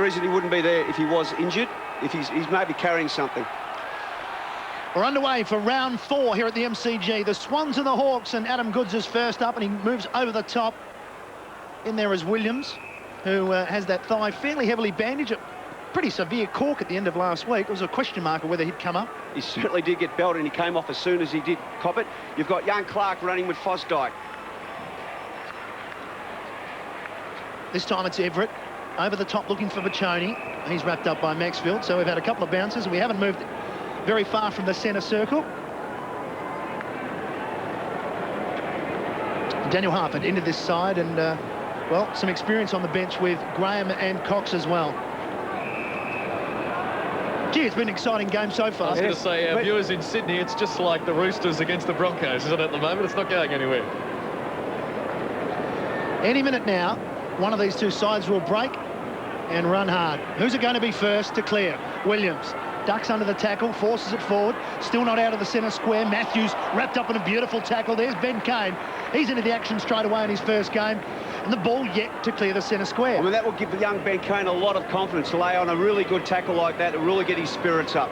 reason he wouldn't be there if he was injured, if he's maybe carrying something. We're underway for round 4 here at the MCG. The Swans and the Hawks, and Adam Goods is first up, and he moves over the top. In there is Williams, who has that thigh fairly heavily bandaged. A pretty severe cork at the end of last week. It was a question mark of whether he'd come up. He certainly did get belted, and he came off as soon as he did cop it. You've got young Clark running with Fosdyke. This time it's Everett. Over the top looking for Baccioni. He's wrapped up by Maxfield, so we've had a couple of bounces, and we haven't moved very far from the centre circle. Daniel Harford into this side, and well, some experience on the bench with Graham and Cox as well. Gee, it's been an exciting game so far. I was going to say, our viewers in Sydney, it's just like the Roosters against the Broncos, isn't it, at the moment? It's not going anywhere. Any minute now, one of these two sides will break and run hard. Who's it going to be first to clear? Williams ducks under the tackle, forces it forward, still not out of the centre square. Matthews wrapped up in a beautiful tackle. There's Ben Kane. He's into the action straight away in his first game, and the ball yet to clear the centre square. I mean, that will give the young Ben Kane a lot of confidence to lay on a really good tackle like that to really get his spirits up.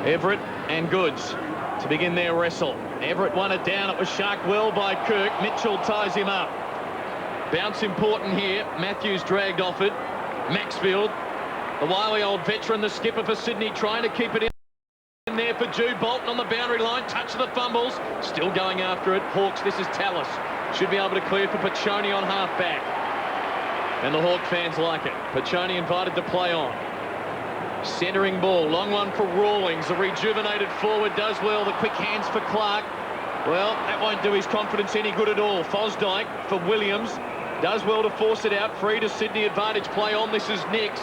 Everett and Goods to begin their wrestle. Everett won it down. It was sharked well by Kirk. Mitchell ties him up. Bounce important here. Matthews dragged off it. Maxfield, the wily old veteran, the skipper for Sydney, trying to keep it in there for Jude Bolton on the boundary line. Touch of the fumbles. Still going after it. Hawks, this is Tallis. Should be able to clear for Baccioni on half-back. And the Hawk fans like it. Baccioni invited to play on. Centering ball. Long one for Rawlings. The rejuvenated forward does well. The quick hands for Clark. Well, that won't do his confidence any good at all. Fosdyke for Williams. Does well to force it out. Free to Sydney. Advantage play on. This is Nix.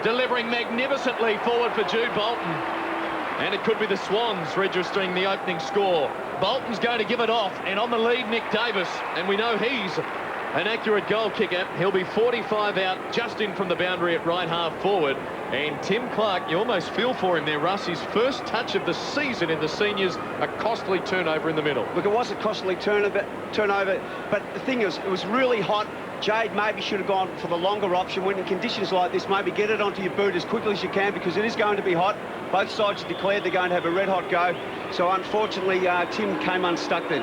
Delivering magnificently forward for Jude Bolton. And it could be the Swans registering the opening score. Bolton's going to give it off. And on the lead, Nick Davis. And we know he's an accurate goal kicker. He'll be 45 out, just in from the boundary at right half forward. And Tim Clark, you almost feel for him there, Russ. His first touch of the season in the seniors, a costly turnover in the middle. Look, it was a costly turnover, but the thing is, it was really hot. Jade maybe should have gone for the longer option. When in conditions like this, maybe get it onto your boot as quickly as you can, because it is going to be hot. Both sides have declared they're going to have a red-hot go. So unfortunately, Tim came unstuck then.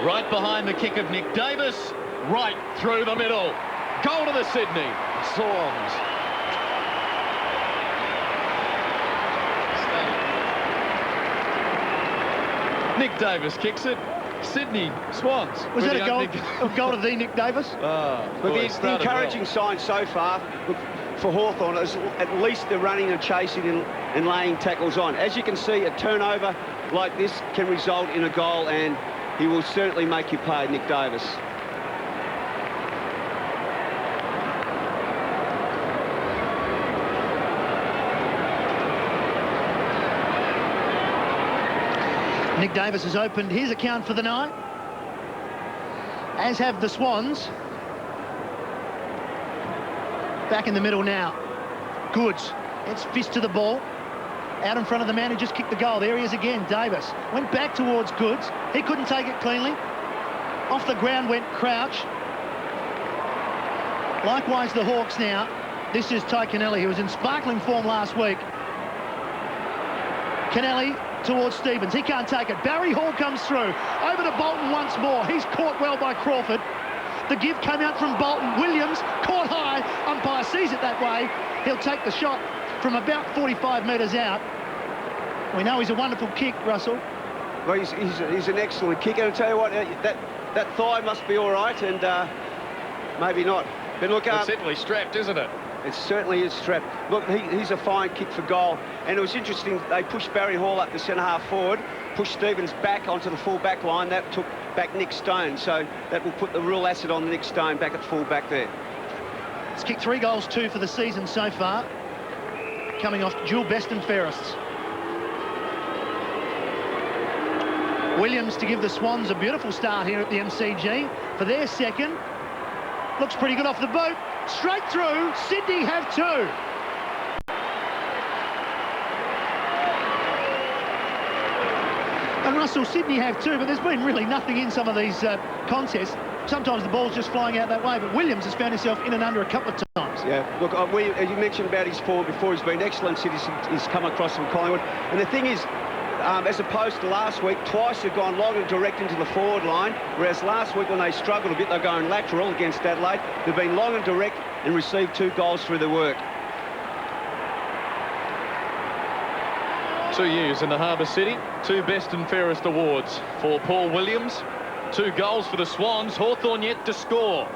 Right behind the kick of Nick Davis, right through the middle. Goal to the Sydney Swans. Nick Davis kicks it. Sydney Swans. Was that a goal to the Nick Davis? But the encouraging sign so far for Hawthorn is at least they're running and chasing and laying tackles on. As you can see, a turnover like this can result in a goal, and he will certainly make you pay, Nick Davis. Nick Davis has opened his account for the night, as have the Swans. Back in the middle now. Goods. It's fist to the ball. Out in front of the man who just kicked the goal. There he is again, Davis. Went back towards Goods. He couldn't take it cleanly. Off the ground went Crouch. Likewise, the Hawks now. This is Ty Kennelly, who was in sparkling form last week. Kennelly towards Stevens. He can't take it. Barry Hall comes through. Over to Bolton once more. He's caught well by Crawford. The give came out from Bolton. Williams caught high. Umpire sees it that way. He'll take the shot from about 45 metres out. We know he's a wonderful kick, Russell. Well, he's an excellent kicker. I'll tell you what, that thigh must be all right, and maybe not. But look, it's certainly strapped, isn't it? It certainly is strapped. Look, he's a fine kick for goal. And it was interesting, they pushed Barry Hall up the centre-half forward, pushed Stevens back onto the full-back line. That took back Nick Stone, so that will put the real acid on Nick Stone back at full-back there. He's kicked 3 goals, 2 for the season so far, coming off dual best and fairest. Williams to give the Swans a beautiful start here at the MCG for their second. Looks pretty good off the boot. Straight through. Sydney have 2. And Russell, Sydney have 2, but there's been really nothing in some of these contests. sometimes the ball's just flying out that way, but Williams has found himself in and under a couple of times. Yeah, look, you mentioned about his form before. He's been excellent since he's come across from Collingwood. And the thing is, as opposed to last week, twice they've gone long and direct into the forward line, whereas last week when they struggled a bit, they're going lateral against Adelaide. They've been long and direct and received 2 goals through their work. 2 years in the Harbour City, 2 best and fairest awards for Paul Williams. 2 goals for the Swans. Hawthorn yet to score.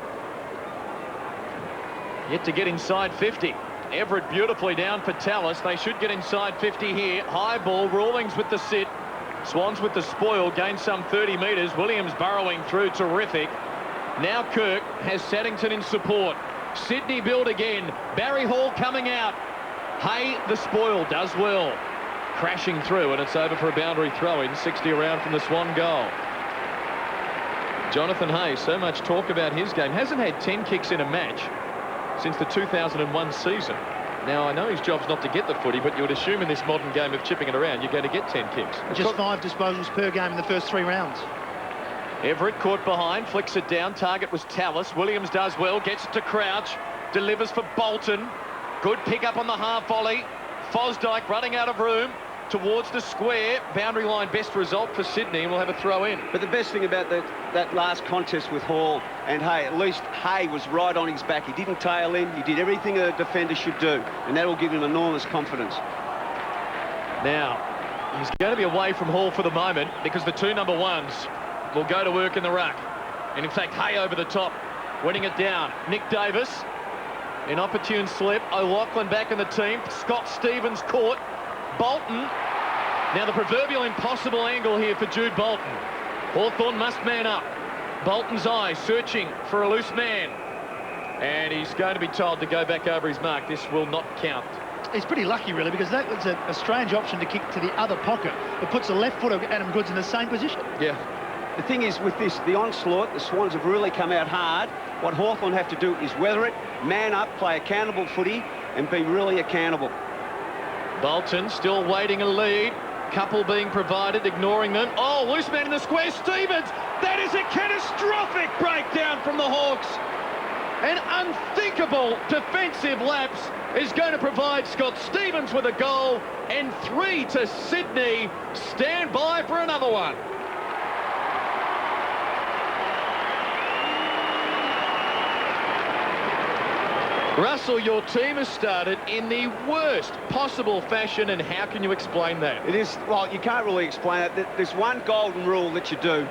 Yet to get inside 50. Everett beautifully down for Tallis. They should get inside 50 here. High ball, Rawlings with the sit. Swans with the spoil, gain some 30 metres. Williams burrowing through, terrific. Now Kirk has Saddington in support. Sydney build again. Barry Hall coming out. Hay, the spoil, does well. Crashing through, and it's over for a boundary throw-in. 60 around from the Swan goal. Jonathan Hay, so much talk about his game. Hasn't had 10 kicks in a match since the 2001 season. Now, I know his job's not to get the footy, but you would assume in this modern game of chipping it around, you're going to get 10 kicks. Just 5 disposals per game in the first 3 rounds. Everett caught behind, flicks it down. Target was Tallis. Williams does well, gets it to Crouch, delivers for Bolton. Good pick up on the half volley. Fosdyke running out of room towards the square. Boundary line best result for Sydney, and we'll have a throw in. But the best thing about that last contest with Hall and Hay, at least Hay was right on his back. He didn't tail in. He did everything a defender should do, and that will give him enormous confidence. Now, he's going to be away from Hall for the moment because the 2 number 1s will go to work in the ruck. And in fact, Hay over the top, winning it down. Nick Davis, an opportune slip. O'Loughlin back in the team. Scott Stevens caught. Bolton. Now the proverbial impossible angle here for Jude Bolton. Hawthorn must man up. Bolton's eye searching for a loose man. And he's going to be told to go back over his mark. This will not count. He's pretty lucky, really, because that was a strange option to kick to the other pocket. It puts the left foot of Adam Goodes in the same position. Yeah. The thing is, with this, the onslaught, the Swans have really come out hard. What Hawthorn have to do is weather it, man up, play accountable footy, and be really accountable. Bolton still waiting a lead. Couple being provided, ignoring them. Oh, loose man in the square. Stevens! That is a catastrophic breakdown from the Hawks. An unthinkable defensive lapse is going to provide Scott Stevens with a goal, and 3 to Sydney. Stand by for another one. Russell, your team has started in the worst possible fashion, and how can you explain that? It is, well, you can't really explain it. There's one golden rule that you do.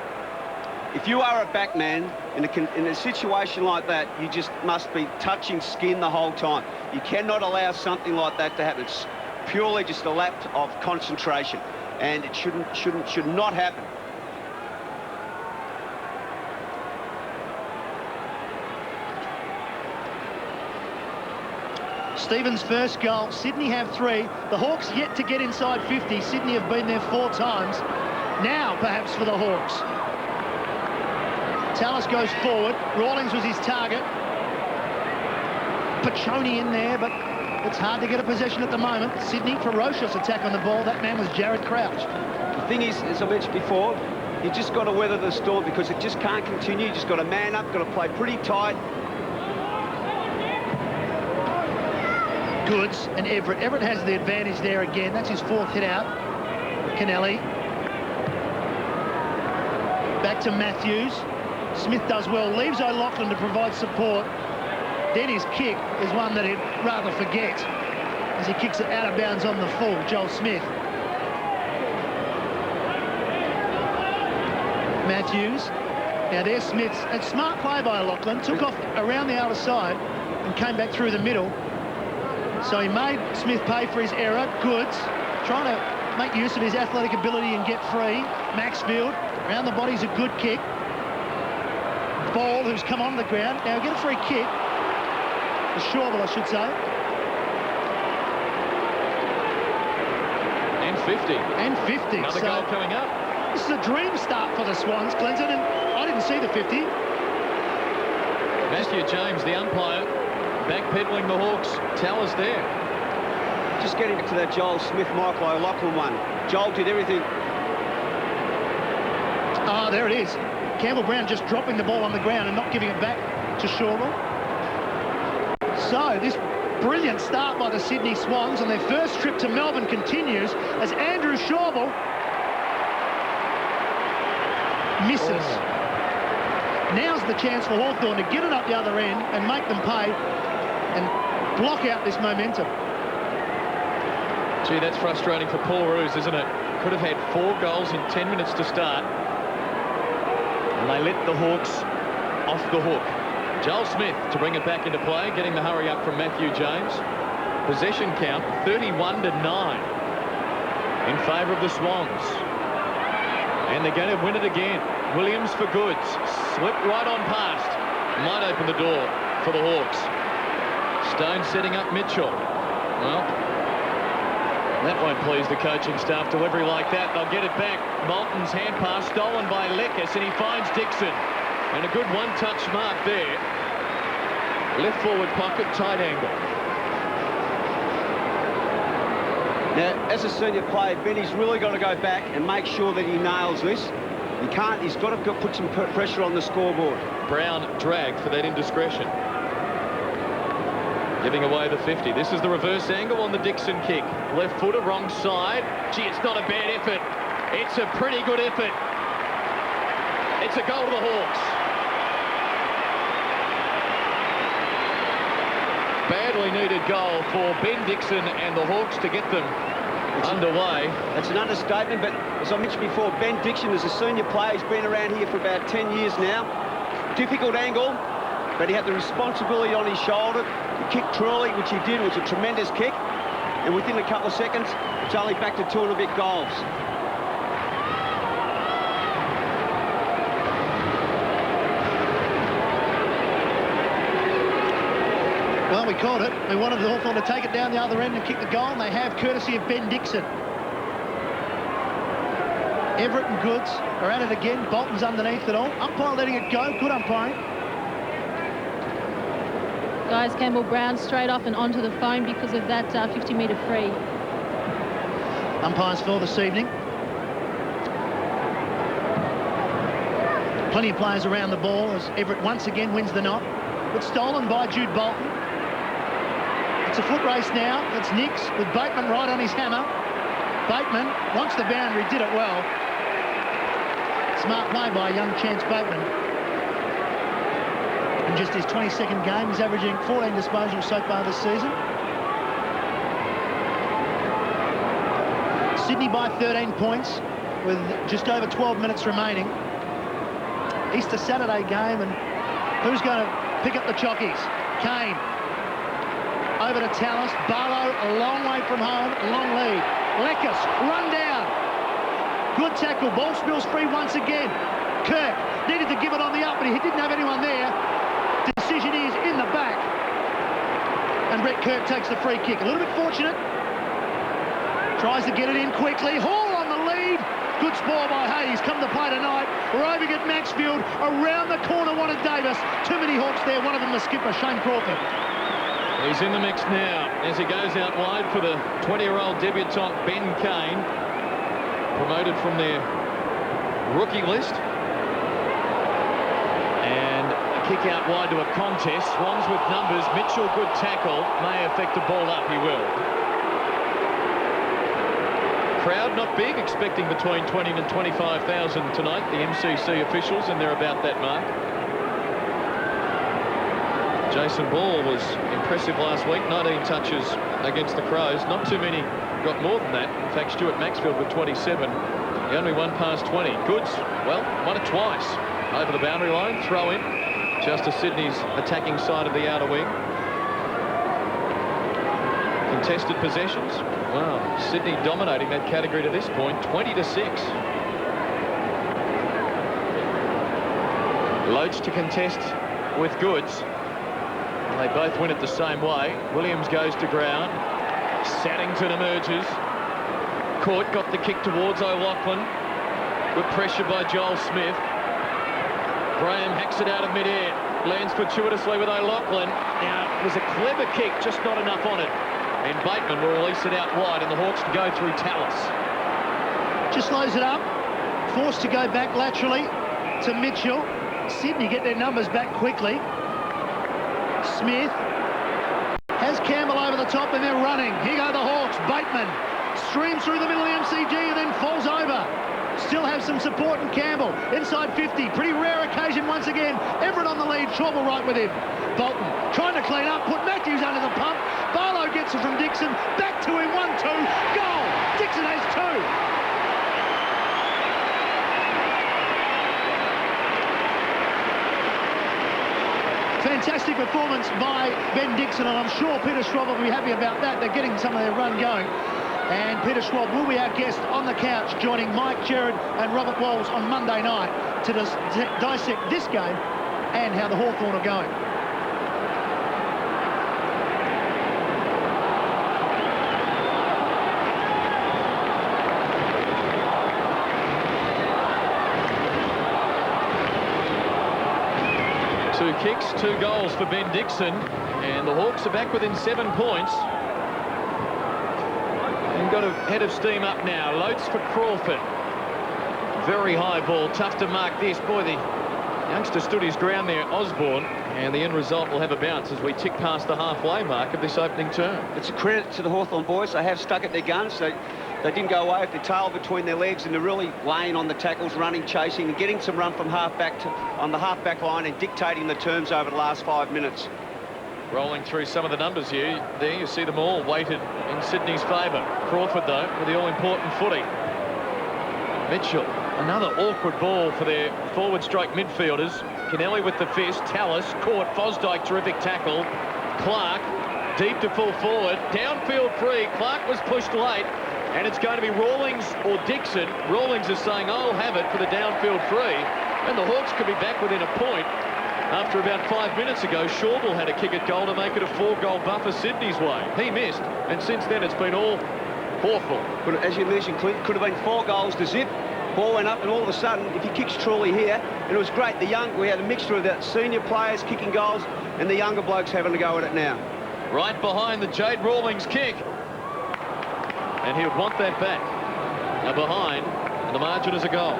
If you are a backman in a situation like that, you just must be touching skin the whole time. You cannot allow something like that to happen. It's purely just a lapse of concentration, and it should not happen. Stevens' first goal. Sydney have 3. The Hawks yet to get inside 50. Sydney have been there 4 times. Now, perhaps, for the Hawks. Tallis goes forward. Rawlings was his target. Pachoni in there, but it's hard to get a possession at the moment. Sydney, ferocious attack on the ball. That man was Jared Crouch. The thing is, as I mentioned before, you just got to weather the storm because it just can't continue. You just got to man up, got to play pretty tight. Goodes and Everett. Everett has the advantage there again. That's his 4th hit out. Kennelly. Back to Matthews. Smith does well. Leaves O'Loughlin to provide support. Then his kick is one that he'd rather forget as he kicks it out of bounds on the full. Joel Smith. Matthews. Now there's Smith's. A smart play by O'Loughlin. Took off around the outer side and came back through the middle. So he made Smith pay for his error. Goodes trying to make use of his athletic ability and get free. Maxfield around the body's a good kick. Ball, who's come on the ground. Now get a free kick. A Shawble, I should say. And 50. And 50. Another goal coming up. This is a dream start for the Swans, Clinton, and I didn't see the 50. Matthew James, the umpire, backpedaling the Hawks. Tallis there. Just getting back to that Joel Smith, Michael O'Loughlin one. Joel did everything. Oh, there it is. Campbell Brown just dropping the ball on the ground and not giving it back to Shawwell. So this brilliant start by the Sydney Swans on their first trip to Melbourne continues as Andrew Shawwell misses. Now's the chance for Hawthorn to get it up the other end and make them pay and block out this momentum. Gee, that's frustrating for Paul Roos, isn't it? Could have had 4 goals in 10 minutes to start. And they let the Hawks off the hook. Joel Smith to bring it back into play, getting the hurry up from Matthew James. Possession count 31-9 in favour of the Swans. And they're going to win it again. Williams for Goods. Slipped right on past. Might open the door for the Hawks. Stone setting up Mitchell. Well, that won't please the coaching staff. Delivery like that, they'll get it back. Moulton's hand pass stolen by Lekas, and he finds Dixon. And a good one-touch mark there. Left forward pocket, tight angle. Now, as a senior player, Benny's really got to go back and make sure that he nails this. He can't, he's got to put some pressure on the scoreboard. Brown dragged for that indiscretion. Giving away the 50. This is the reverse angle on the Dixon kick. Left footer, wrong side. Gee, it's not a bad effort. It's a pretty good effort. It's a goal to the Hawks. Badly needed goal for Ben Dixon and the Hawks to get them underway. That's an understatement, but as I mentioned before, Ben Dixon is a senior player. He's been around here for about 10 years now. Difficult angle, but he had the responsibility on his shoulder. He kicked truly, which he did. It was a tremendous kick. And within a couple of seconds, it's only back to 2 and a bit goals. Well, we caught it. We wanted the Hawthorn to take it down the other end and kick the goal, and they have, courtesy of Ben Dixon. Everett and Goods are at it again. Bolton's underneath it all. Umpire letting it go. Good umpiring. Guys, Campbell Brown straight off and onto the phone because of that 50-metre free. Umpires for this evening. Plenty of players around the ball as Everett once again wins the knock. It's stolen by Jude Bolton. It's a foot race now. It's Nicks with Bateman right on his hammer. Bateman wants the boundary, did it well. Smart play by young Chance Bateman. In just his 22nd game, he's averaging 14 disposals so far this season. Sydney by 13 points with just over 12 minutes remaining. Easter Saturday game, and who's going to pick up the chockies? Kane. Over to Tallis. Barlow a long way from home. Long lead. Lekas run down. Good tackle. Ball spills free once again. Kirk needed to give it on the up, but he didn't have anyone there. Decision is in the back. And Brett Kirk takes the free kick. A little bit fortunate. Tries to get it in quickly. Hall on the lead. Good spoil by Hayes. Come to play tonight. Roving at Maxfield. Around the corner wanted Davis. Too many Hawks there. One of them the skipper, Shane Crawford. He's in the mix now as he goes out wide for the 20-year-old debutant Ben Kane, promoted from their rookie list. And a kick out wide to a contest. Swans with numbers. Mitchell, good tackle. May affect the ball up. He will. Crowd not big, expecting between 20 and 25,000 tonight. The MCC officials, and they're about that mark. Jason Ball was impressive last week, 19 touches against the Crows. Not too many got more than that. In fact, Stuart Maxfield with 27. He only won past 20. Goods, well, won it twice. Over the boundary line, throw in, just to Sydney's attacking side of the outer wing. Contested possessions. Wow, Sydney dominating that category to this point, 20-6. Loach to contest with Goods. They both win it the same way. Williams goes to ground. Saddington emerges. Court got the kick towards O'Loughlin. Good pressure by Joel Smith. Graham hacks it out of midair. Lands fortuitously with O'Loughlin. Now, it was a clever kick, just not enough on it. And Bateman will release it out wide, and the Hawks to go through Tallis. Just loads it up. Forced to go back laterally. to Mitchell. Sydney get their numbers back quickly. Smith has Campbell over the top and they're running. Here go the Hawks. Bateman streams through the middle of the MCG and then falls over. Still have some support in Campbell. Inside 50. Pretty rare occasion once again. Everett on the lead. Schwabel right with him. Bolton trying to clean up. Put Matthews under the pump. Barlow gets it from Dixon. Back to him. 1-2. Goal. Dixon has 2. Fantastic performance by Ben Dixon, and I'm sure Peter Schwab will be happy about that. They're getting some of their run going. And Peter Schwab will be our guest on the couch, joining Mike Gerard and Robert Walls on Monday night to dissect this game and how the Hawthorn are going. Two kicks, 2 goals for Ben Dixon, and the Hawks are back within 7 points. And got a head of steam up now. Loads for Crawford. Very high ball, tough to mark this. Boy, the youngster stood his ground there, Osborne, and the end result will have a bounce as we tick past the halfway mark of this opening term. It's a credit to the Hawthorn boys. They have stuck at their guns. They didn't go away with their tail between their legs, and they're really laying on the tackles, running, chasing, and getting some run from half-back on the half-back line and dictating the terms over the last 5 minutes. Rolling through some of the numbers here. There you see them all weighted in Sydney's favour. Crawford, though, with the all-important footy. Mitchell, another awkward ball for their forward-stroke midfielders. Kennelly with the fist. Tallis caught. Fosdyke, terrific tackle. Clark, deep to full forward. Downfield free. Clark was pushed late. And it's going to be Rawlings or Dixon. Rawlings is saying, I'll have it for the downfield free. And the Hawks could be back within a point. After about 5 minutes ago, Schwabel had a kick at goal to make it a 4-goal buffer Sydney's way. He missed. And since then, it's been all Hawthorn. As you mentioned, Clint, could have been 4 goals to zip. Ball went up, and all of a sudden, if he kicks truly here, and it was great. We had a mixture of the senior players kicking goals and the younger blokes having to go at it now. Right behind the Jade Rawlings kick. And he would want that back. Now behind, and the margin is a goal.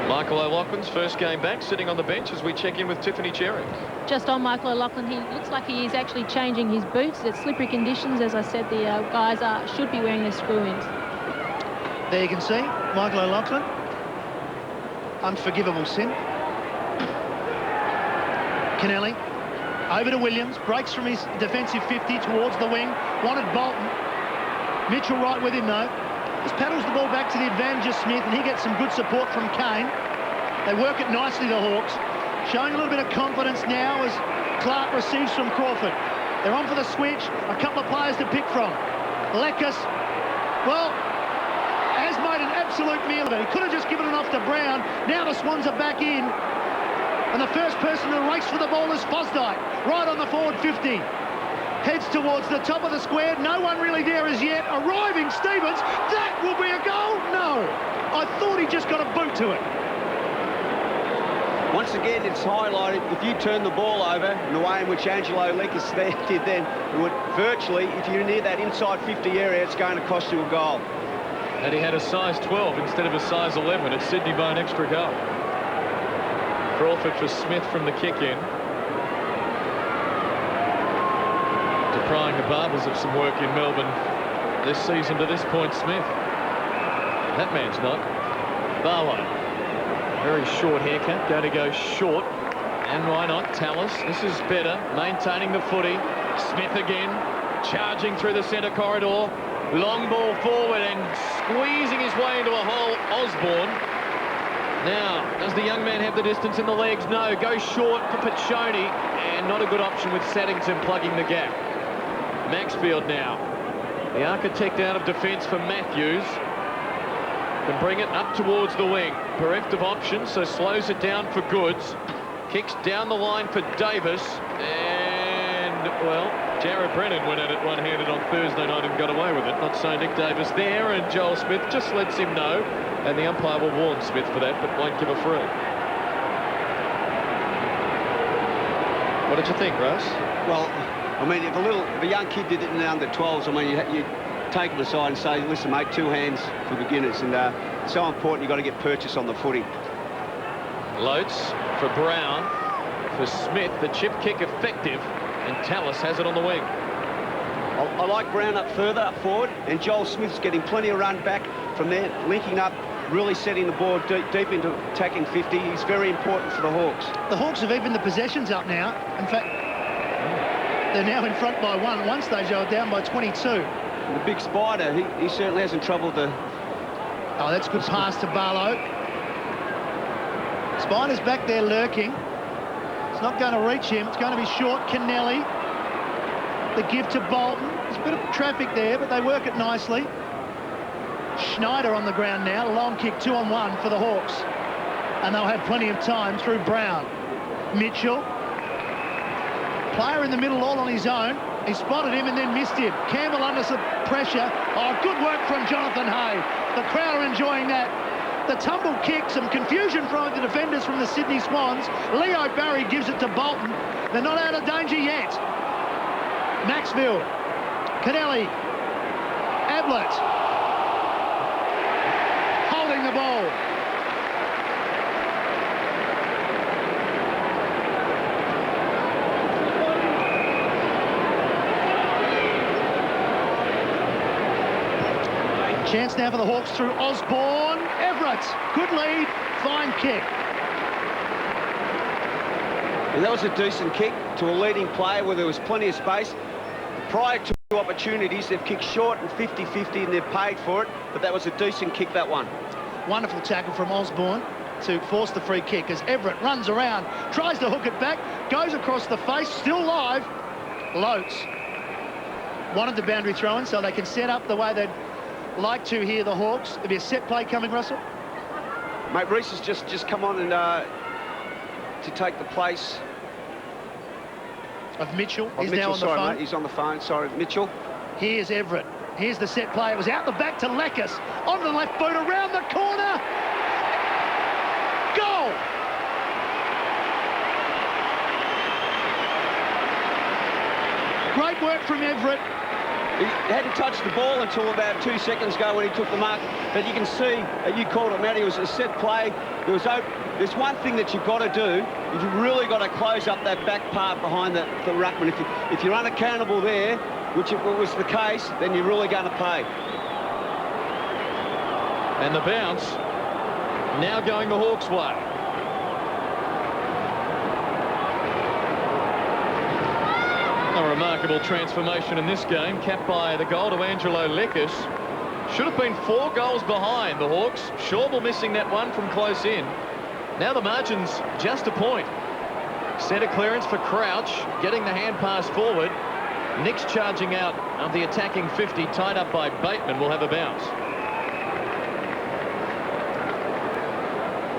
Michael O'Loughlin's first game back, sitting on the bench as we check in with Tiffany Cherry. Just on Michael O'Loughlin, he looks like he is actually changing his boots. It's slippery conditions. As I said, the guys should be wearing their screw-ins. There you can see Michael O'Loughlin. Unforgivable sin. Kennelly. Over to Williams, breaks from his defensive 50 towards the wing. Wanted Bolton. Mitchell right with him, though. Just paddles the ball back to the advantage of Smith, and he gets some good support from Kane. They work it nicely, the Hawks. Showing a little bit of confidence now as Clark receives from Crawford. They're on for the switch. A couple of players to pick from. Lekas, well, has made an absolute meal of it. He could have just given it off to Brown. Now the Swans are back in. And the first person to race for the ball is Fosdyke, right on the forward 50. Heads towards the top of the square. No one really there as yet. Arriving Stevens. That will be a goal? No. I thought he just got a boot to it. Once again, it's highlighted. If you turn the ball over in the way in which Angelo Lekas did then, it would virtually, if you're near that inside 50 area, it's going to cost you a goal. And he had a size 12 instead of a size 11. It's Sydney by an extra goal. Crawford for Smith from the kick-in. Depriving the Barbers of some work in Melbourne this season to this point, Smith. That man's not. Barlow. Very short haircut. Going to go short. And why not? Tallis. This is better. Maintaining the footy. Smith again. Charging through the centre corridor. Long ball forward and squeezing his way into a hole. Osborne. Now, does the young man have the distance in the legs? No, goes short for Piccioni, and not a good option with Saddington plugging the gap. Maxfield now. The architect out of defence for Matthews. Can bring it up towards the wing. Bereft of options, so slows it down for Goods. Kicks down the line for Davis, and, well, Jared Brennan went at it one-handed on Thursday night and got away with it. Not so Nick Davis there, and Joel Smith just lets him know. And the umpire will warn Smith for that, but won't give a free. What did you think, Russ? Well, I mean, if a young kid did it in the under-12s, I mean, take him aside and say, listen, mate, 2 hands for beginners. And it's so important you've got to get purchase on the footy. Loads for Brown. For Smith, the chip kick effective. And Tallis has it on the wing. I like Brown up further, up forward. And Joel Smith's getting plenty of run back from there, linking up, really setting the ball deep into attacking 50. He's very important for the Hawks. The Hawks have evened the possessions up now. In fact, they're now in front by 1. At one stage, they were down by 22. The big Spider, he certainly hasn't troubled the... Oh, that's a good pass to Barlow. Spider's back there lurking. It's not going to reach him. It's going to be short. Kennelly. The give to Bolton. There's a bit of traffic there, but they work it nicely. Schneider on the ground now. Long kick, 2-on-1 for the Hawks. And they'll have plenty of time through Brown. Mitchell. Player in the middle all on his own. He spotted him and then missed him. Campbell under some pressure. Oh, good work from Jonathan Hay. The crowd are enjoying that. The tumble kick, some confusion from the defenders from the Sydney Swans. Leo Barry gives it to Bolton. They're not out of danger yet. Maxfield. Kennelly. Ablett. Holding the ball. Chance now for the Hawks through Osborne. Everett, good lead, fine kick. And that was a decent kick to a leading player where there was plenty of space. Prior to opportunities, they've kicked short and 50-50 and they've paid for it, but that was a decent kick, that one. Wonderful tackle from Osborne to force the free kick as Everett runs around, tries to hook it back, goes across the face, still live. Loads wanted the boundary throw-in so they can set up the way they'd like to here, the Hawks. There'll be a set play coming, Russell. Mate, Reese has just come on and to take the place of Mitchell. He's now on the phone. Mate, he's on the phone. Sorry, Mitchell. Here's Everett. Here's the set play. It was out the back to Lekas. On the left boot, around the corner. Goal! Great work from Everett. He hadn't touched the ball until about 2 seconds ago when he took the mark. But you can see, you called it, Matty, it was a set play. There's one thing that you've got to do. You've really got to close up that back part behind the ruckman. If you're unaccountable there, which it was the case, then you're really going to pay. And the bounce now going the Hawks' way. A remarkable transformation in this game, capped by the goal to Angelo Lekas. Should have been 4 goals behind the Hawks. Schauble missing that one from close in. Now the margin's just a point. Centre clearance for Crouch, getting the hand pass forward. Nix charging out of the attacking 50, tied up by Bateman, will have a bounce.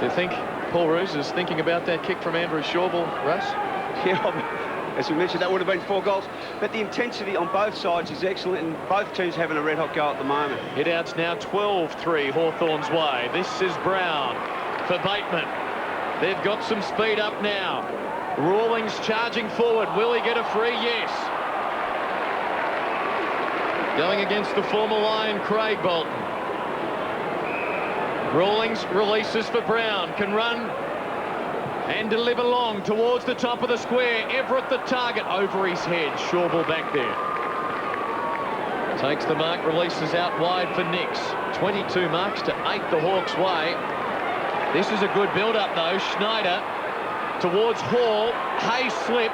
Do you think Paul Roos is thinking about that kick from Andrew Schauble, Russ? Yeah, as we mentioned, that would have been 4 goals. But the intensity on both sides is excellent, and both teams having a red-hot go at the moment. Hit-outs now 12-3 Hawthorn's way. This is Brown for Bateman. They've got some speed up now. Rawlings charging forward. Will he get a free? Yes. Going against the former Lion, Craig Bolton. Rawlings releases for Brown. Can run and deliver long towards the top of the square. Everett the target over his head. Schauble back there. Takes the mark, releases out wide for Nix. 22 marks to 8 the Hawks' way. This is a good build-up though. Schneider towards Hall. Hay slip.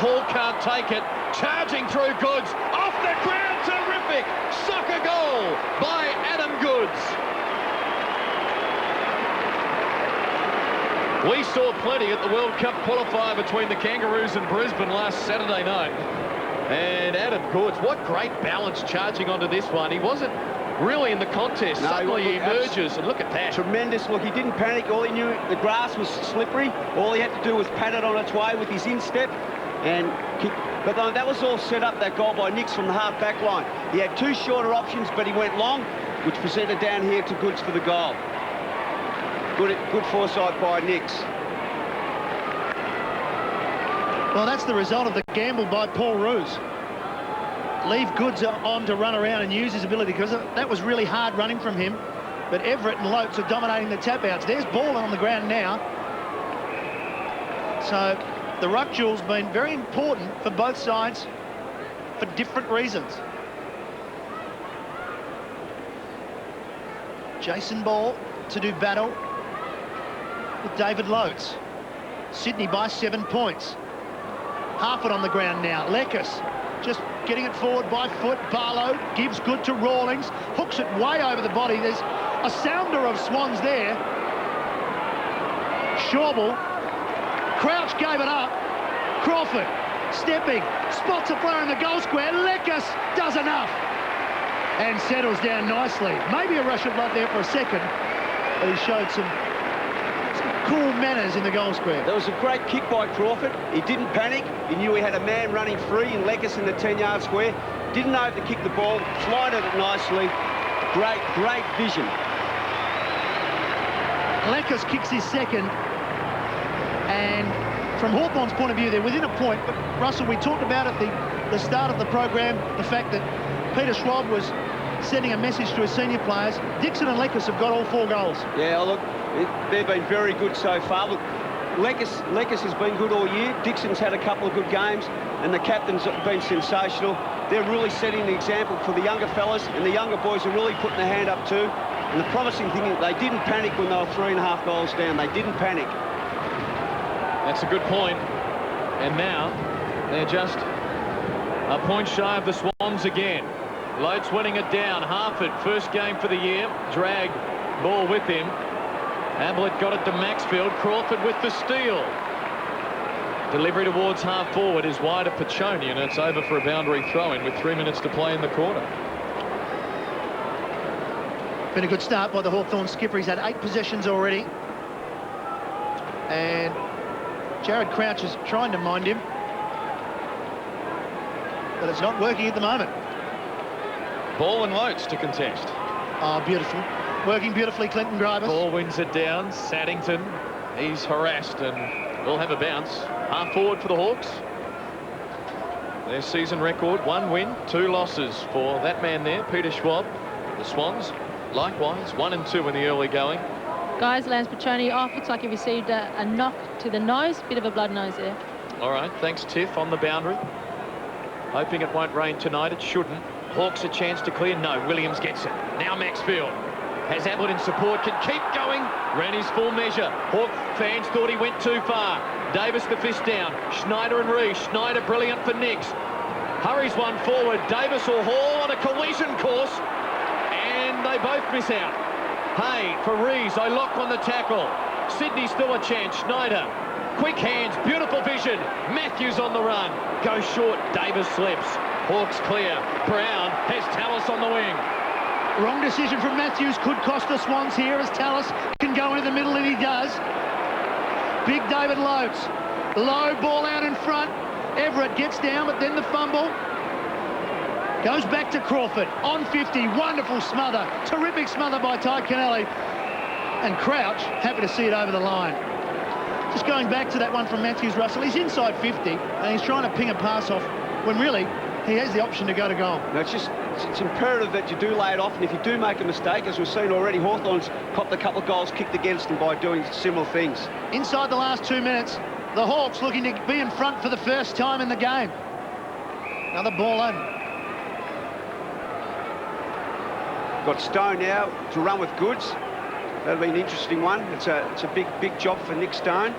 Hall can't take it. Charging through Goods. Off the ground. Terrific. Soccer goal by Adam Goods. We saw plenty at the World Cup qualifier between the Kangaroos and Brisbane last Saturday night. And Adam Goods, what great balance charging onto this one. He wasn't really in the contest. No, suddenly he emerges, and look at that. Tremendous look. He didn't panic. All he knew, the grass was slippery. All he had to do was pat it on its way with his instep and kick. But that was all set up, that goal by Nix from the half-back line. He had 2 shorter options, but he went long, which presented down here to Goods for the goal. Good foresight by Nix. Well, that's the result of the gamble by Paul Roos. leave Goods on to run around and use his ability, because that was really hard running from him. But Everett and Lopes are dominating the tap-outs. There's ball on the ground now. So the ruck duel's been very important for both sides for different reasons. Jason Ball to do battle with David Lopes. Sydney by 7 points. Harford on the ground now. Lekas just getting it forward by foot. Barlow gives good to Rawlings. Hooks it way over the body. There's a sounder of Swans there. Shawble. Crouch gave it up. Crawford stepping. Spots a player in the goal square. Lekas does enough. And settles down nicely. Maybe a rush of blood there for a second, but he showed some cool manners in the goal square. There was a great kick by Crawford. He didn't panic. He knew he had a man running free in Lekas in the 10-yard square. Didn't know to kick the ball. Flighted it nicely. Great vision. Lekas kicks his second. And from Hawthorn's point of view, they're within a point. But Russell, we talked about at the start of the program, the fact that Peter Schwab was sending a message to his senior players. Dixon and Lekas have got all 4 goals. Yeah, look, they've been very good so far. Look, Lekas has been good all year. Dixon's had a couple of good games, and the captain's been sensational. They're really setting the example for the younger fellas, and the younger boys are really putting their hand up too. And the promising thing is they didn't panic when they were 3.5 goals down. They didn't panic. That's a good point. And now they're just a point shy of the Swans again. Lotes winning it down. Harford, first game for the year. Drag ball with him. Ablett got it to Maxfield. Crawford with the steal. Delivery towards half forward is wide of Pachoni, and it's over for a boundary throw-in with 3 minutes to play in the quarter. Been a good start by the Hawthorn skipper. He's had 8 possessions already. And Jared Crouch is trying to mind him, but it's not working at the moment. Ball and Lotes to contest. Oh, beautiful. Working beautifully, Clinton Gribus. Ball wins it down. Saddington, he's harassed and will have a bounce. Half forward for the Hawks. Their season record, 1 win, 2 losses for that man there, Peter Schwab. The Swans, likewise, 1 and 2 in the early going. Guys, Lance Pachoni off. Looks like he received a knock to the nose. Bit of a blood nose there. All right, thanks, Tiff, on the boundary. Hoping it won't rain tonight. It shouldn't. Hawks a chance to clear. No, Williams gets it. Now Maxfield has Ablett in support. Can keep going. Ran his full measure. Hawk fans thought he went too far. Davis the fist down. Schneider and Rees. Schneider brilliant for Nix. Hurries one forward. Davis or Hall on a collision course. And they both miss out. Hay for Rees. I lock on the tackle. Sydney still a chance. Schneider. Quick hands. Beautiful vision. Matthews on the run. Goes short. Davis slips. Hawks clear. Brown has Tallis on the wing. Wrong decision from Matthews. Could cost the Swans here as Tallis can go into the middle, and he does. Big David Lopes. Low ball out in front. Everett gets down, but then the fumble. Goes back to Crawford. On 50. Wonderful smother. Terrific smother by Ty Kennelly. And Crouch, happy to see it over the line. Just going back to that one from Matthews, Russell. He's inside 50, and he's trying to ping a pass off when really he has the option to go to goal. No, it's imperative that you do lay it off, and if you do make a mistake, as we've seen already, Hawthorn's copped a couple of goals kicked against them by doing similar things. Inside the last 2 minutes, the Hawks looking to be in front for the first time in the game. Another ball in. Got Stone now to run with Goods. That'll be an interesting one. It's a big job for Nick Stone.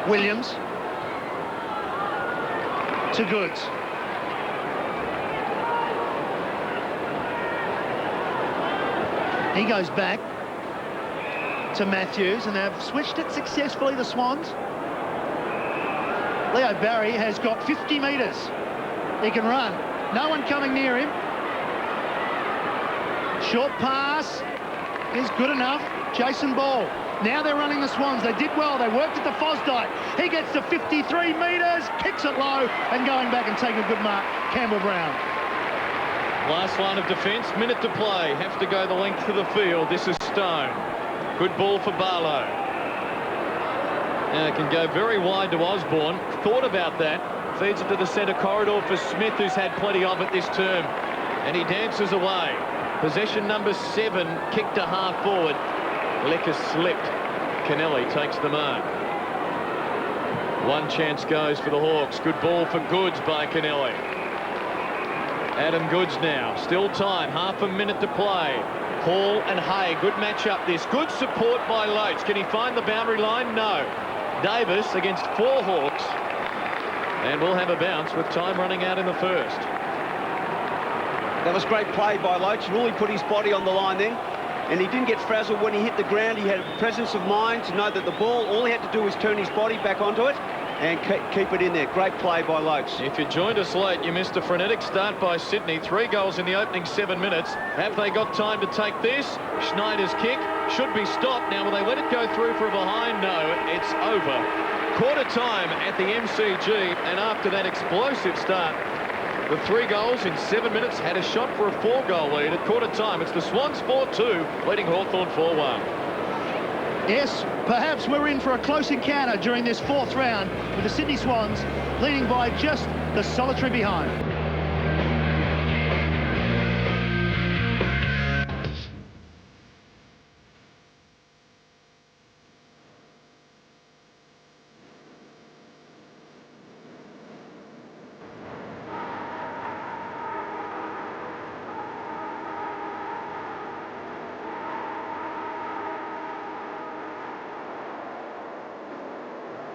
Williams to Goods. He goes back to Matthews, and they've switched it successfully, the Swans. Leo Barry has got 50 metres. He can run. No one coming near him. Short pass is good enough. Jason Ball. Now they're running the Swans. They did well. They worked at the Fosdyke. He gets to 53 metres, kicks it low, and going back and taking a good mark, Campbell Brown. Last line of defence, minute to play. Have to go the length of the field. This is Stone. Good ball for Barlow. Can go very wide to Osborne. Thought about that. Feeds it to the centre corridor for Smith, who's had plenty of it this term. And he dances away. Possession number 7, kicked to half forward. Lecker slipped. Kennelly takes the mark. One chance goes for the Hawks. Good ball for Goods by Kennelly. Adam Goods now. Still time. Half a minute to play. Hall and Hay. Good match-up this. Good support by Loates. Can he find the boundary line? No. Davis against 4 Hawks. And we'll have a bounce with time running out in the first. That was great play by Loates. Really put his body on the line then. And he didn't get frazzled when he hit the ground. He had a presence of mind to know that the ball, all he had to do was turn his body back onto it and keep it in there. Great play by Loates. If you joined us late, you missed a frenetic start by Sydney. 3 goals in the opening 7 minutes. Have they got time to take this? Schneider's kick should be stopped. Now, will they let it go through for a behind? No, it's over. Quarter time at the MCG, and after that explosive start, the 3 goals in 7 minutes, had a shot for a 4-goal lead at quarter time. It's the Swans 4-2, leading Hawthorn 4-1. Yes, perhaps we're in for a close encounter during this 4th round, with the Sydney Swans leading by just the solitary behind.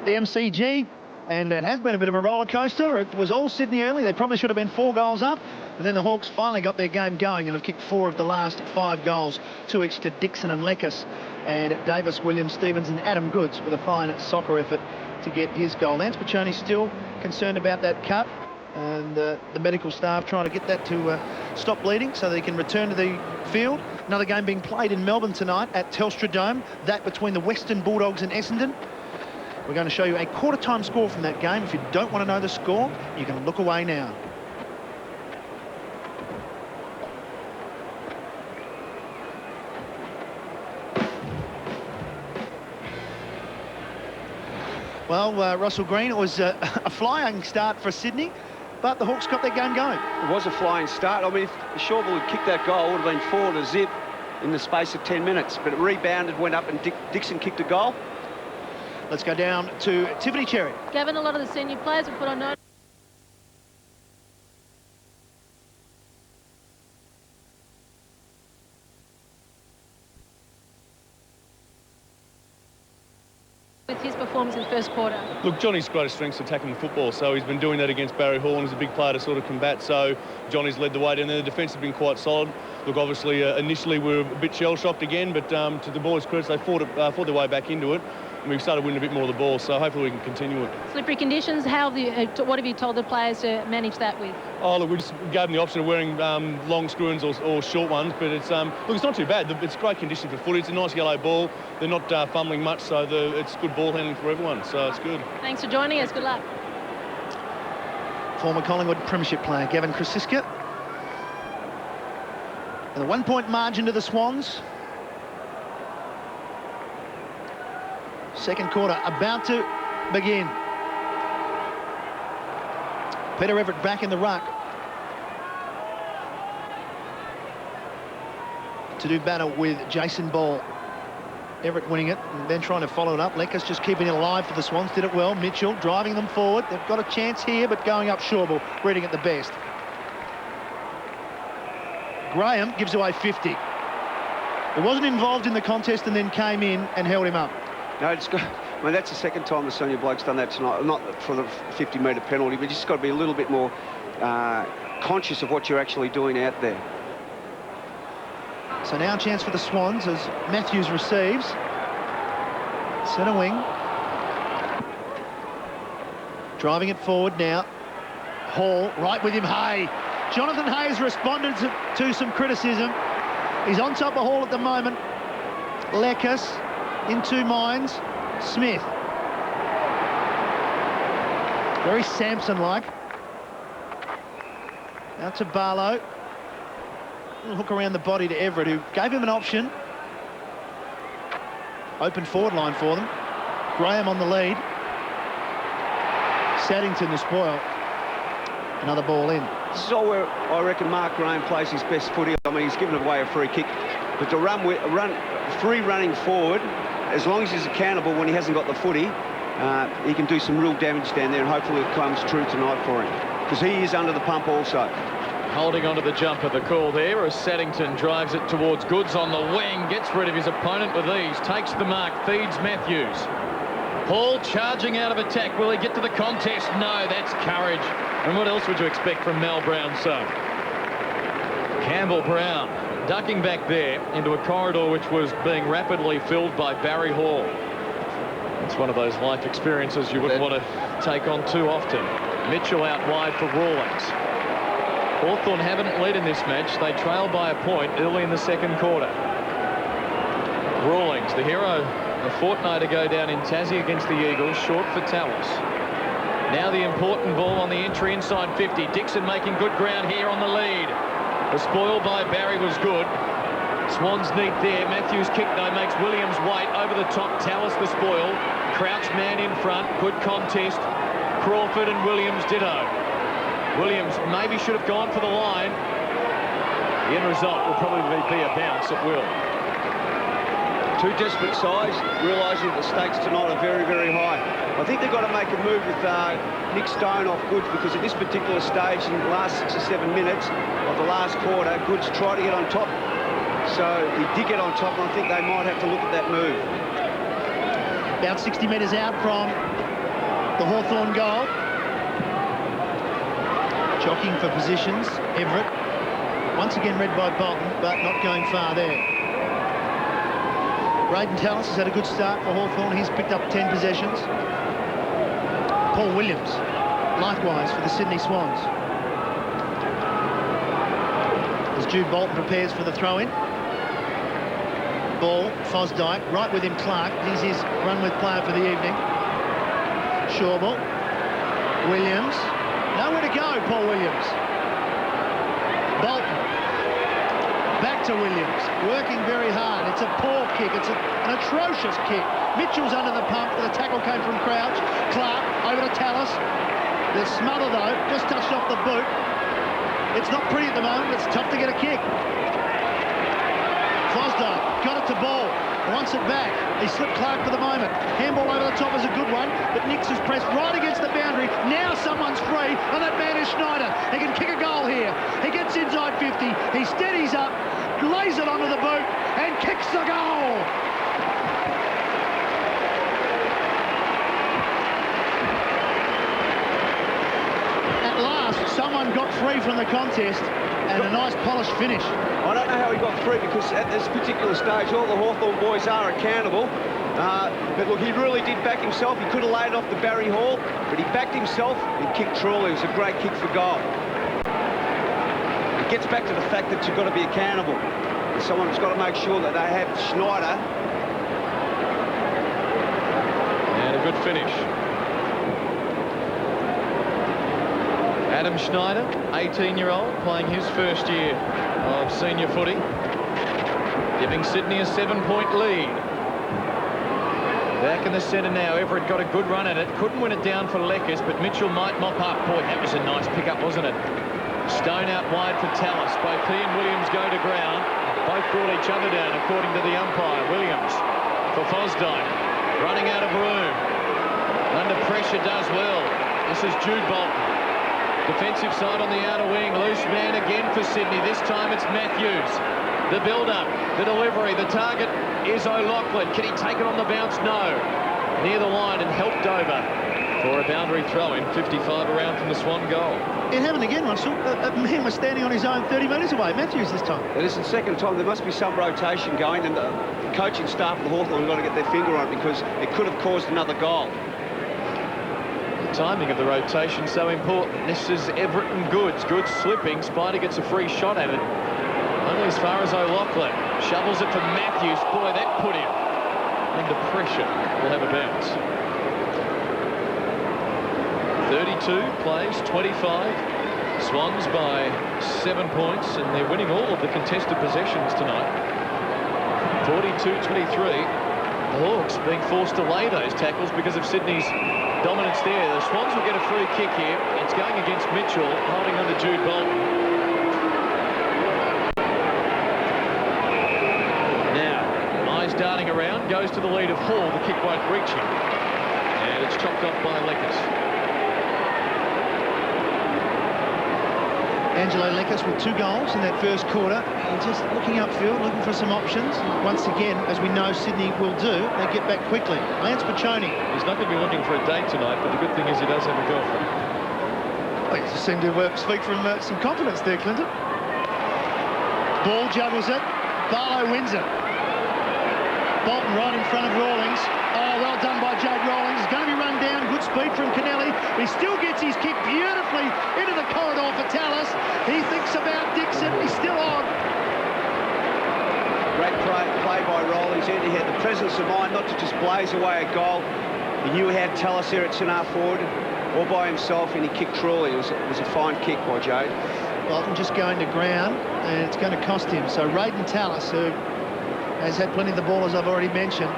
The MCG, and it has been a bit of a roller coaster. It was all Sydney early. They probably should have been 4 goals up, but then the Hawks finally got their game going and have kicked 4 of the last 5 goals, 2 each to Dixon and Leckis, and Davis, Williams, Stevens and Adam Goods with a fine soccer effort to get his goal. Lance Piccioni's still concerned about that cut, and the medical staff trying to get that to stop bleeding so they can return to the field. Another game being played in Melbourne tonight at Telstra Dome, that between the Western Bulldogs and Essendon. We're going to show you a quarter-time score from that game. If you don't want to know the score, you can look away now. Well, Russell Green, it was a flying start for Sydney, but the Hawks got their game going. It was a flying start. I mean, if Shawville had kicked that goal, it would have been 4-0 in the space of 10 minutes. But it rebounded, went up, and Dixon kicked a goal. Let's go down to Tiffany Cherry. Gavin, a lot of the senior players have put on notice with his performance in the first quarter. Look, Johnny's greatest strength's attacking the football, so he's been doing that against Barry Hall, and he's a big player to sort of combat, so Johnny's led the way, and then the defence has been quite solid. Look, obviously, initially we were a bit shell-shocked again, but to the boys' credit, they fought their way back into it, and we've started winning a bit more of the ball, so hopefully we can continue it. Slippery conditions, what have you told the players to manage that with? Oh, look, we just gave them the option of wearing long screw-ins or short ones, but it's look, it's not too bad. It's great condition for footy. It's a nice yellow ball. They're not fumbling much, so it's good ball handling for everyone, so it's good. Thanks for joining us. Good luck. Former Collingwood Premiership player Gavin Krasiska. And a 1-point margin to the Swans. Second quarter about to begin. Peter Everett back in the ruck to do battle with Jason Ball. Everett winning it and then trying to follow it up. Leckis just keeping it alive for the Swans. Did it well. Mitchell driving them forward. They've got a chance here, but going up Shawville, reading it the best. Graham gives away 50. He wasn't involved in the contest and then came in and held him up. No, it's got, I mean, that's the second time the senior bloke's done that tonight. Not for the 50-metre penalty, but you just got to be a little bit more conscious of what you're actually doing out there. So now a chance for the Swans as Matthews receives. Centre wing. Driving it forward now. Hall right with him, Hay. Jonathan Hayes responded to some criticism. He's on top of Hall at the moment. Leckis in 2 minds. Smith. Very Samson-like. Now to Barlow. Hook around the body to Everett, who gave him an option. Open forward line for them. Graham on the lead. Saddington the spoil. Another ball in. This is all where I reckon Mark Graham plays his best footy. I mean, he's given away a free kick, but to free running forward, as long as he's accountable when he hasn't got the footy, he can do some real damage down there, and hopefully it comes true tonight for him, because he is under the pump also. Holding onto the jumper, the call there as Saddington drives it towards Goods on the wing, gets rid of his opponent with ease, takes the mark, feeds Matthews. Hall charging out of attack. Will he get to the contest? No, that's courage. And what else would you expect from Mal Brown's son? Campbell Brown ducking back there into a corridor which was being rapidly filled by Barry Hall. It's one of those life experiences you wouldn't want to take on too often. Mitchell out wide for Rawlings. Hawthorn haven't led in this match. They trail by a point early in the second quarter. Rawlings, the hero a fortnight ago down in Tassie against the Eagles, short for Tallis. Now the important ball on the entry inside 50. Dixon making good ground here on the lead. The spoil by Barry was good. Swans neat there. Matthews kick though makes Williams wait over the top. Tallis the spoil. Crouch man in front. Good contest. Crawford and Williams ditto. Williams maybe should have gone for the line. The end result will probably be a bounce at will. Two desperate sides, realising the stakes tonight are very, very high. I think they've got to make a move with Nick Stone off Goods, because at this particular stage, in the last 6 or 7 minutes of the last quarter, Goods tried to get on top. So he did get on top, and I think they might have to look at that move. About 60 metres out from the Hawthorn goal. Jockeying for positions, Everett. Once again read by Bolton, but not going far there. Braden Tallis has had a good start for Hawthorn. He's picked up 10 possessions. Paul Williams, likewise for the Sydney Swans. As Jude Bolton prepares for the throw-in. Ball, Fosdyke, right with him Clark. He's his run-with player for the evening. Shawball. Williams. Nowhere to go, Paul Williams. Bolton. Back to Williams, working very hard. It's a poor kick. It's an atrocious kick. Mitchell's under the pump. The tackle came from Crouch. Clark over to Tallis. The smother, though, just touched off the boot. It's not pretty at the moment. It's tough to get a kick. Fosdyke got it to Ball. Wants it back. He slipped Clark for the moment. Handball over the top is a good one, but Nix is pressed right against the boundary. Now someone's free, and that man is Schneider. He can kick a goal here. He gets inside 50. He steadies up, lays it onto the boot, and kicks the goal. At last, someone got free from the contest, and a nice polished finish. I don't know how he got free, because at this particular stage, all the Hawthorn boys are accountable. But look, he really did back himself. He could have laid off the Barry Hall, but he backed himself and kicked truly. It was a great kick for goal. It gets back to the fact that you've got to be accountable. Someone's got to make sure that they have Schneider. And a good finish. Adam Schneider, 18-year-old, playing his first year of senior footy, giving Sydney a 7-point lead. Back in the centre now. Everett got a good run at it. Couldn't win it down for Leckers, but Mitchell might mop up. Boy, that was a nice pickup, wasn't it? Stone out wide for Tallis. Both he and Williams go to ground. Both brought each other down, according to the umpire. Williams for Fosdyke. Running out of room. Under pressure does well. This is Jude Bolton. Defensive side on the outer wing. Loose man again for Sydney. This time it's Matthews. The build-up, the delivery, the target is O'Loughlin. Can he take it on the bounce? No. Near the line and helped over for a boundary throw-in. 55 around from the Swan goal. It happened again, Russell. A man was standing on his own 30 metres away. Matthews this time. It is the second time. There must be some rotation going, and the coaching staff of the Hawthorn have got to get their finger on it, because it could have caused another goal. The timing of the rotation so important. This is Everett and Goods. Goods slipping. Spider gets a free shot at it. Only as far as O'Loughlin. Shovels it for Matthews. Boy, that put him under pressure. We'll have a bounce. 32 plays, 25. Swans by 7 points, and they're winning all of the contested possessions tonight. 42-23. The Hawks being forced to lay those tackles because of Sydney's dominance there. The Swans will get a free kick here. It's going against Mitchell, holding on to Jude Bolton. Now, eyes darting around, goes to the lead of Hall. The kick won't reach him. And it's chopped off by Lekas. Angelo Lekas with 2 goals in that first quarter. And just looking upfield, looking for some options. Once again, as we know Sydney will do, they get back quickly. Lance Piccioni. He's not going to be looking for a date tonight, but the good thing is he does have a girlfriend. Oh, you just seem to speak from some confidence there, Clinton. Ball juggles it. Barlow wins it. Bolton right in front of Rawlings. Oh, well done by Jade Rawlings. He's going to be run down. Good speed from Kennelly. He still gets his kick beautifully into the corridor for Tallis. He thinks about Dixon. He's still on. Great play by Rawlings. And he had the presence of mind not to just blaze away a goal. He knew he had Tallis there at centre forward all by himself, and he kicked truly. It was a fine kick by Jade. Bolton just going to ground, and it's going to cost him. So Raiden Tallis, who has had plenty of the ball, as I've already mentioned,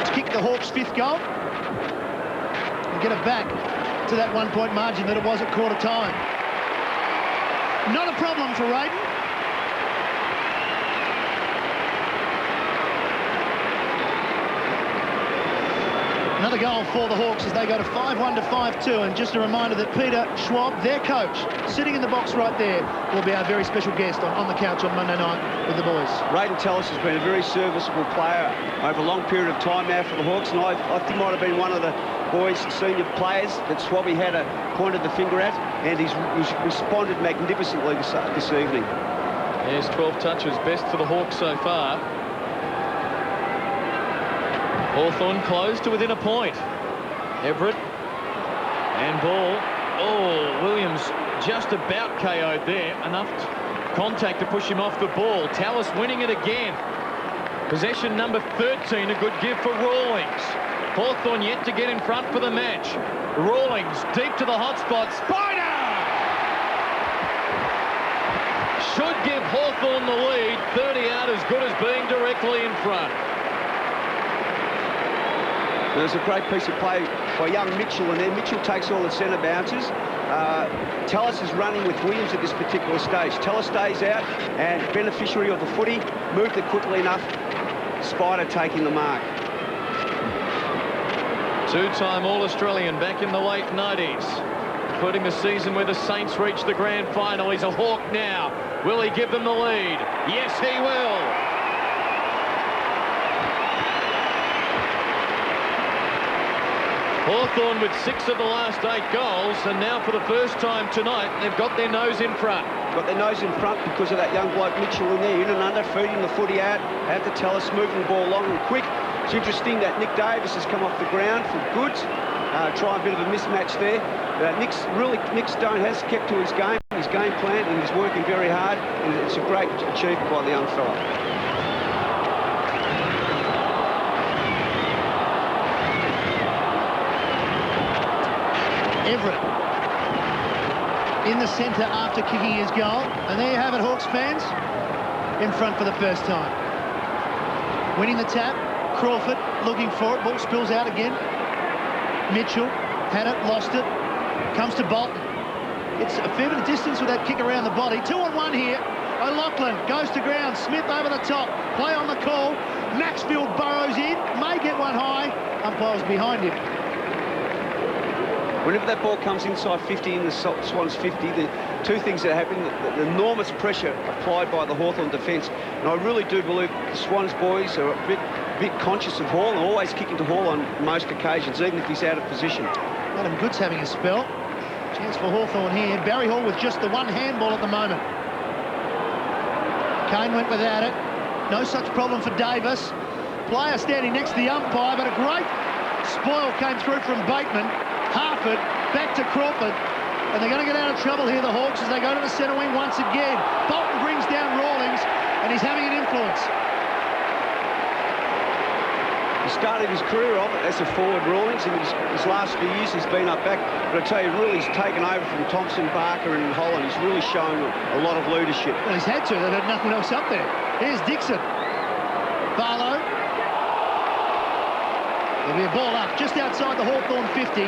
to kick the Hawks' 5th goal and get it back to that 1-point margin that it was at quarter time. Not a problem for Raiden. Another goal for the Hawks as they go to 5-1 to 5-2. And just a reminder that Peter Schwab, their coach, sitting in the box right there, will be our very special guest on the couch on Monday night with the boys. Raiden Tallis has been a very serviceable player over a long period of time now for the Hawks, and I think might have been one of the boys' senior players that Swabby had pointed the finger at, and he's responded magnificently this evening. There's 12 touches, best for the Hawks so far. Hawthorn close to within a point. Everett and ball. Oh, Williams just about KO'd there. Enough contact to push him off the ball. Tallis winning it again. Possession number 13, a good give for Rawlings. Hawthorn yet to get in front for the match. Rawlings deep to the hot spot. Spider! Should give Hawthorn the lead. 30 out as good as being directly in front. There's a great piece of play by young Mitchell, and then Mitchell takes all the centre bounces. Tallis is running with Williams at this particular stage. Tallis stays out, and beneficiary of the footy, moved it quickly enough. Spider taking the mark. 2-time All-Australian back in the late 90s. Including the season where the Saints reached the grand final. He's a Hawk now. Will he give them the lead? Yes, he will. Hawthorn with 6 of the last 8 goals, and now for the first time tonight, they've got their nose in front. Got their nose in front because of that young bloke Mitchell in there, in and under, feeding the footy out to Tallis, moving the ball long and quick. It's interesting that Nick Davis has come off the ground for good. Try a bit of a mismatch there. Nick Stone has kept to his game plan, and he's working very hard, and it's a great achievement by the young fella. Everett in the centre after kicking his goal. And there you have it, Hawks fans, in front for the first time. Winning the tap, Crawford looking for it, ball spills out again. Mitchell had it, lost it, comes to Bolton. It's a fair bit of distance with that kick around the body. 2-on-1 here. O'Loughlin goes to ground, Smith over the top, play on the call. Maxfield burrows in, may get one high, umpire's behind him. Whenever that ball comes inside 50 in the Swans 50, the two things that happen, the enormous pressure applied by the Hawthorn defence. And I really do believe the Swans boys are a bit conscious of Hall and always kicking to Hall on most occasions, even if he's out of position. Adam Good's having a spell. Chance for Hawthorn here. Barry Hall with just the one handball at the moment. Kane went without it. No such problem for Davis. Player standing next to the umpire, but a great spoil came through from Bateman. Harford back to Crawford, and they're going to get out of trouble here, the Hawks, as they go to the centre wing once again. Bolton brings down Rawlings, and he's having an influence. He started his career off as a forward, Rawlings, and his last few years he's been up back. But I tell you, really, he's taken over from Thompson, Barker and Holland. He's really shown a lot of leadership. Well, he's had to. They've had nothing else up there. Here's Dixon. Barlow There'll be a ball up just outside the Hawthorn 50.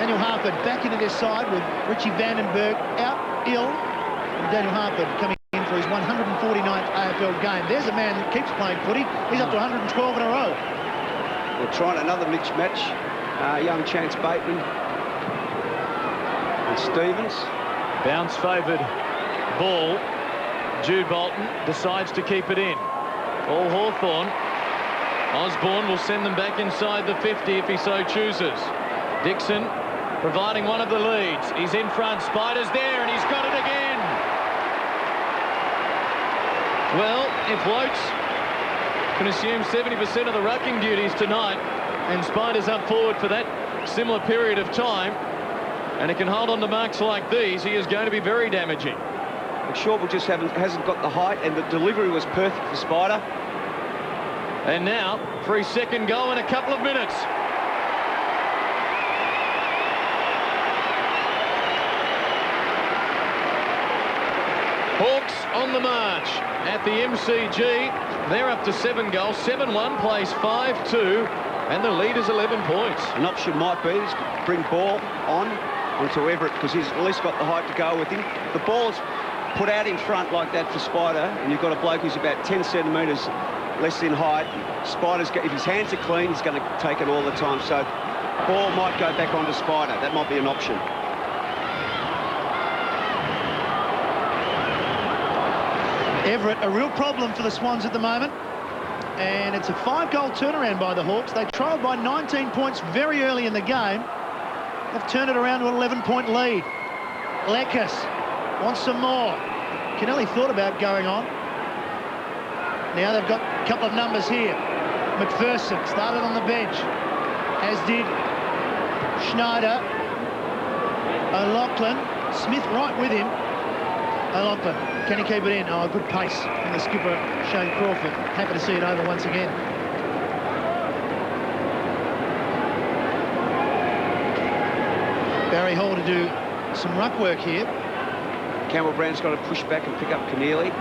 Daniel Harford back into this side with Richie Vandenberg out ill. And Daniel Harford coming in for his 149th AFL game. There's a man that keeps playing footy. He's up to 112 in a row. We're trying another mixed match. Young Chance Bateman and Stevens. Bounce favoured ball. Jude Bolton decides to keep it in. All Hawthorn. Osborne will send them back inside the 50 if he so chooses. Dixon providing one of the leads. He's in front. Spider's there, and he's got it again. Well, if Lotes can assume 70% of the rucking duties tonight, and Spider's up forward for that similar period of time, and he can hold on to marks like these, he is going to be very damaging. Shortwell just hasn't got the height, and the delivery was perfect for Spider. And now, for his second goal in a couple of minutes. Hawks on the march at the MCG. They're up to 7 goals. 7-1 plays 5-2, and the lead is 11 points. An option might be to bring ball onto Everett, because he's at least got the height to go with him. The ball's put out in front like that for Spider, and you've got a bloke who's about 10 centimetres less in height. Spider's got, if his hands are clean, he's going to take it all the time. So ball might go back onto Spider. That might be an option. Everett, a real problem for the Swans at the moment. And it's a 5-goal turnaround by the Hawks. They trailed by 19 points very early in the game. They've turned it around to an 11-point lead. Lekas wants some more. Kennelly thought about going on. Now they've got a couple of numbers here. McPherson started on the bench, as did Schneider. O'Loughlin, Smith right with him. O'Loughlin, can he keep it in? Oh, good pace from the skipper, Shane Crawford. Happy to see it over once again. Barry Hall to do some ruck work here. Campbell Brown's got to push back and pick up Keneally.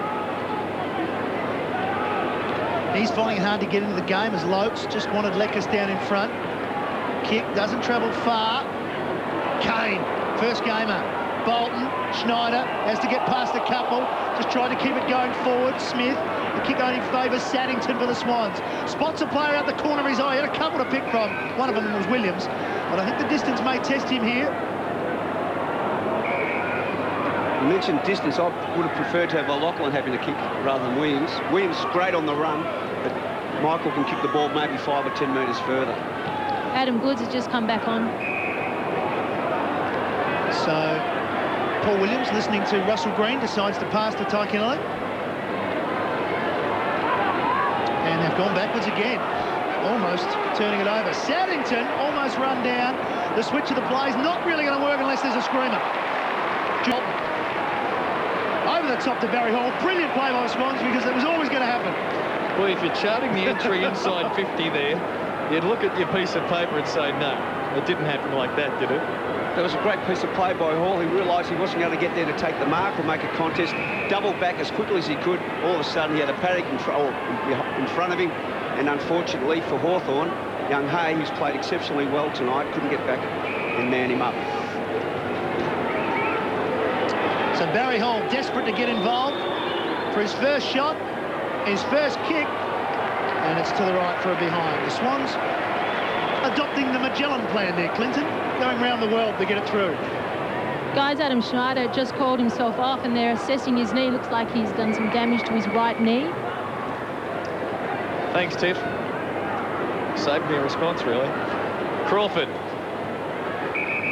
He's finding it hard to get into the game as Lotes just wanted Lekas down in front. Kick doesn't travel far. Kane, first gamer. Bolton, Schneider has to get past a couple. Just trying to keep it going forward. Smith, the kick only favours Saddington for the Swans. Spots a player out the corner of his eye. He had a couple to pick from. One of them was Williams. But I think the distance may test him here. You mentioned distance. I would have preferred to have O'Loughlin having a kick rather than Williams. Williams is great on the run, but Michael can kick the ball maybe 5 or 10 metres further. Adam Goods has just come back on. So Paul Williams, listening to Russell Green, decides to pass to Ty Kennelly. And they've gone backwards again, almost turning it over. Saddington almost run down. The switch of the play is not really going to work unless there's a screamer. Over the top to Barry Hall. Brilliant play by the Swans, because it was always going to happen. Well, if you're charting the entry inside 50 there, you'd look at your piece of paper and say, no, it didn't happen like that, did it? That was a great piece of play by Hall. He realised he wasn't going to get there to take the mark or make a contest. Doubled back as quickly as he could. All of a sudden, he had a paddock in front of him. And unfortunately for Hawthorn, young Hay, who's played exceptionally well tonight, couldn't get back and man him up. So Barry Hall desperate to get involved for his first shot, his first kick, and it's to the right for a behind. The Swans adopting the Magellan plan there, Clinton, going around the world to get it through. Guys, Adam Schneider just called himself off, and they're assessing his knee. Looks like he's done some damage to his right knee. Thanks, Tiff. Saved me a response, really. Crawford,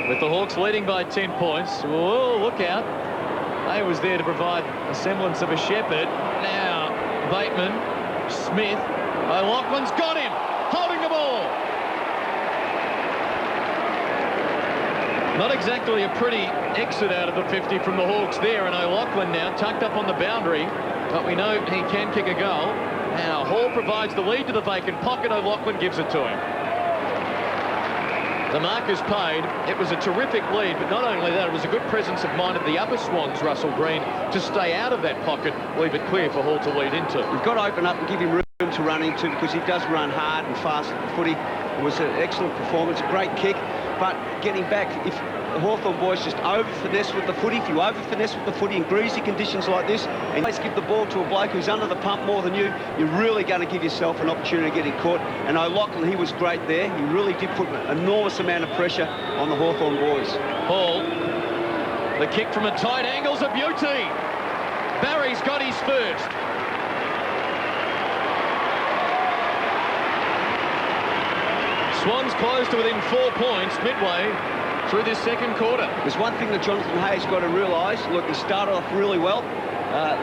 with the Hawks leading by 10 points. Whoa, look out. They was there to provide a semblance of a shepherd. Now, Bateman, Smith, O'Loughlin's got him, holding the ball. Not exactly a pretty exit out of the 50 from the Hawks there, and O'Loughlin now tucked up on the boundary, but we know he can kick a goal. Now, Hall provides the lead to the vacant pocket. O'Loughlin gives it to him. The mark is paid. It was a terrific lead, but not only that, it was a good presence of mind of the upper Swans, Russell Green, to stay out of that pocket, leave it clear for Hall to lead into. You've got to open up and give him room to run into, because he does run hard and fast footy. It was an excellent performance, a great kick, but getting back, if the Hawthorn boys just over-finesse with the footy, if you over-finesse with the footy in greasy conditions like this, and you give the ball to a bloke who's under the pump more than you, you're really going to give yourself an opportunity of getting caught. And O'Loughlin, he was great there. He really did put an enormous amount of pressure on the Hawthorn boys. Hall, the kick from a tight angle's a beauty. Barry's got his first. Swans close to within 4 points midway through this second quarter. There's one thing that Jonathan Hayes got to realise. Look, he started off really well.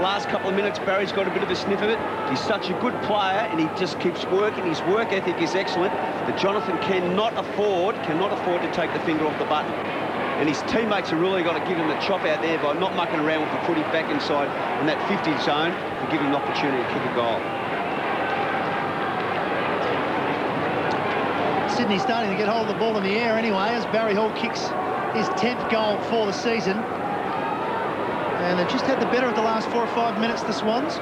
Last couple of minutes, Barry's got a bit of a sniff of it. He's such a good player, and he just keeps working. His work ethic is excellent. But Jonathan cannot afford to take the finger off the button. And his teammates have really got to give him the chop out there by not mucking around with the footy back inside in that 50 zone to give him an opportunity to kick a goal. Sydney starting to get hold of the ball in the air anyway as Barry Hall kicks his 10th goal for the season. And they've just had the better of the last 4 or 5 minutes, the Swans.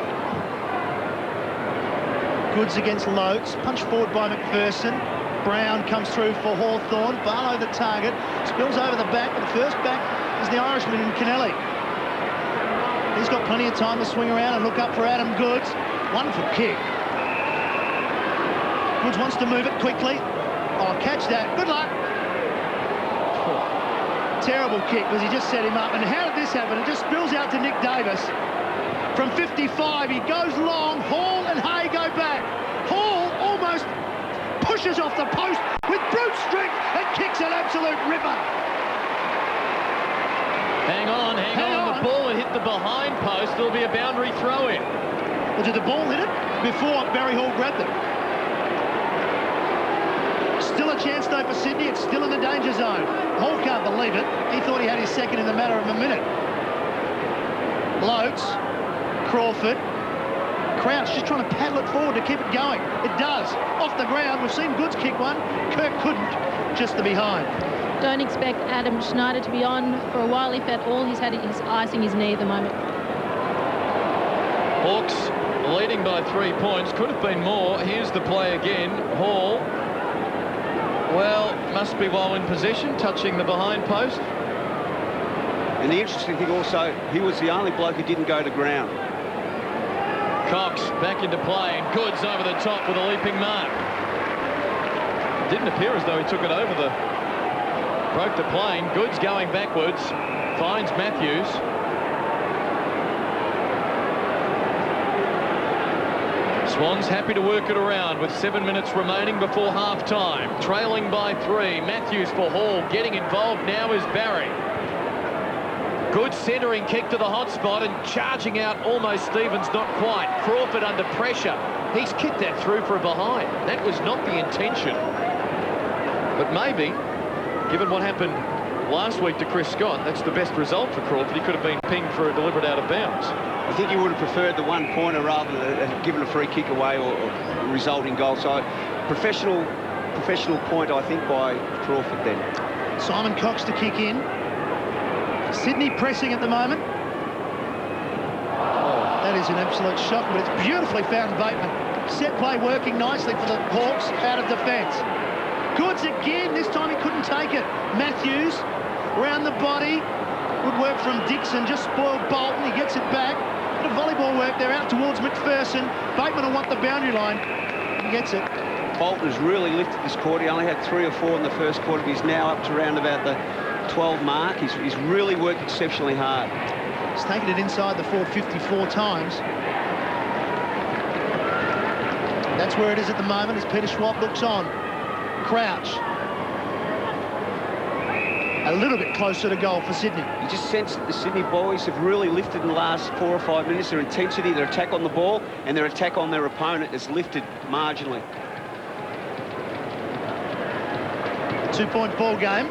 Goods against Lotes, punched forward by McPherson. Brown comes through for Hawthorn. Barlow the target, spills over the back, but the first back is the Irishman in Kennelly. He's got plenty of time to swing around and look up for Adam Goods. Wonderful kick. Goods wants to move it quickly. Oh, catch that. Good luck. Oh, terrible kick because he just set him up. And how did this happen? It just spills out to Nick Davis. From 55, he goes long. Hall and Hay go back. Hall almost pushes off the post with brute strength and kicks an absolute ripper. Hang on. The ball hit the behind post. There'll be a boundary throw in. Well, did the ball hit it before Barry Hall grabbed it? Still a chance though for Sydney. It's still in the danger zone. Hall can't believe it. He thought he had his second in the matter of a minute. Lotes, Crawford, Crouch just trying to paddle it forward to keep it going. It does. Off the ground. We've seen Goods kick one. Kirk couldn't. Just the behind. Don't expect Adam Schneider to be on for a while. If at all, he's had his icing his knee at the moment. Hawks leading by 3 points. Could have been more. Here's the play again. Hall. Well, must be while in possession, touching the behind post. And the interesting thing also, he was the only bloke who didn't go to ground. Cox back into play, and Goods over the top with a leaping mark. Didn't appear as though he took it over broke the plane. Goods going backwards, finds Matthews. Swans happy to work it around with 7 minutes remaining before half-time. Trailing by 3. Matthews for Hall. Getting involved now is Barry. Good centering kick to the hot spot and charging out almost Stevens, not quite. Crawford under pressure. He's kicked that through for a behind. That was not the intention. But maybe, given what happened last week to Chris Scott, that's the best result for Crawford. He could have been pinged for a deliberate out of bounds. I think he would have preferred the one-pointer rather than giving a free kick away or resulting goal. So professional point, I think, by Crawford then. Simon Cox to kick in. Sydney pressing at the moment. Oh, that is an absolute shock, but it's beautifully found Bateman. Set play working nicely for the Hawks out of defence. Goods again. This time he couldn't take it. Matthews round the body. Good work from Dixon. Just spoiled Bolton. He gets it back. Bit of volleyball work there out towards McPherson. Bateman will want the boundary line. He gets it. Bolton has really lifted this quarter. He only had 3 or 4 in the first quarter. He's now up to around about the 12 mark. He's really worked exceptionally hard. He's taken it inside the 454 times. That's where it is at the moment as Peter Schwab looks on. Crouch. A little bit closer to goal for Sydney. You just sense that the Sydney boys have really lifted in the last 4 or 5 minutes. Their intensity, their attack on the ball, and their attack on their opponent has lifted marginally. 2-point ball game.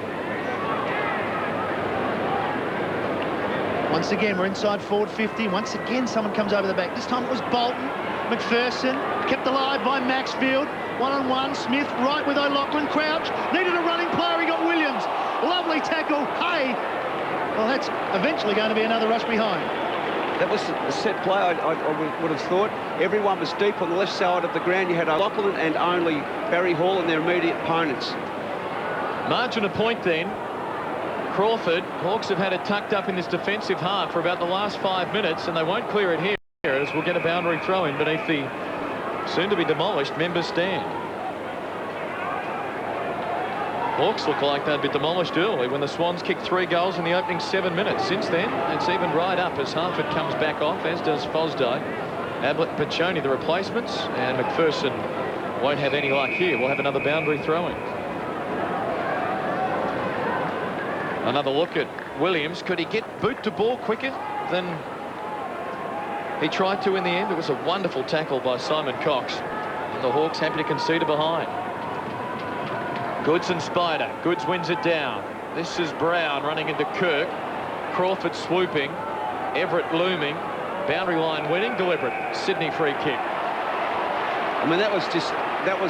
Once again, we're inside forward 50. Once again, someone comes over the back. This time it was Bolton. McPherson kept alive by Maxfield. One-on-one. Smith right with O'Loughlin. Crouch needed a running player. He got Williams. Lovely tackle. Hay. Well, that's eventually going to be another rush behind. That was a set play, I would have thought. Everyone was deep on the left side of the ground. You had Hawthorn and only Barry Hall and their immediate opponents. Margin of point then. Crawford. Hawks have had it tucked up in this defensive half for about the last 5 minutes, and they won't clear it here, as we'll get a boundary throw in beneath the soon-to-be demolished members' stand. Hawks look like they'd be demolished early when the Swans kicked 3 goals in the opening 7 minutes. Since then, it's even right up as Harford comes back off, as does Fosdale. Ablett and Piccioni, the replacements, and McPherson won't have any luck here. We'll have another boundary throw in. Another look at Williams. Could he get boot to ball quicker than he tried to in the end? It was a wonderful tackle by Simon Cox. And the Hawks happy to concede a behind. Goods and Spider. Goods wins it down. This is Brown running into Kirk. Crawford swooping. Everett looming. Boundary line winning. Deliberate. Sydney free kick. I mean, that was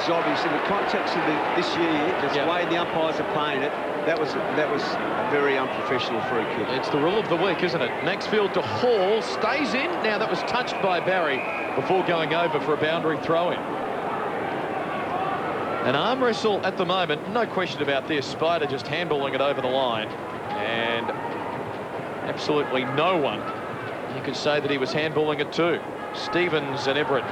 obvious in the context of this year, just the way the umpires are playing it. That was a very unprofessional free kick. It's the rule of the week, isn't it? Maxfield to Hall. Stays in. Now that was touched by Barry before going over for a boundary throw-in. An arm wrestle at the moment, no question about this. Spider just handballing it over the line, and absolutely no one, you could say that he was handballing it too. Stevens and Everett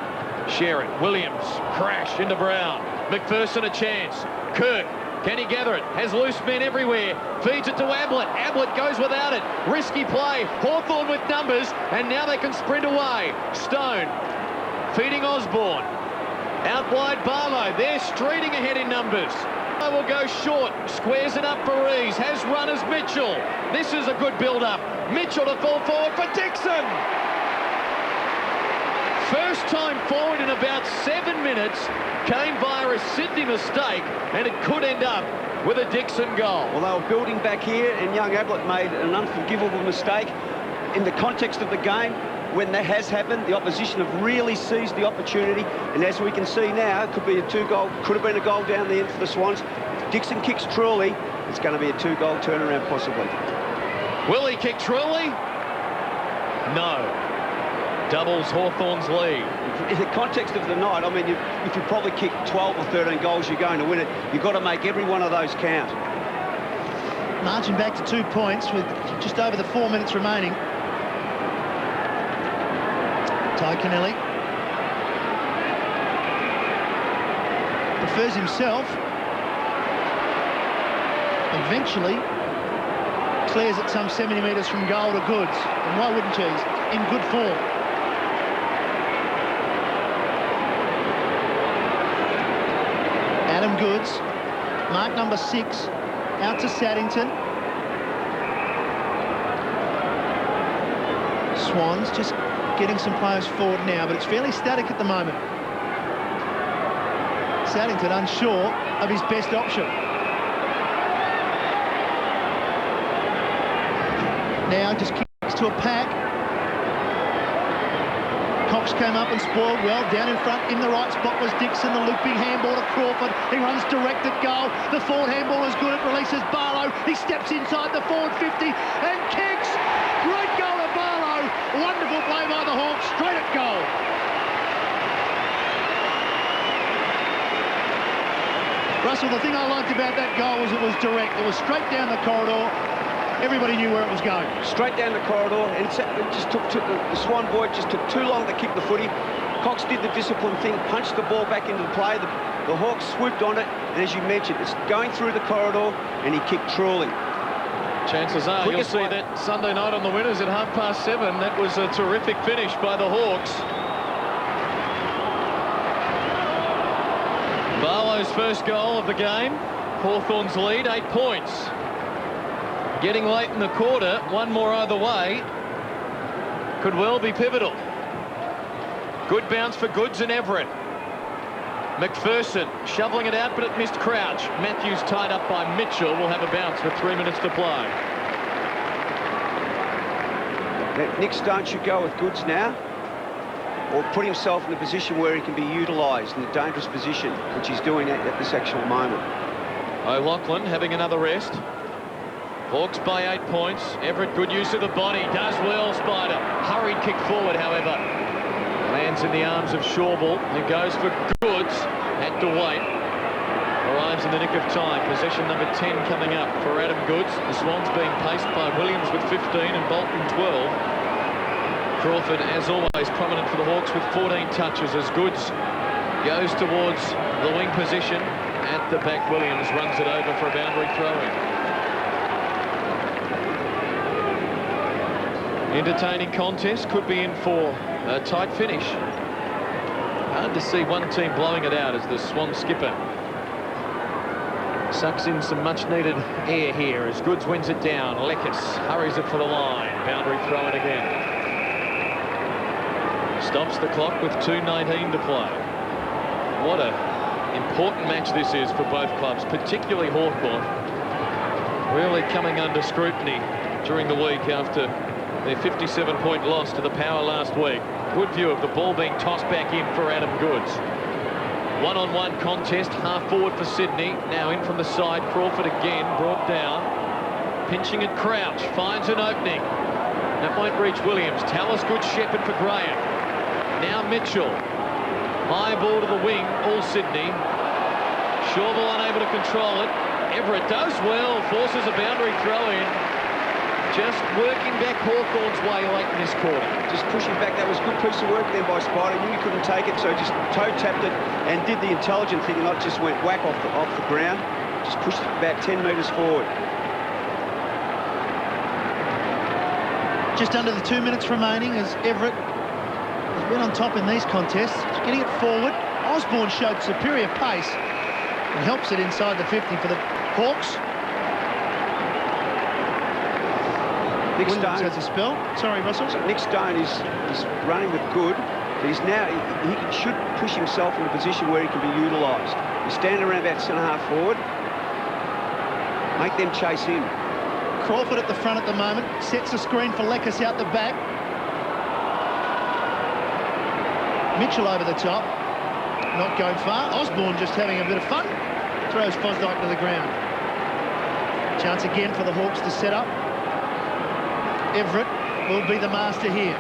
share it. Williams crash into Brown. McPherson a chance. Kirk, can he gather it? Has loose men everywhere. Feeds it to Ablett. Ablett goes without it. Risky play. Hawthorn with numbers, and now they can sprint away. Stone feeding Osborne. Out wide Barlow. They're streeting ahead in numbers. I will go short. Squares it up for Rees. Has runners Mitchell. This is a good build-up. Mitchell to fall forward for Dixon. First time forward in about 7 minutes. Came via a Sydney mistake, and it could end up with a Dixon goal. Well, they were building back here, and young Ablett made an unforgivable mistake. In the context of the game, when that has happened, the opposition have really seized the opportunity, and as we can see now, it could be a 2-goal, could have been a goal down the end for the Swans. If Dixon kicks truly, it's going to be a 2-goal turnaround possibly. Will he kick truly? No. Doubles Hawthorn's lead. In the context of the night, I mean, if you probably kick 12 or 13 goals, you're going to win it. You've got to make every one of those count. Marching back to 2 points with just over the 4 minutes remaining. Ty Kennelly prefers himself. Eventually clears it some 70 metres from goal to Goods. And why wouldn't you? He's in good form. Adam Goods, mark number 6, out to Saddington. Swans just getting some players forward now, but it's fairly static at the moment. Saddington unsure of his best option. Now just kicks to a pack. Cox came up and spoiled well. Down in front, in the right spot was Dixon. The looping handball to Crawford. He runs direct at goal. The forward handball is good. It releases Barlow. He steps inside the forward 50 and kicks. Great goal to Barlow. Wonderful play by the Hawks. Straight at goal. Russell, the thing I liked about that goal was it was direct. It was straight down the corridor. Everybody knew where it was going. Straight down the corridor, and it just took the Swan boy just took too long to kick the footy. Cox did the disciplined thing, punched the ball back into the play. The Hawks swooped on it, and as you mentioned, it's going through the corridor, and he kicked truly. Chances are you'll see that Sunday night on the Winners at 7:30. That was a terrific finish by the Hawks. Barlow's first goal of the game. Hawthorn's lead, 8 points. Getting late in the quarter, one more either way could well be pivotal. Good bounce for Goods and Everett. McPherson shoveling it out, but it missed Crouch. Matthews tied up by Mitchell. Will have a bounce with 3 minutes to play. Nick Stone should go with Goods now, or put himself in a position where he can be utilised in a dangerous position, which he's doing at this actual moment. O'Loughlin having another rest. Hawks by 8 points. Everett, good use of the body. Does well, Spider. Hurried kick forward, however. Lands in the arms of Shawball, who goes for Goods. Had to wait. Arrives in the nick of time. Possession number 10 coming up for Adam Goods. The Swans being paced by Williams with 15 and Bolton 12. Crawford, as always, prominent for the Hawks with 14 touches as Goods goes towards the wing position. At the back, Williams runs it over for a boundary throw-in. Entertaining contest, could be in for a tight finish. Hard to see one team blowing it out as the Swan skipper sucks in some much-needed air here as Goods wins it down. Lekis hurries it for the line. Boundary throw-in again. Stops the clock with 2:19 to play. What a important match this is for both clubs, particularly Hawthorn. Really coming under scrutiny during the week after their 57-point loss to the Power last week. Good view of the ball being tossed back in for Adam Goods. One-on-one contest, half forward for Sydney. Now in from the side, Crawford again brought down. Pinching at Crouch, finds an opening. That won't reach Williams. Tallis, good shepherd for Graham. Now Mitchell. High ball to the wing, all Sydney. Shawball unable to control it. Everett does well, forces a boundary throw-in. Just working back Hawthorn's way late in this quarter. Just pushing back. That was a good piece of work there by Spider. Knew he couldn't take it, so just toe-tapped it and did the intelligent thing, not just went whack off the ground. Just pushed it about 10 metres forward. Just under the 2 minutes remaining as Everett has been on top in these contests. Getting it forward. Osborne showed superior pace and helps it inside the 50 for the Hawks. Nick Williams Stone has a spell. Sorry, Russell. Nick Stone is running with good, but he's now he should push himself in a position where he can be utilised. He's standing around about centre-half forward. Make them chase him. Crawford at the front at the moment. Sets a screen for Lekis out the back. Mitchell over the top. Not going far. Osborne just having a bit of fun. Throws Fosdyke to the ground. Chance again for the Hawks to set up. Everett will be the master here.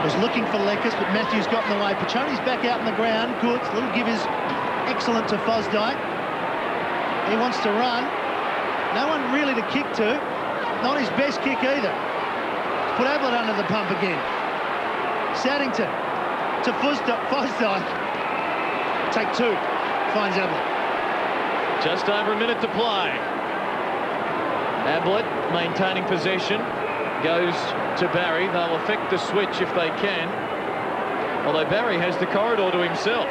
Was looking for Lekis, but Matthews got in the way. Pachoni's back out in the ground. Good. Little give is excellent to Fosdyke. He wants to run. No one really to kick to. Not his best kick either. Put Ablett under the pump again. Saddington to Fosdyke. Take two. Finds Ablett. Just over a minute to play. Ablett maintaining possession. Goes to Barry. They'll effect the switch if they can. Although Barry has the corridor to himself.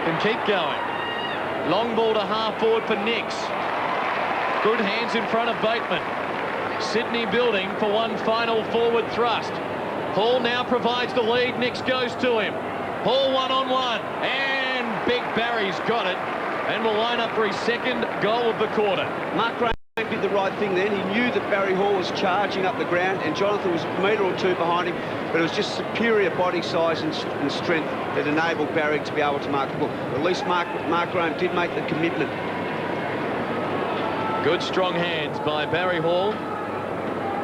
Can keep going. Long ball to half forward for Nix. Good hands in front of Bateman. Sydney building for one final forward thrust. Hall now provides the lead. Nix goes to him. Hall one-on-one. And Big Barry's got it. And will line up for his second goal of the quarter. Mark Graham did the right thing then. He knew that Barry Hall was charging up the ground and Jonathan was a metre or two behind him, but it was just superior body size and strength that enabled Barry to be able to mark the ball. At least Mark Graham did make the commitment. Good strong hands by Barry Hall.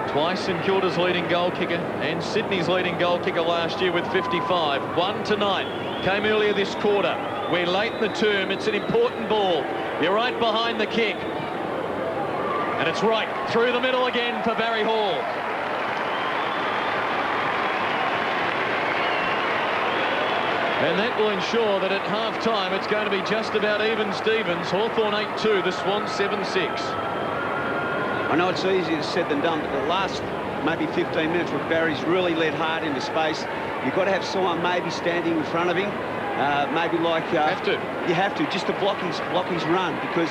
Twice St Kilda's leading goal kicker and Sydney's leading goal kicker last year with 55. One tonight. Came earlier this quarter. We're late in the term. It's an important ball. You're right behind the kick. And it's right through the middle again for Barry Hall. And that will ensure that at half-time it's going to be just about even Stevens. Hawthorn 8-2, the Swans 7-6. I know it's easier said than done, but the last maybe 15 minutes where Barry's really led hard into space, you've got to have someone maybe standing in front of him. Maybe like you have to just to block his run, because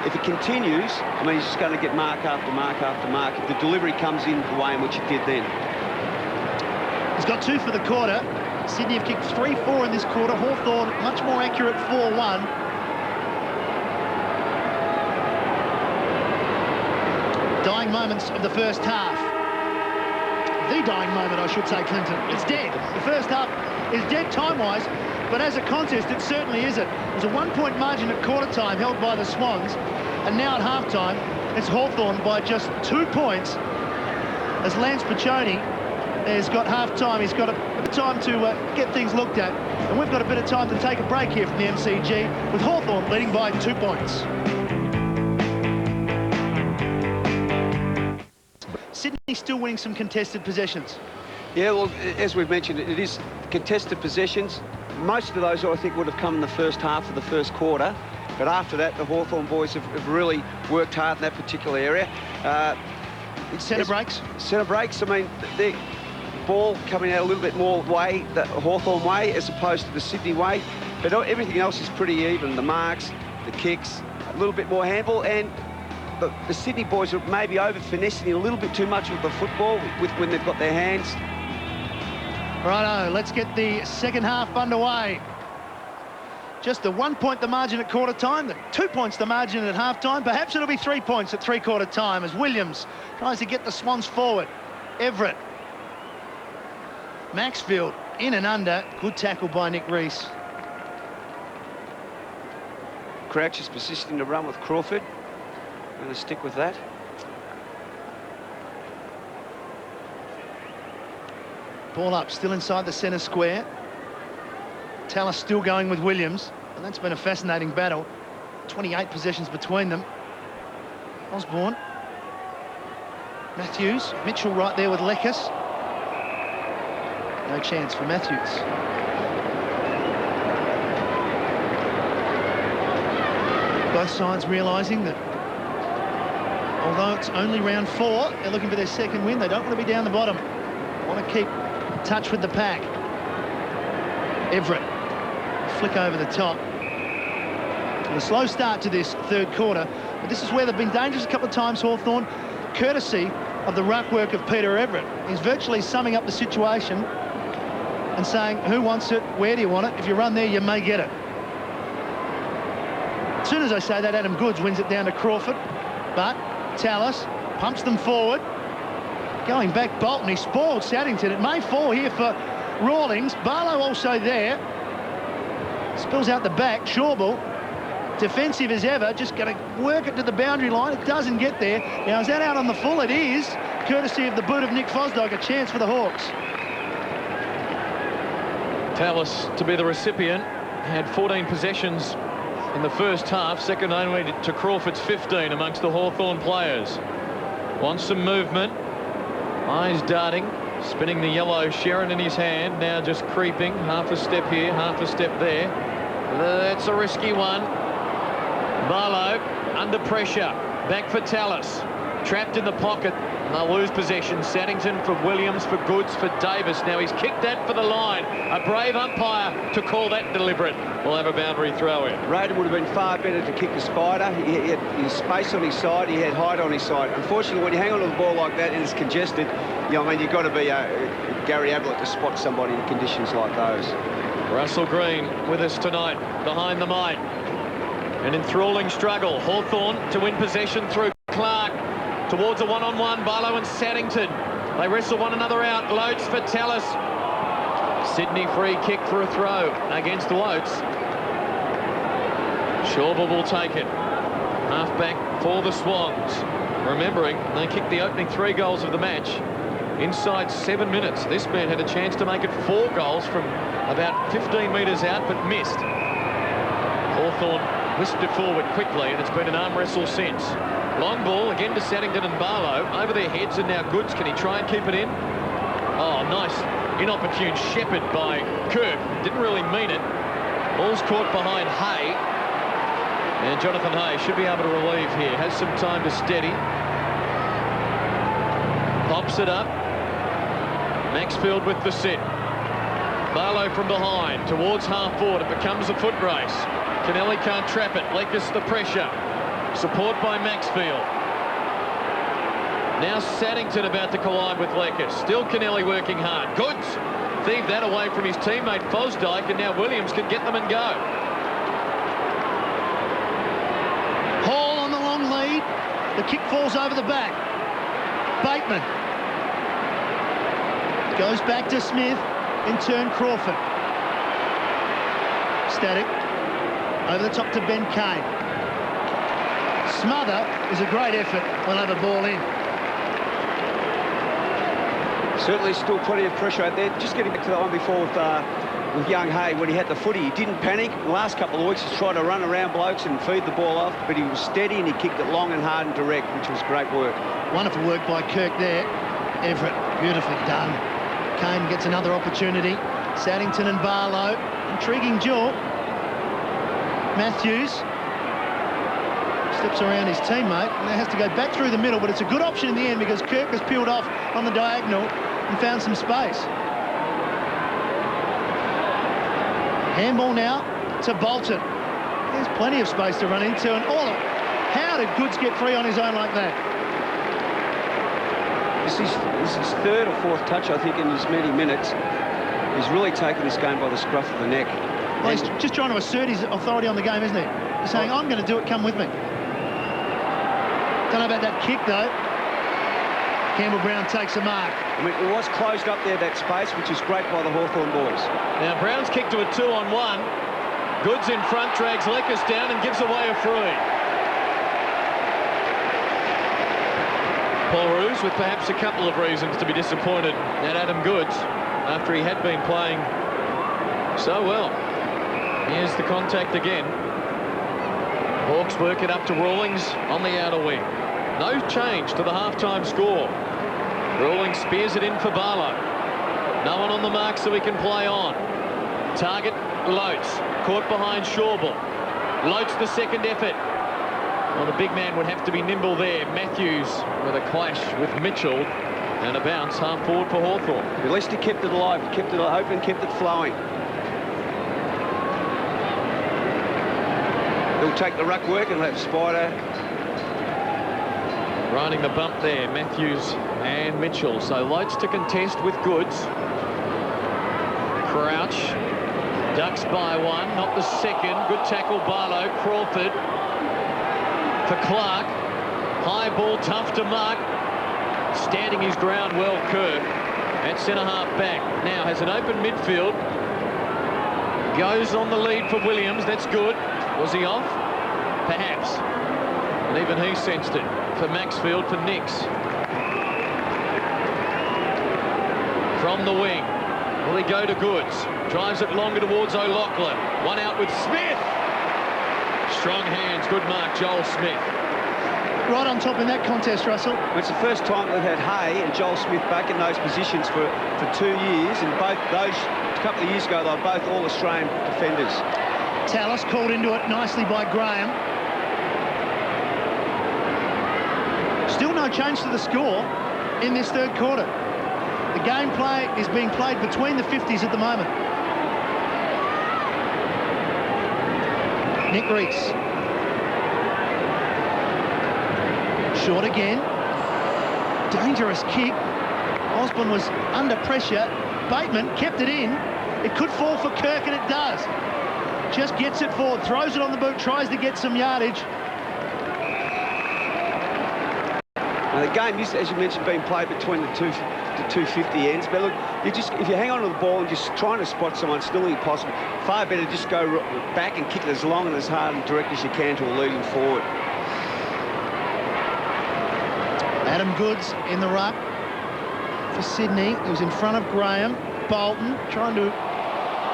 if it continues, I mean, he's just going to get mark after mark after mark if the delivery comes in the way in which it did then. He's got two for the quarter. Sydney have kicked 3-4 in this quarter. Hawthorn much more accurate 4-1. Dying moments of the first half. the dying moment, I should say, Clinton. It's dead. The first half is dead time-wise, but as a contest, it certainly isn't. There's a 1-point margin at quarter-time held by the Swans, and now at half-time, it's Hawthorn by just 2 points, as Lance Piccioni has got half-time. He's got a bit of time to get things looked at, and we've got a bit of time to take a break here from the MCG, with Hawthorn leading by 2 points. Sydney still winning some contested possessions. Yeah, well, as we've mentioned, it is contested possessions. Most of those, I think, would have come in the first half of the first quarter. But after that, the Hawthorn boys have really worked hard in that particular area. Centre breaks? Centre breaks, I mean, the ball coming out a little bit more way, the Hawthorn way, as opposed to the Sydney way. But everything else is pretty even. The marks, the kicks, a little bit more handball, and the Sydney boys are maybe over-finessing a little bit too much with the football when they've got their hands. Righto, let's get the second half underway. Just the 1 point the margin at quarter time, the 2 points the margin at half time. Perhaps it'll be 3 points at three-quarter time as Williams tries to get the Swans forward. Everett. Maxfield in and under. Good tackle by Nick Rees. Crouch is persisting to run with Crawford. Going to stick with that. Ball up, still inside the centre square. Tallis still going with Williams, and that's been a fascinating battle. 28 possessions between them. Osborne. Matthews. Mitchell right there with Lekis. No chance for Matthews. Both sides realising that although it's only round 4, they're looking for their second win. They don't want to be down the bottom. Want to keep touch with the pack. Everett. Flick over the top. And a slow start to this third quarter, but this is where they've been dangerous a couple of times, Hawthorn, courtesy of the ruck work of Peter Everett. He's virtually summing up the situation and saying, who wants it, where do you want it? If you run there, you may get it. As soon as I say that, Adam Goods wins it down to Crawford, but Tallis pumps them forward. Going back, Bolton, he spoiled Saddington. It may fall here for Rawlings. Barlow also there. Spills out the back. Shawbull, defensive as ever, just going to work it to the boundary line. It doesn't get there. Now, is that out on the full? It is, courtesy of the boot of Nick Fosdog. A chance for the Hawks. Tallis to be the recipient. Had 14 possessions in the first half, second only to Crawford's 15 amongst the Hawthorn players. Wants some movement. Eyes darting, spinning the yellow Sherrin in his hand, now just creeping, half a step here, half a step there. That's a risky one. Barlow under pressure, back for Tallis, trapped in the pocket. They'll lose possession. Saddington for Williams, for Goods, for Davis. Now he's kicked that for the line. A brave umpire to call that deliberate. We'll have a boundary throw in. Raiden would have been far better to kick the spider. He had his space on his side, he had height on his side. Unfortunately, when you hang on to the ball like that and it's congested, you know, I mean, you've got to be Gary Ablett to spot somebody in conditions like those. Russell Green with us tonight, behind the mic. An enthralling struggle. Hawthorn to win possession through Clark. Towards a one-on-one, Barlow and Saddington. They wrestle one another out. Loates for Tallis. Sydney free kick for a throw against Loates. Shawbull will take it. Half-back for the Swans. Remembering, they kicked the opening 3 goals of the match inside 7 minutes. This man had a chance to make it 4 goals from about 15 metres out, but missed. Hawthorn whisked it forward quickly, and it's been an arm wrestle since. Long ball again to Saddington and Barlow over their heads, and now Goods. Can he try and keep it in? Oh, nice inopportune shepherd by Kirk. Didn't really mean it. Ball's caught behind Hay, and Jonathan Hay should be able to relieve here. Has some time to steady. Pops it up. Maxfield with the sit. Barlow from behind towards half forward. It becomes a foot race. Kennelly can't trap it. Lekis the pressure. Support by Maxfield. Now Saddington about to collide with Lekis. Still Kennelly working hard. Goods thieved that away from his teammate Fosdyke, and now Williams can get them and go. Hall on the long lead. The kick falls over the back. Bateman. Goes back to Smith. In turn, Crawford. Static. Over the top to Ben Kane. Smother is a great effort. We'll have a ball in. Certainly still plenty of pressure out there. Just getting back to that one before with young Hay, when he had the footy, he didn't panic. The last couple of weeks he's tried to run around blokes and feed the ball off, but he was steady and he kicked it long and hard and direct, which was great work. Wonderful work by Kirk there. Everett, beautifully done. Kane gets another opportunity. Saddington and Barlow. Intriguing duel. Matthews slips around his teammate and has to go back through the middle, but it's a good option in the end because Kirk has peeled off on the diagonal and found some space. Handball now to Bolton. There's plenty of space to run into, and how did Goods get free on his own like that? This is his third or fourth touch, I think, in as many minutes. He's really taken this game by the scruff of the neck. Well, he's just trying to assert his authority on the game, isn't he? He's saying, I'm going to do it, come with me. Don't know about that kick, though. Campbell Brown takes a mark. I mean, it was closed up there, that space, which is great by the Hawthorn boys. Now, Brown's kick to a 2-on-1. Goods in front, drags Leckers down and gives away a free. Paul Roos with perhaps a couple of reasons to be disappointed at Adam Goods after he had been playing so well. Here's the contact again. Hawks work it up to Rawlings on the outer wing. No change to the half-time score. Rawlings spears it in for Barlow. No one on the mark so he can play on. Target, Lotes. Caught behind Shawball. Lotes the second effort. Well, the big man would have to be nimble there. Matthews with a clash with Mitchell. And a bounce half forward for Hawthorn. At least he kept it alive, kept it open, kept it flowing. He'll take the ruck work and let Spider. Riding the bump there, Matthews and Mitchell. So Lotes to contest with Goods. Crouch. Ducks by one, not the second. Good tackle, Barlow. Crawford for Clark. High ball, tough to mark. Standing his ground well, Kirk. At centre-half back. Now has an open midfield. Goes on the lead for Williams. That's good. Was he off? Perhaps. And even he sensed it. For Maxfield, for Nix. From the wing. Will he go to Goods? Drives it longer towards O'Loughlin. One out with Smith. Strong hands. Good mark, Joel Smith. Right on top in that contest, Russell. It's the first time they've had Hay and Joel Smith back in those positions for 2 years, and both those, a couple of years ago, they were both All-Australian defenders. Tallis called into it nicely by Graham. Still no change to the score in this third quarter. The gameplay is being played between the 50s at the moment. Nick Reese. Short again. Dangerous kick. Osborne was under pressure. Bateman kept it in. It could fall for Kirk, and it does. Just gets it forward, throws it on the boot, tries to get some yardage. Now, the game is, as you mentioned, being played between the 250 ends. But look, if you hang on to the ball and just trying to spot someone, still impossible. Far better just go back and kick it as long and as hard and direct as you can to a leading forward. Adam Goods in the ruck for Sydney. He was in front of Graham. Bolton trying to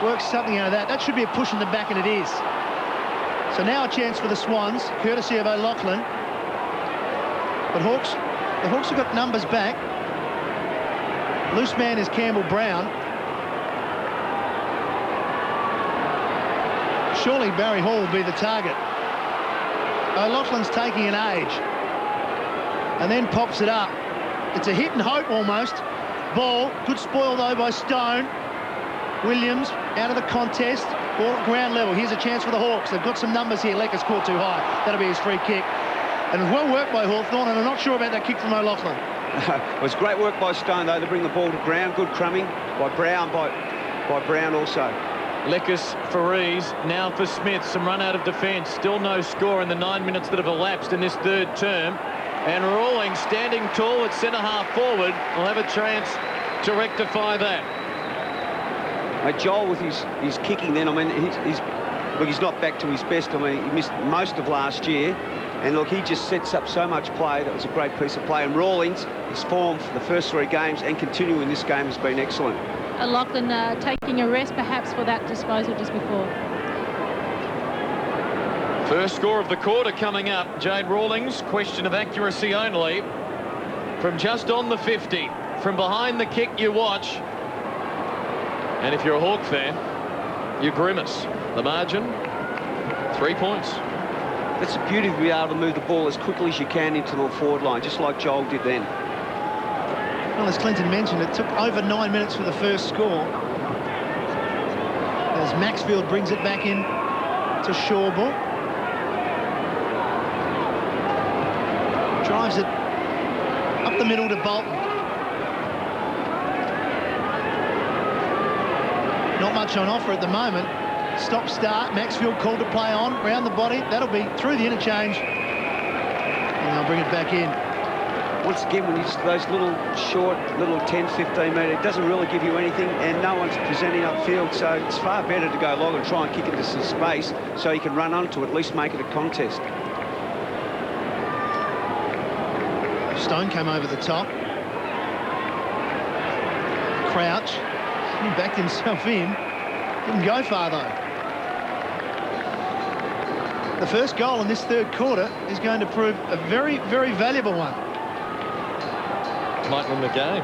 work something out of that. That should be a push in the back, and it is. So now a chance for the Swans, courtesy of O'Loughlin. But the Hawks have got numbers back. Loose man is Campbell Brown. Surely Barry Hall will be the target. O'Loughlin's taking an age. And then pops it up. It's a hit and hope almost. Ball, good spoil though by Stone. Williams out of the contest. Ball at ground level. Here's a chance for the Hawks. They've got some numbers here. Leckers caught too high. That'll be his free kick. And it was well worked by Hawthorn, and I'm not sure about that kick from O'Loughlin. It was great work by Stone though to bring the ball to ground. Good crumbing by Brown, by Brown also. Leckers for Rees, now for Smith. Some run out of defence. Still no score in the 9 minutes that have elapsed in this third term. And Rawlings standing tall at centre-half forward will have a chance to rectify that. Joel with his kicking then, I mean, he's not back to his best. I mean, he missed most of last year. And look, he just sets up so much play. That was a great piece of play. And Rawlings, his form for the first 3 games and continuing this game has been excellent. Lachlan taking a rest perhaps for that disposal just before. First score of the quarter coming up. Jade Rawlings, question of accuracy only. From just on the 50. From behind the kick you watch. And if you're a Hawk fan, you grimace. The margin, 3 points. That's the beauty of being able to move the ball as quickly as you can into the forward line, just like Joel did then. Well, as Clinton mentioned, it took over 9 minutes for the first score. As Maxfield brings it back in to Shawbull. Drives it up the middle to Bolton. Not much on offer at the moment. Stop start. Maxfield called to play on. Round the body. That'll be through the interchange. And they'll bring it back in. Once again, when you just those little short, little 10, 15 metre, it doesn't really give you anything, and no one's presenting upfield, so it's far better to go long and try and kick into some space so you can run onto it, at least make it a contest. Stone came over the top. Crouch. He backed himself in. Didn't go far, though. The first goal in this third quarter is going to prove a very, very valuable one. Might win the game.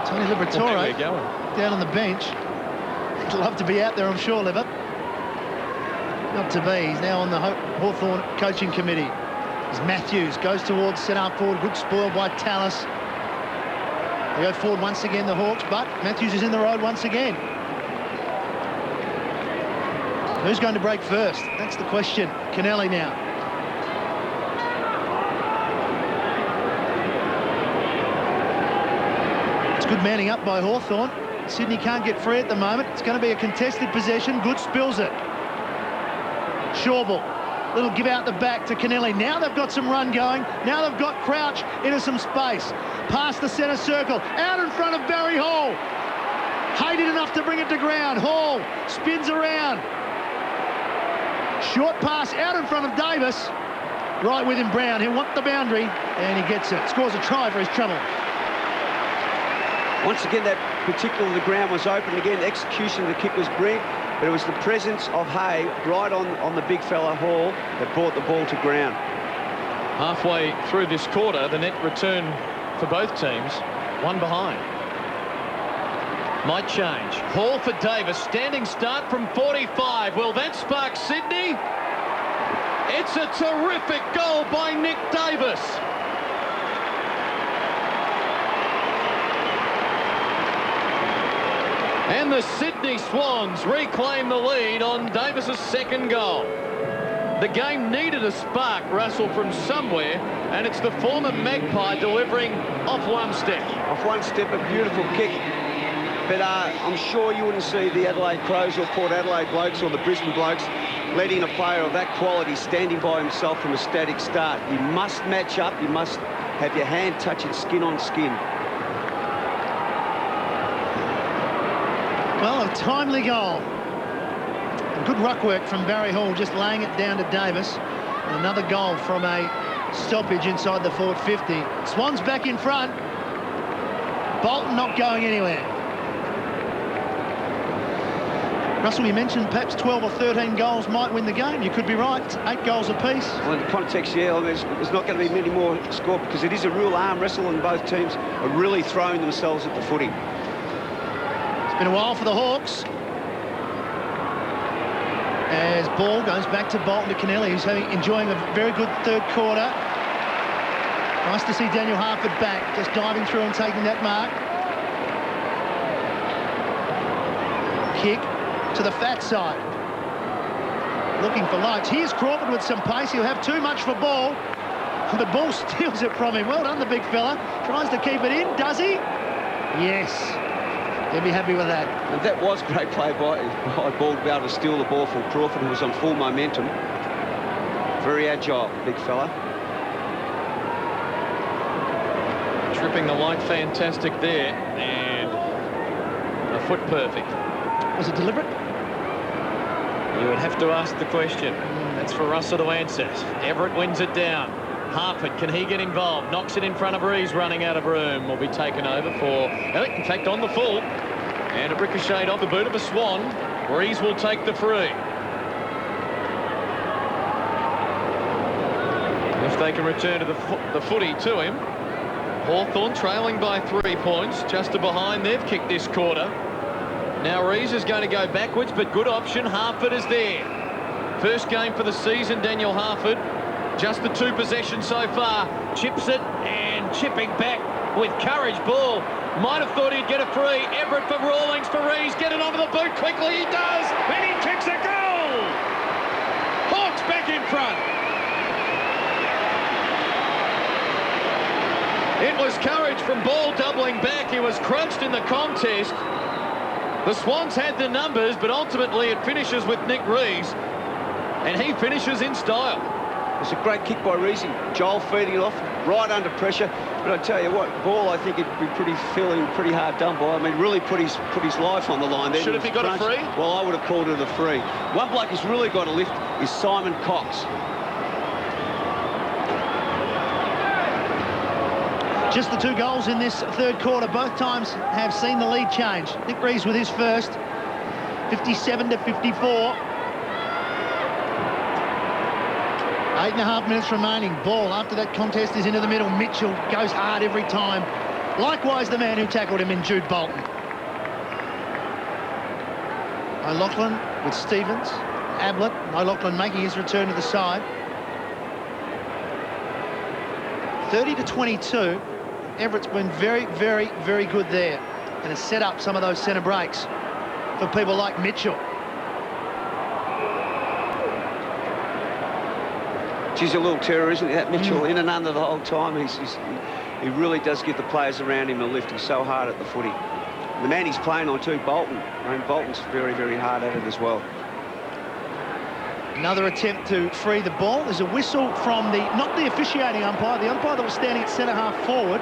Tony Liberatore down on the bench. He'd love to be out there, I'm sure, Liver. Not to be. He's now on the Hawthorn coaching committee. As Matthews goes towards centre forward. Good spoil by Tallis. They go forward once again, the Hawks, but Matthews is in the road once again. Who's going to break first? That's the question. Kennelly now. It's good manning up by Hawthorn. Sydney can't get free at the moment. It's going to be a contested possession. Good spills it. Shawbull. Little give out the back to Kennelly. Now they've got some run going. Now they've got Crouch into some space. Past the centre circle. Out in front of Barry Hall. Hated enough to bring it to ground. Hall spins around. Short pass out in front of Davis. Right with him, Brown. He'll want the boundary, and he gets it. Scores a try for his trouble. Once again, that particular, the ground was open. Again, the execution of the kick was brilliant, but it was the presence of Hay right on the big fella Hall that brought the ball to ground. Halfway through this quarter, the net return for both teams, one behind. Might change. Hall for Davis. Standing start from 45. Will that spark Sydney? It's a terrific goal by Nick Davis. And the Sydney Swans reclaim the lead on Davis's second goal. The game needed a spark, Russell, from somewhere, and it's the former Magpie delivering off one step. Off one step, a beautiful kick. But I'm sure you wouldn't see the Adelaide Crows or Port Adelaide blokes or the Brisbane blokes letting a player of that quality standing by himself from a static start. You must match up. You must have your hand touching skin on skin. Well, a timely goal. Good ruck work from Barry Hall, just laying it down to Davis. And another goal from a stoppage inside the forward 50. Swans back in front. Bolton not going anywhere. Russell, you mentioned perhaps 12 or 13 goals might win the game. You could be right. It's 8 goals apiece. Well, in the context, yeah, there's not going to be many more scored because it is a real arm wrestle and both teams are really throwing themselves at the footy. It's been a while for the Hawks. As ball goes back to Bolton to Kennelly, who's enjoying a very good third quarter. Nice to see Daniel Harford back, just diving through and taking that mark. Kick to the fat side. Looking for lights. Here's Crawford with some pace. He'll have too much for ball. The ball steals it from him. Well done, the big fella. Tries to keep it in. Does he? Yes. He'll be happy with that. And that was great play by Ball to be able to steal the ball from Crawford, who was on full momentum. Very agile, big fella. Tripping the light, fantastic there. And foot perfect. Was it deliberate? You would have to ask the question. That's for Russell to answer. Everett wins it down. Harford, can he get involved? Knocks it in front of Rees, running out of room. Will be taken over for, in fact, on the full. And a ricocheted off the boot of a Swan. Rees will take the free. If they can return to the footy to him. Hawthorn trailing by 3 points. Just to behind, they've kicked this quarter. Now Rees is going to go backwards, but good option. Harford is there. First game for the season, Daniel Harford. Just the 2 possessions so far. Chips it and chipping back with courage. Ball. Might have thought he'd get a free. Everett for Rawlings for Rees. Get it onto the boot quickly. He does. And he kicks a goal. Hawks back in front. It was courage from Ball doubling back. He was crunched in the contest. The Swans had the numbers, but ultimately it finishes with Nick Rees. And he finishes in style. It's a great kick by Rees. Joel feeding it off right under pressure. But I tell you what, Ball, I think it'd be feeling pretty hard done by. I mean, really put his life on the line there. Should have he got a free? Well, I would have called it a free. One bloke who's really got a lift is Simon Cox. Just the 2 goals in this third quarter. Both times have seen the lead change. Nick Rees with his first, 57-54. 8.5 minutes remaining. Ball, after that contest, is into the middle. Mitchell goes hard every time. Likewise, the man who tackled him in Jude Bolton. O'Loughlin with Stevens. Ablett. O'Loughlin making his return to the side. 30-22. Everett's been very, very, very good there. And has set up some of those centre breaks for people like Mitchell. She's a little terror, isn't he, that Mitchell? In and under the whole time. He really does give the players around him a lift. He's so hard at the footy. The man he's playing on too, Bolton. I mean, Bolton's very, very hard at it as well. Another attempt to free the ball. There's a whistle from not the officiating umpire, the umpire that was standing at centre-half forward,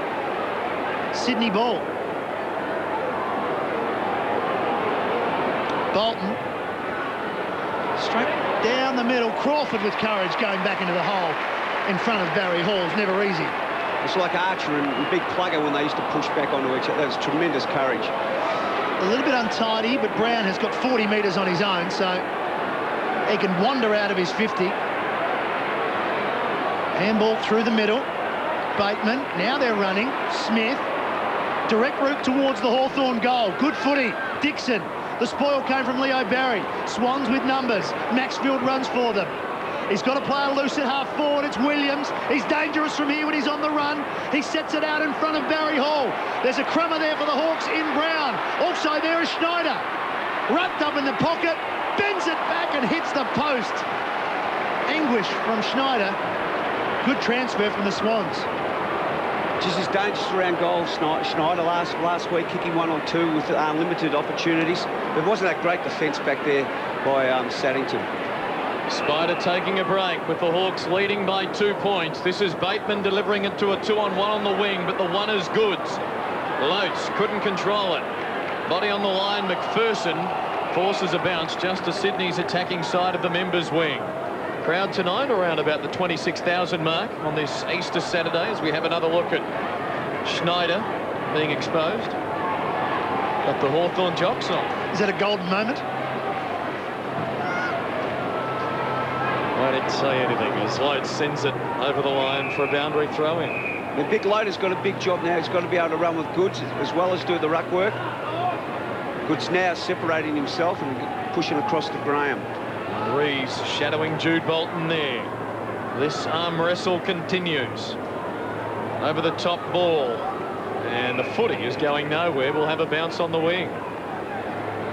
Sydney Ball. Bolton. Straight down the middle. Crawford with courage going back into the hole in front of Barry Hall. It's never easy. It's like Archer and Big Plugger when they used to push back onto each other. That's tremendous courage. A little bit untidy, but Brown has got 40 metres on his own, so he can wander out of his 50. Handball through the middle. Bateman, now they're running. Smith, direct route towards the Hawthorn goal. Good footy. Dixon. The spoil came from Leo Barry. Swans with numbers. Maxfield runs for them. He's got a player loose at half forward. It's Williams. He's dangerous from here when he's on the run. He sets it out in front of Barry Hall. There's a crummer there for the Hawks in Brown. Also there is Schneider. Wrapped up in the pocket. Bends it back and hits the post. Anguish from Schneider. Good transfer from the Swans. Just as dangerous around goals. Schneider last week kicking 1 or 2 with limited opportunities. There wasn't that great defence back there by Saddington. Spider taking a break with the Hawks leading by 2 points. This is Bateman delivering it to a 2-on-1 on the wing, but the one is Goods. Loates couldn't control it. Body on the line, McPherson forces a bounce just to Sydney's attacking side of the members' wing. Crowd tonight around about the 26,000 mark on this Easter Saturday as we have another look at Schneider being exposed. Got the Hawthorn jocks on. Is that a golden moment? I didn't say anything as Loates sends it over the line for a boundary throw-in. The big Loader's got a big job now. He's got to be able to run with Goods as well as do the ruck work. Goods now separating himself and pushing across to Graham. Rees shadowing Jude Bolton there. This arm wrestle continues. Over the top ball. And the footy is going nowhere. We'll have a bounce on the wing.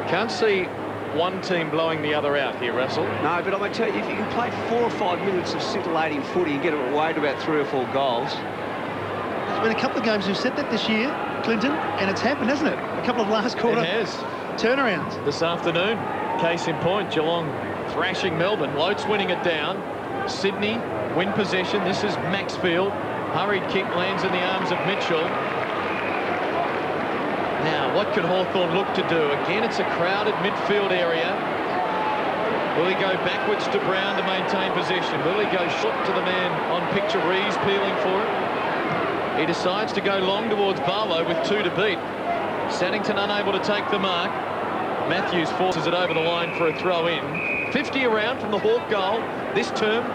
Can't see one team blowing the other out here, Russell. No, but I'm going to tell you, if you can play 4 or 5 minutes of scintillating footy and get it away to about 3 or 4 goals. There's been a couple of games who've said that this year, Clinton, and it's happened, hasn't it? A couple of last quarter turnarounds. This afternoon, case in point, Geelong thrashing Melbourne. Loates winning it down. Sydney win possession. This is Maxfield. Hurried kick lands in the arms of Mitchell. Now, what can Hawthorn look to do? Again, it's a crowded midfield area. Will he go backwards to Brown to maintain possession? Will he go short to the man on picture Rees peeling for it? He decides to go long towards Barlow with 2 to beat. Saddington unable to take the mark. Matthews forces it over the line for a throw in. 50 around from the Hawk goal this term.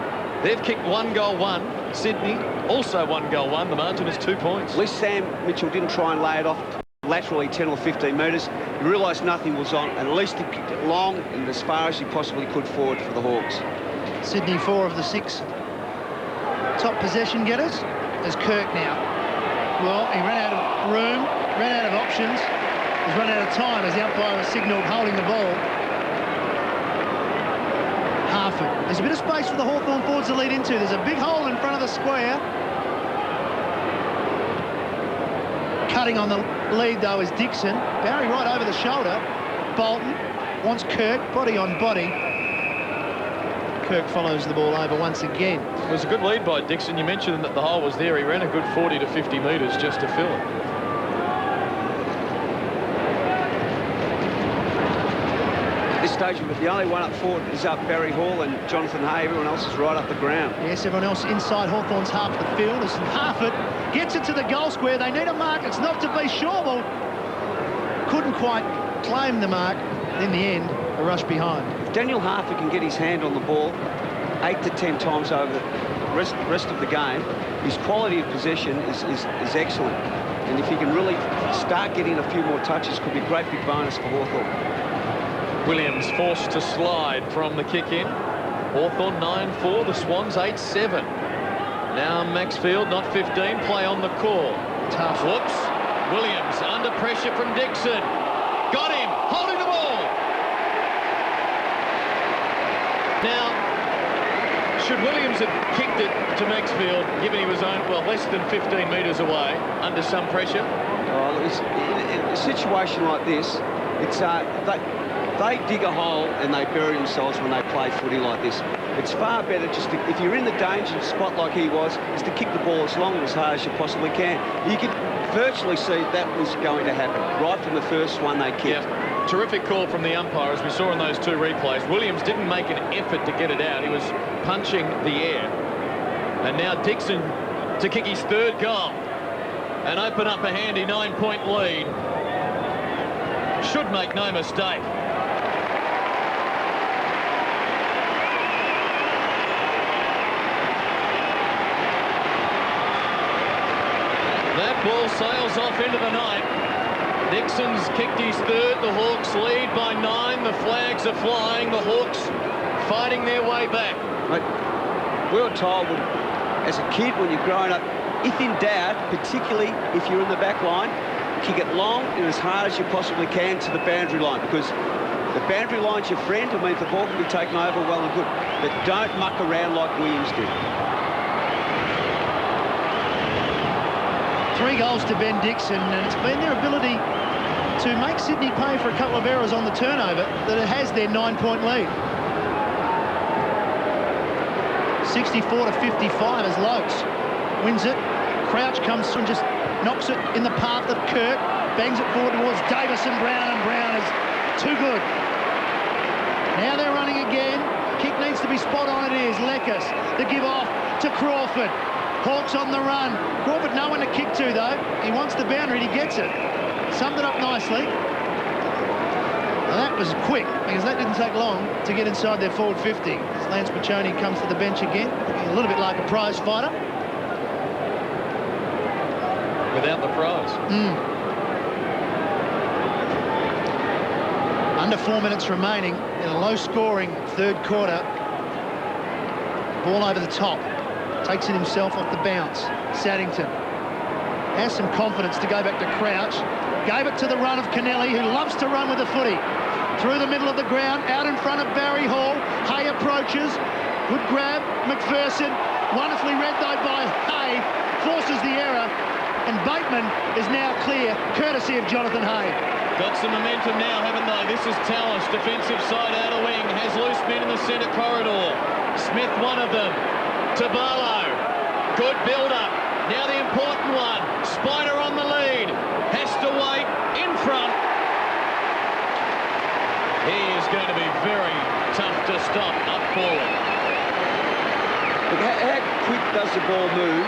They've kicked 1 goal 1. Sydney also 1 goal 1. The margin is 2 points. At least Sam Mitchell didn't try and lay it off laterally 10 or 15 metres. He realised nothing was on, and at least he kicked it long and as far as he possibly could forward for the Hawks. Sydney 4 of the 6 top possession getters. There's Kirk now. Well, he ran out of room, ran out of options. He's run out of time as the umpire has signalled holding the ball. Harford. There's a bit of space for the Hawthorn forwards to lead into. There's a big hole in front of the square. Cutting on the lead, though, is Dixon. Barry right over the shoulder. Bolton wants Kirk, body on body. Kirk follows the ball over once again. It was a good lead by Dixon. You mentioned that the hole was there. He ran a good 40 to 50 metres just to fill it. This stage, but the only one up forward is up Barry Hall and Jonathan Hay. Everyone else is right up the ground. Yes, everyone else inside Hawthorn's half of the field. As Harford gets it to the goal square. They need a mark. It's not to be Shawble. Couldn't quite claim the mark. In the end, a rush behind. If Daniel Harford can get his hand on the ball 8 to 10 times over the rest of the game, his quality of possession is excellent. And if he can really start getting a few more touches, could be a great big bonus for Hawthorn. Williams forced to slide from the kick-in. Hawthorn 9-4, the Swans 8-7. Now Maxfield, not 15, play on the call. Tough. Whoops. Williams under pressure from Dixon. Got him, holding the ball. Now, should Williams have kicked it to Maxfield, given he was less than 15 metres away, under some pressure? Oh, in a situation like this, it's they dig a hole and they bury themselves when they play footy like this. It's far better just to, if you're in the danger spot like he was, is to kick the ball as long and as hard as you possibly can. You could virtually see that was going to happen right from the first one they kicked. Yeah. Terrific call from the umpire, as we saw in those 2 replays. Williams didn't make an effort to get it out. He was punching the air. And now Dixon to kick his 3rd goal and open up a handy 9-point lead. Should make no mistake. That ball sails off into the night. Dixon's kicked his 3rd. The Hawks lead by 9. The flags are flying. The Hawks fighting their way back. Mate, we were told as a kid when you're growing up, if in doubt, particularly if you're in the back line, kick it long and as hard as you possibly can to the boundary line, because the boundary line's your friend. I mean, if the ball can be taken over, well and good. But don't muck around like Williams did. 3 goals to Ben Dixon, and it's been their ability to make Sydney pay for a couple of errors on the turnover that it has their 9-point lead. 64 to 55 as Lokes wins it. Crouch comes through and just knocks it in the path of Kirk, bangs it forward towards Davison Brown, and Brown is too good. Now they're running again. Kick needs to be spot on. It is. Lekas, the give off to Crawford. Hawks on the run. Crawford no one to kick to, though. He wants the boundary and he gets it. Summed it up nicely. Now that was quick, because that didn't take long to get inside their forward 50. As Lance Piccioni comes to the bench again, looking a little bit like a prize fighter. Without the prize. Under 4 minutes remaining in a low-scoring 3rd quarter. Ball over the top. Takes it himself off the bounce. Saddington has some confidence to go back to Crouch. Gave it to the run of Kennelly, who loves to run with the footy. Through the middle of the ground, out in front of Barry Hall. Hay approaches. Good grab. McPherson, wonderfully read though by Hay, forces the error. And Bateman is now clear, courtesy of Jonathan Hay. Got some momentum now, haven't they? This is Tallis, defensive side out of wing. Has loose men in the centre corridor. Smith, one of them. To Barlow. Good build-up. Now the important one. Spider on the lead. Has to wait. In to stop up forward. Look, how quick does the ball move?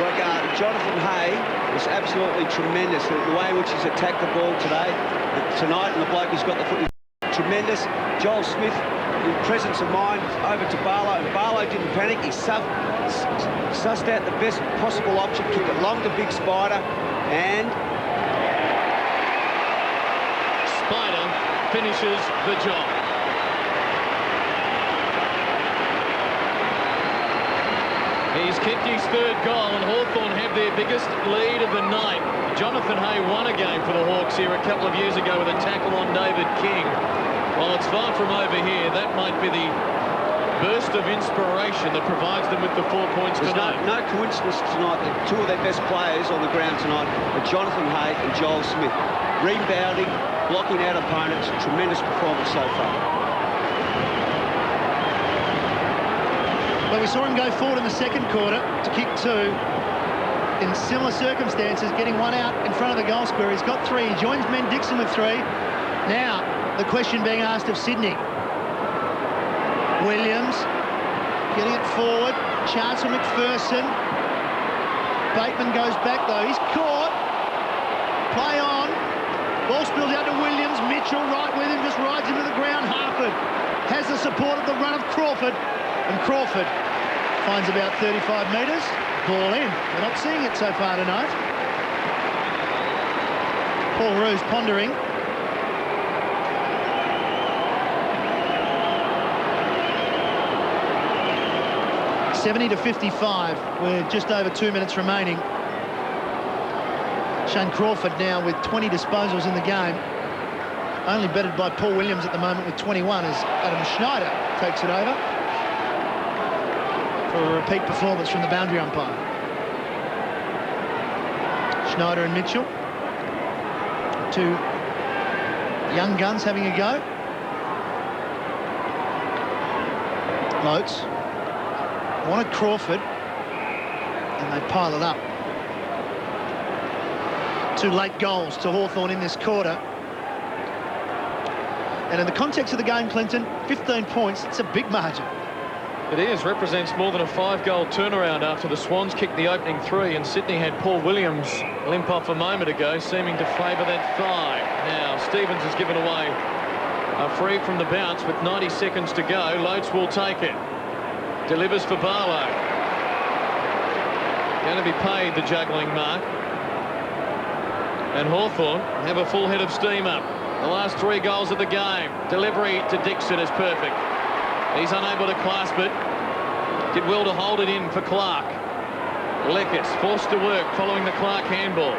Like Jonathan Hay was absolutely tremendous. The way in which he's attacked the ball tonight, and the bloke who's got the foot is tremendous. Joel Smith, in presence of mind, over to Barlow, and Barlow didn't panic. He sussed out the best possible option, kicked it long to Big Spider, and Spider finishes the job. He's kicked his third goal, and Hawthorn have their biggest lead of the night. Jonathan Hay won a game for the Hawks here a couple of years ago with a tackle on David King. While it's far from over here, that might be the burst of inspiration that provides them with the 4 points tonight. No coincidence tonight that two of their best players on the ground tonight are Jonathan Hay and Joel Smith. Rebounding, blocking out opponents, tremendous performance so far. Well, we saw him go forward in the second quarter to kick two. In similar circumstances, getting one out in front of the goal square. He's got three. He joins Ben Dixon with three. Now, the question being asked of Sydney. Williams getting it forward. Chance for McPherson. Bateman goes back, though. He's caught. Play on. Ball spills out to Williams. Mitchell right with him, just rides him to the ground. Harford has the support of the run of Crawford. And Crawford finds about 35 metres. Ball in. We're not seeing it so far tonight. Paul Roos pondering. (70-55). We're just over 2 minutes remaining. Shane Crawford now with 20 disposals in the game. Only bettered by Paul Williams at the moment with 21 as Adam Schneider takes it over for a repeat performance from the boundary umpire. Schneider and Mitchell, two young guns having a go. Loates wanted Crawford, and they pile it up. Two late goals to Hawthorn in this quarter. And in the context of the game, Clinton, 15 points, it's a big margin. It is, represents more than a 5-goal turnaround after the Swans kicked the opening three, and Sydney had Paul Williams limp off a moment ago, seeming to favour that 5. Now, Stevens has given away a free from the bounce with 90 seconds to go. Loates will take it. Delivers for Barlow. Going to be paid the juggling mark. And Hawthorn have a full head of steam up. The last 3 goals of the game. Delivery to Dixon is perfect. He's unable to clasp it. Did well to hold it in for Clark. Leckis forced to work following the Clark handball.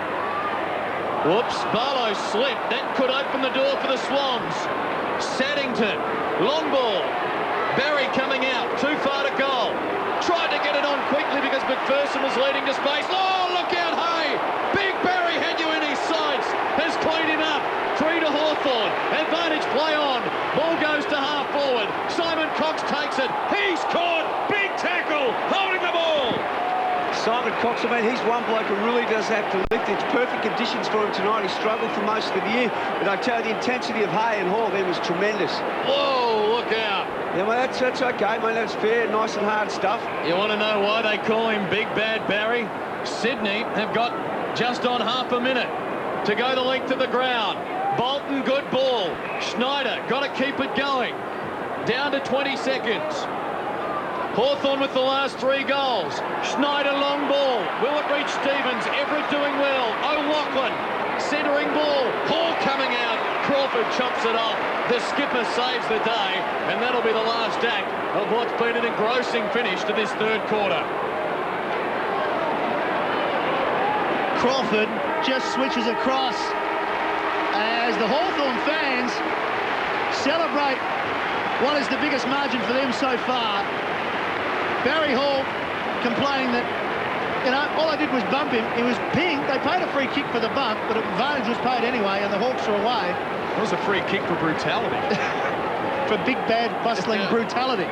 Whoops, Barlow slipped. That could open the door for the Swans. Saddington, long ball. Barry coming out, too far to goal. Tried to get it on quickly because McPherson was leading to space. Oh, look out, Hay! Big Barry had you in his sights. Has cleaned him up. 3 to Hawthorn. Advantage play on. Ball goes to half forward. Simon Cox takes it. He's caught. Big tackle. Holding the ball. Simon Cox, I mean, he's one bloke who really does have to lift. It's perfect conditions for him tonight. He struggled for most of the year. But I tell you, the intensity of Hay and Hall then was tremendous. Whoa, look out. Yeah, well, that's okay, mate. That's fair. Nice and hard stuff. You want to know why they call him Big Bad Barry? Sydney have got just on half a minute to go the length of the ground. Bolton, good ball. Schneider, got to keep it going. Down to 20 seconds. Hawthorn with the last 3 goals. Schneider, long ball. Will it reach Stevens? Everett doing well. O'Loughlin, centering ball. Hall coming out. Crawford chops it off. The skipper saves the day, and that'll be the last act of what's been an engrossing finish to this third quarter. Crawford just switches across as the Hawthorn fans celebrate what is the biggest margin for them so far. Barry Hall complaining that, you know, all I did was bump him. He was pinged. They paid a free kick for the bump, but advantage was paid anyway, and the Hawks are away. It was a free kick for brutality. For big, bad, bustling brutality.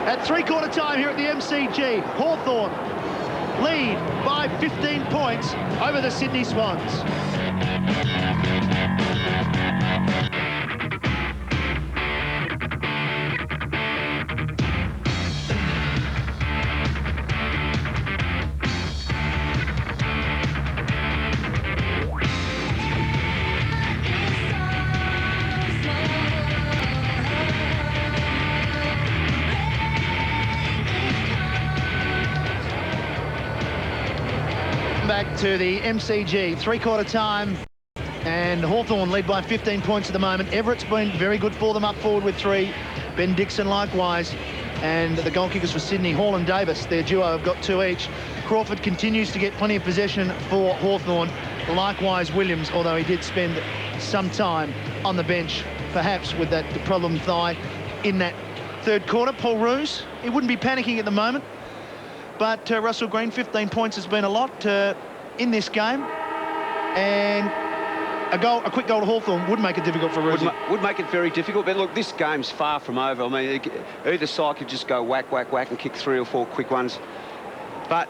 At three-quarter time here at the MCG, Hawthorn lead by 15 points over the Sydney Swans. to the MCG, three-quarter time, and Hawthorn lead by 15 points at the moment. Everett's been very good for them up forward with 3. Ben Dixon likewise. And the goal kickers for Sydney, Hall and Davis, their duo, have got 2 each. Crawford continues to get plenty of possession for Hawthorn. Likewise, Williams, although he did spend some time on the bench, perhaps with that problem thigh in that third quarter. Paul Roos, he wouldn't be panicking at the moment. But Russell Green, 15 points has been a lot in this game. And a quick goal to Hawthorn would make it difficult for Roos. Would make it very difficult. But look, this game's far from over. I mean, either side could just go whack, whack, whack and kick 3 or 4 quick ones. But,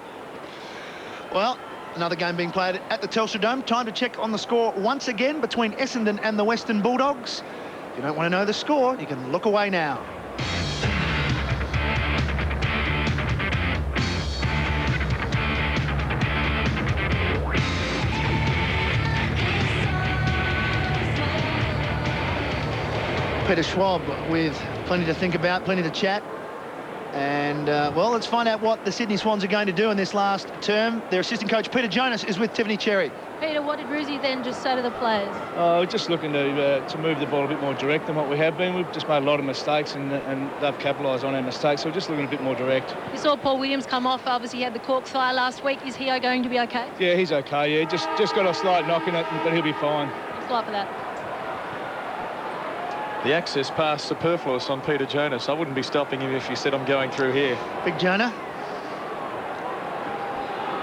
well, another game being played at the Telstra Dome. Time to check on the score once again between Essendon and the Western Bulldogs. If you don't want to know the score, you can look away now. Peter Schwab with plenty to think about, plenty to chat. And, well, let's find out what the Sydney Swans are going to do in this last term. Their assistant coach, Peter Jonas, is with Tiffany Cherry. Peter, what did Roosie then just say to the players? Just looking to move the ball a bit more direct than what we have been. We've just made a lot of mistakes and they've capitalised on our mistakes, so we're just looking a bit more direct. You saw Paul Williams come off. Obviously, he had the cork fire last week. Is he going to be okay? Yeah, he's okay, yeah. Just got a slight knock in it, but he'll be fine. Thanks a lot for that. The access pass superfluous on Peter Jonas. I wouldn't be stopping him if he said I'm going through here. Big Jonah.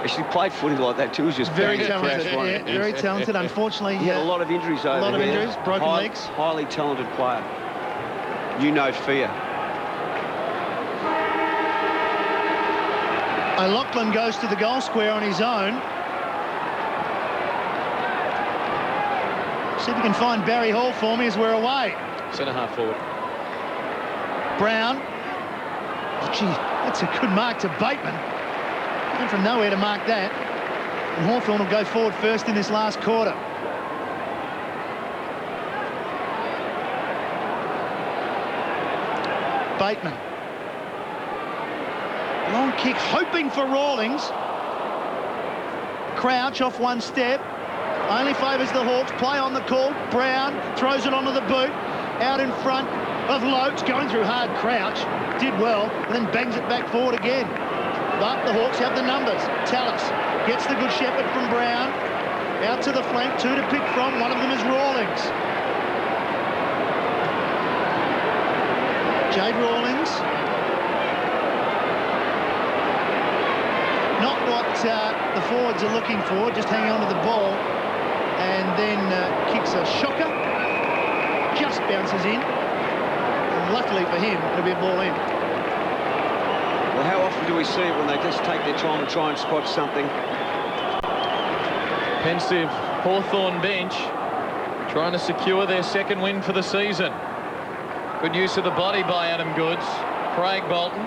actually played footy like that too. He was just very talented. Yeah, very talented. Unfortunately, he had a lot of injuries over there. A lot of injuries, broken legs. Highly talented player. You know fear. O'Loughlin goes to the goal square on his own. See if he can find Barry Hall for me as we're away. Centre half forward. Brown. Oh, gee, that's a good mark to Bateman. Came from nowhere to mark that. And Hawthorn will go forward first in this last quarter. Bateman. Long kick, hoping for Rawlings. Crouch off one step. Only favours the Hawks. Play on the call. Brown throws it onto the boot. Out in front of Lotes, going through hard crouch. Did well, and then bangs it back forward again. But the Hawks have the numbers. Tallis gets the good shepherd from Brown. Out to the flank, two to pick from. One of them is Rawlings. Jade Rawlings. Not what the forwards are looking for, just hanging on to the ball. And then kicks a shocker. Just bounces in. And luckily for him, it'll be a ball in. Well, how often do we see it when they just take their time and try and spot something? Pensive Hawthorn bench trying to secure their second win for the season. Good use of the body by Adam Goods. Craig Bolton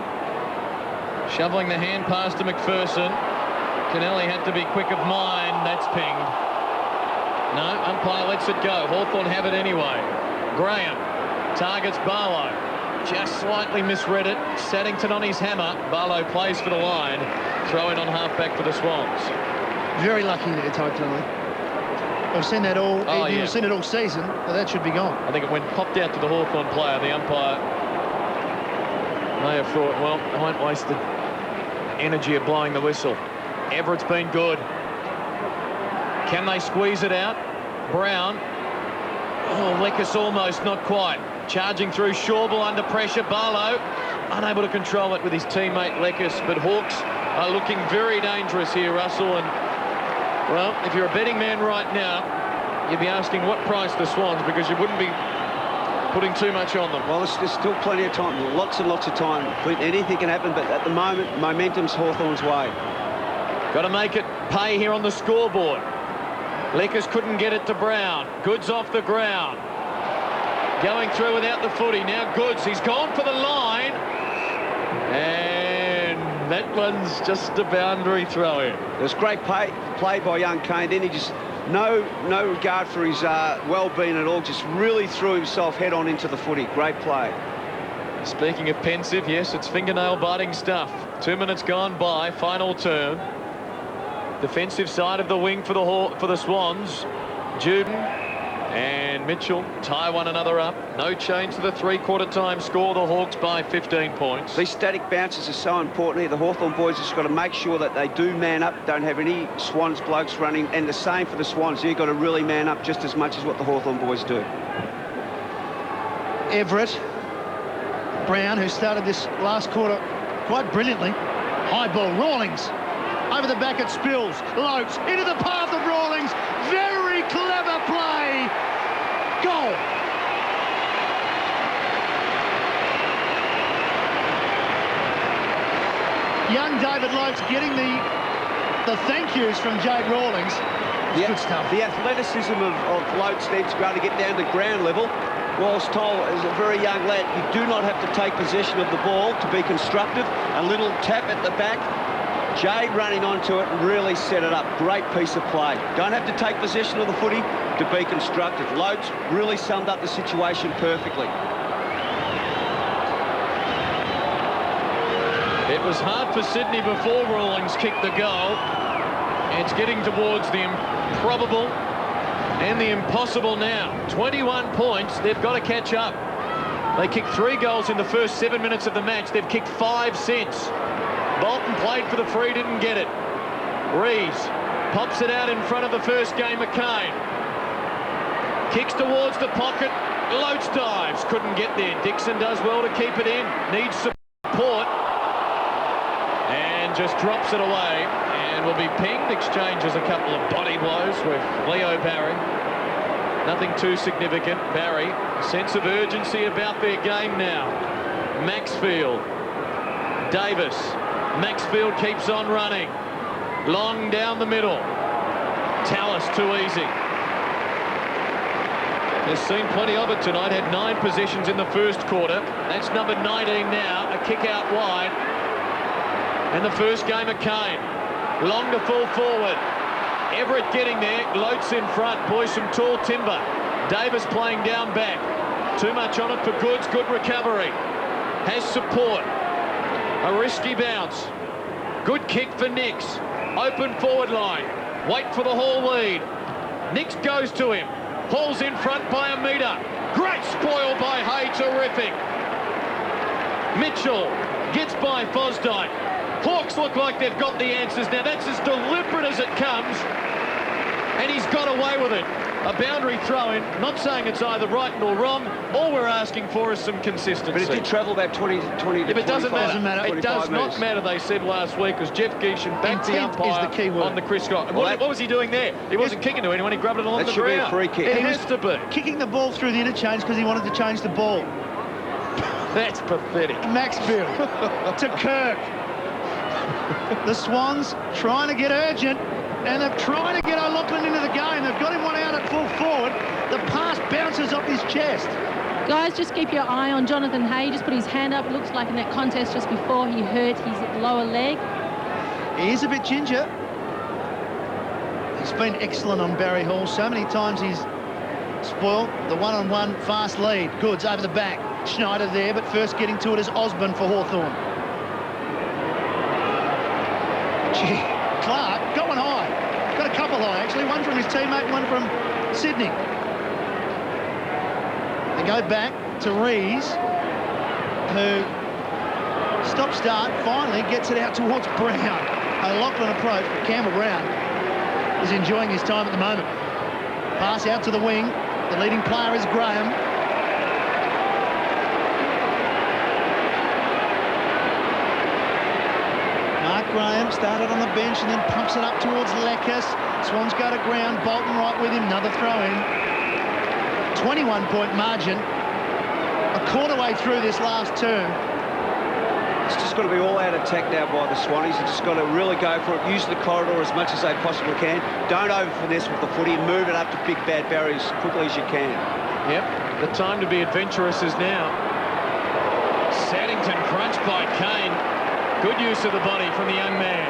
shoveling the hand pass to McPherson. Kennelly had to be quick of mind. That's pinged. No, umpire lets it go. Hawthorn have it anyway. Graham targets Barlow. Just slightly misread it. Saddington on his hammer. Barlow plays for the line. Throw in on half-back for the Swans. Very lucky there, totally. We've seen that all evening. We've seen it all season, but that should be gone. I think it went popped out to the Hawthorn player. The umpire may have thought, well, I won't waste the energy of blowing the whistle. Everett's been good. Can they squeeze it out? Brown. Oh, Leckus almost, not quite. Charging through Shawble under pressure. Barlow unable to control it with his teammate Leckus, but Hawks are looking very dangerous here, Russell. And, well, if you're a betting man right now, you'd be asking what price the Swans, because you wouldn't be putting too much on them. Well, there's still plenty of time, lots and lots of time. Anything can happen, but at the moment, momentum's Hawthorn's way. Got to make it pay here on the scoreboard. Leckus couldn't get it to Brown. Goods off the ground. Going through without the footy. Now Goods, he's gone for the line. And that one's just a boundary throw in. It was great play by young Kane. Then he just, no regard for his well-being at all, just really threw himself head-on into the footy. Great play. Speaking of pensive, yes, it's fingernail biting stuff. 2 minutes gone by, final turn. Defensive side of the wing for the Swans. Juden and Mitchell tie one another up. No change to the three-quarter time score. The Hawks by 15 points. These static bounces are so important here. The Hawthorn boys have just got to make sure that they do man up, don't have any Swans blokes running, and the same for the Swans. You've got to really man up just as much as what the Hawthorn boys do. Everett, Brown, who started this last quarter quite brilliantly. High ball, Rawlings. Over the back it spills. Loads into the path of Rawlings. Very clever play. Goal. Young David Loads getting the thank yous from Jade Rawlings. Good stuff. The athleticism of Loads needs to be able to get down to ground level. Whilst Toll is a very young lad, you do not have to take possession of the ball to be constructive. A little tap at the back. Jade running onto it and really set it up. Great piece of play. Don't have to take possession of the footy to be constructive. Loads really summed up the situation perfectly. It was hard for Sydney before Rawlings kicked the goal. It's getting towards the improbable and the impossible now. 21 points. They've got to catch up. They kicked 3 goals in the first 7 minutes of the match. They've kicked 5 since. Bolton played for the free, didn't get it. Rees pops it out in front of the first game, McCain. Kicks towards the pocket. Loads dives. Couldn't get there. Dixon does well to keep it in. Needs support. And just drops it away. And will be pinged. Exchanges a couple of body blows with Leo Barry. Nothing too significant. Barry, a sense of urgency about their game now. Maxfield. Davis. Maxfield keeps on running. Long down the middle. Tallis too easy. They've seen plenty of it tonight. Had 9 possessions in the first quarter. That's number 19 now. A kick out wide. And the first game of Kane. Long to full forward. Everett getting there. Loads in front. Boys some tall timber. Davis playing down back. Too much on it for Goods. Good recovery. Has support. A risky bounce. Good kick for Nix. Open forward line. Wait for the Hall lead. Nix goes to him. Hall's in front by a metre. Great spoil by Hay. Terrific. Mitchell gets by Fosdyke. Hawks look like they've got the answers now. That's as deliberate as it comes. And he's got away with it. A boundary throw-in. Not saying it's either right nor wrong. All we're asking for is some consistency. But it did travel about 20 to yeah, but it doesn't matter. It does not matter, they said last week, because Jeff Geeshan backed the umpire is the key word. on the Chris Scott. What was he doing there? He wasn't kicking to anyone. He grabbed it along the ground. That should be a free kick. It has to be. Kicking the ball through the interchange because he wanted to change the ball. That's pathetic. Maxfield to Kirk. The Swans trying to get urgent, and they're trying to get O'Loughlin into the game. They've got him one out at full forward. The pass bounces off his chest. Guys, just keep your eye on Jonathan Hay. Just put his hand up. It looks like in that contest just before he hurt his lower leg. He is a bit ginger. He's been excellent on Barry Hall. So many times he's spoiled the one-on-one fast lead. Goods over the back. Schneider there, but first getting to it is Osborne for Hawthorn. Gee, Clark got one high. Got a couple high, actually. One from his teammate, one from Sydney. They go back to Rees, who stop-start, finally gets it out towards Brown. O'Loughlin approach, but Campbell Brown is enjoying his time at the moment. Pass out to the wing. The leading player is Graham. Mark Graham started on the bench and then pumps it up towards Lekas. Swans go to ground. Bolton right with him. Another throw-in. 21-point margin. A quarter way through this last term. It's just got to be all-out attack now by the Swannies. They've just got to really go for it. Use the corridor as much as they possibly can. Don't over-finesse with the footy and move it up to big bad barriers as quickly as you can. Yep, the time to be adventurous is now. Saddington crunched by Kane. Good use of the body from the young man.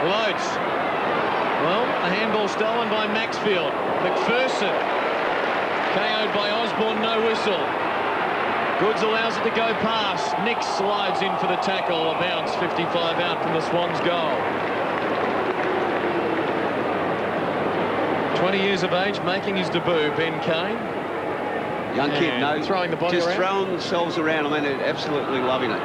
Loads. Well, a handball stolen by Maxfield. McPherson KO'd by Osborne, no whistle. Goods allows it to go past. Nix slides in for the tackle. A bounce, 55 out from the Swans' goal. 20 years of age, making his debut, Ben Kane. Young kid, no, throwing the body just around. throwing themselves around. I mean, they're absolutely loving it.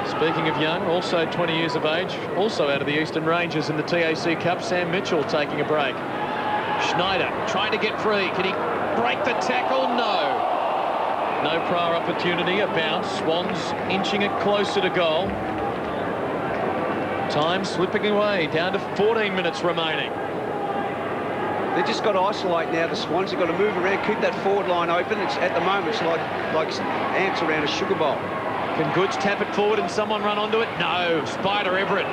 Speaking of young, also 20 years of age, also out of the Eastern Ranges in the TAC Cup, Sam Mitchell taking a break. Schneider trying to get free. Can he break the tackle? No. No prior opportunity, a bounce. Swans inching it closer to goal. Time slipping away, down to 14 minutes remaining. They've just got to isolate now. The Swans have got to move around, keep that forward line open. It's at the moment, it's like ants around a sugar bowl. Can Goods tap it forward and someone run onto it? No. Spider Everett,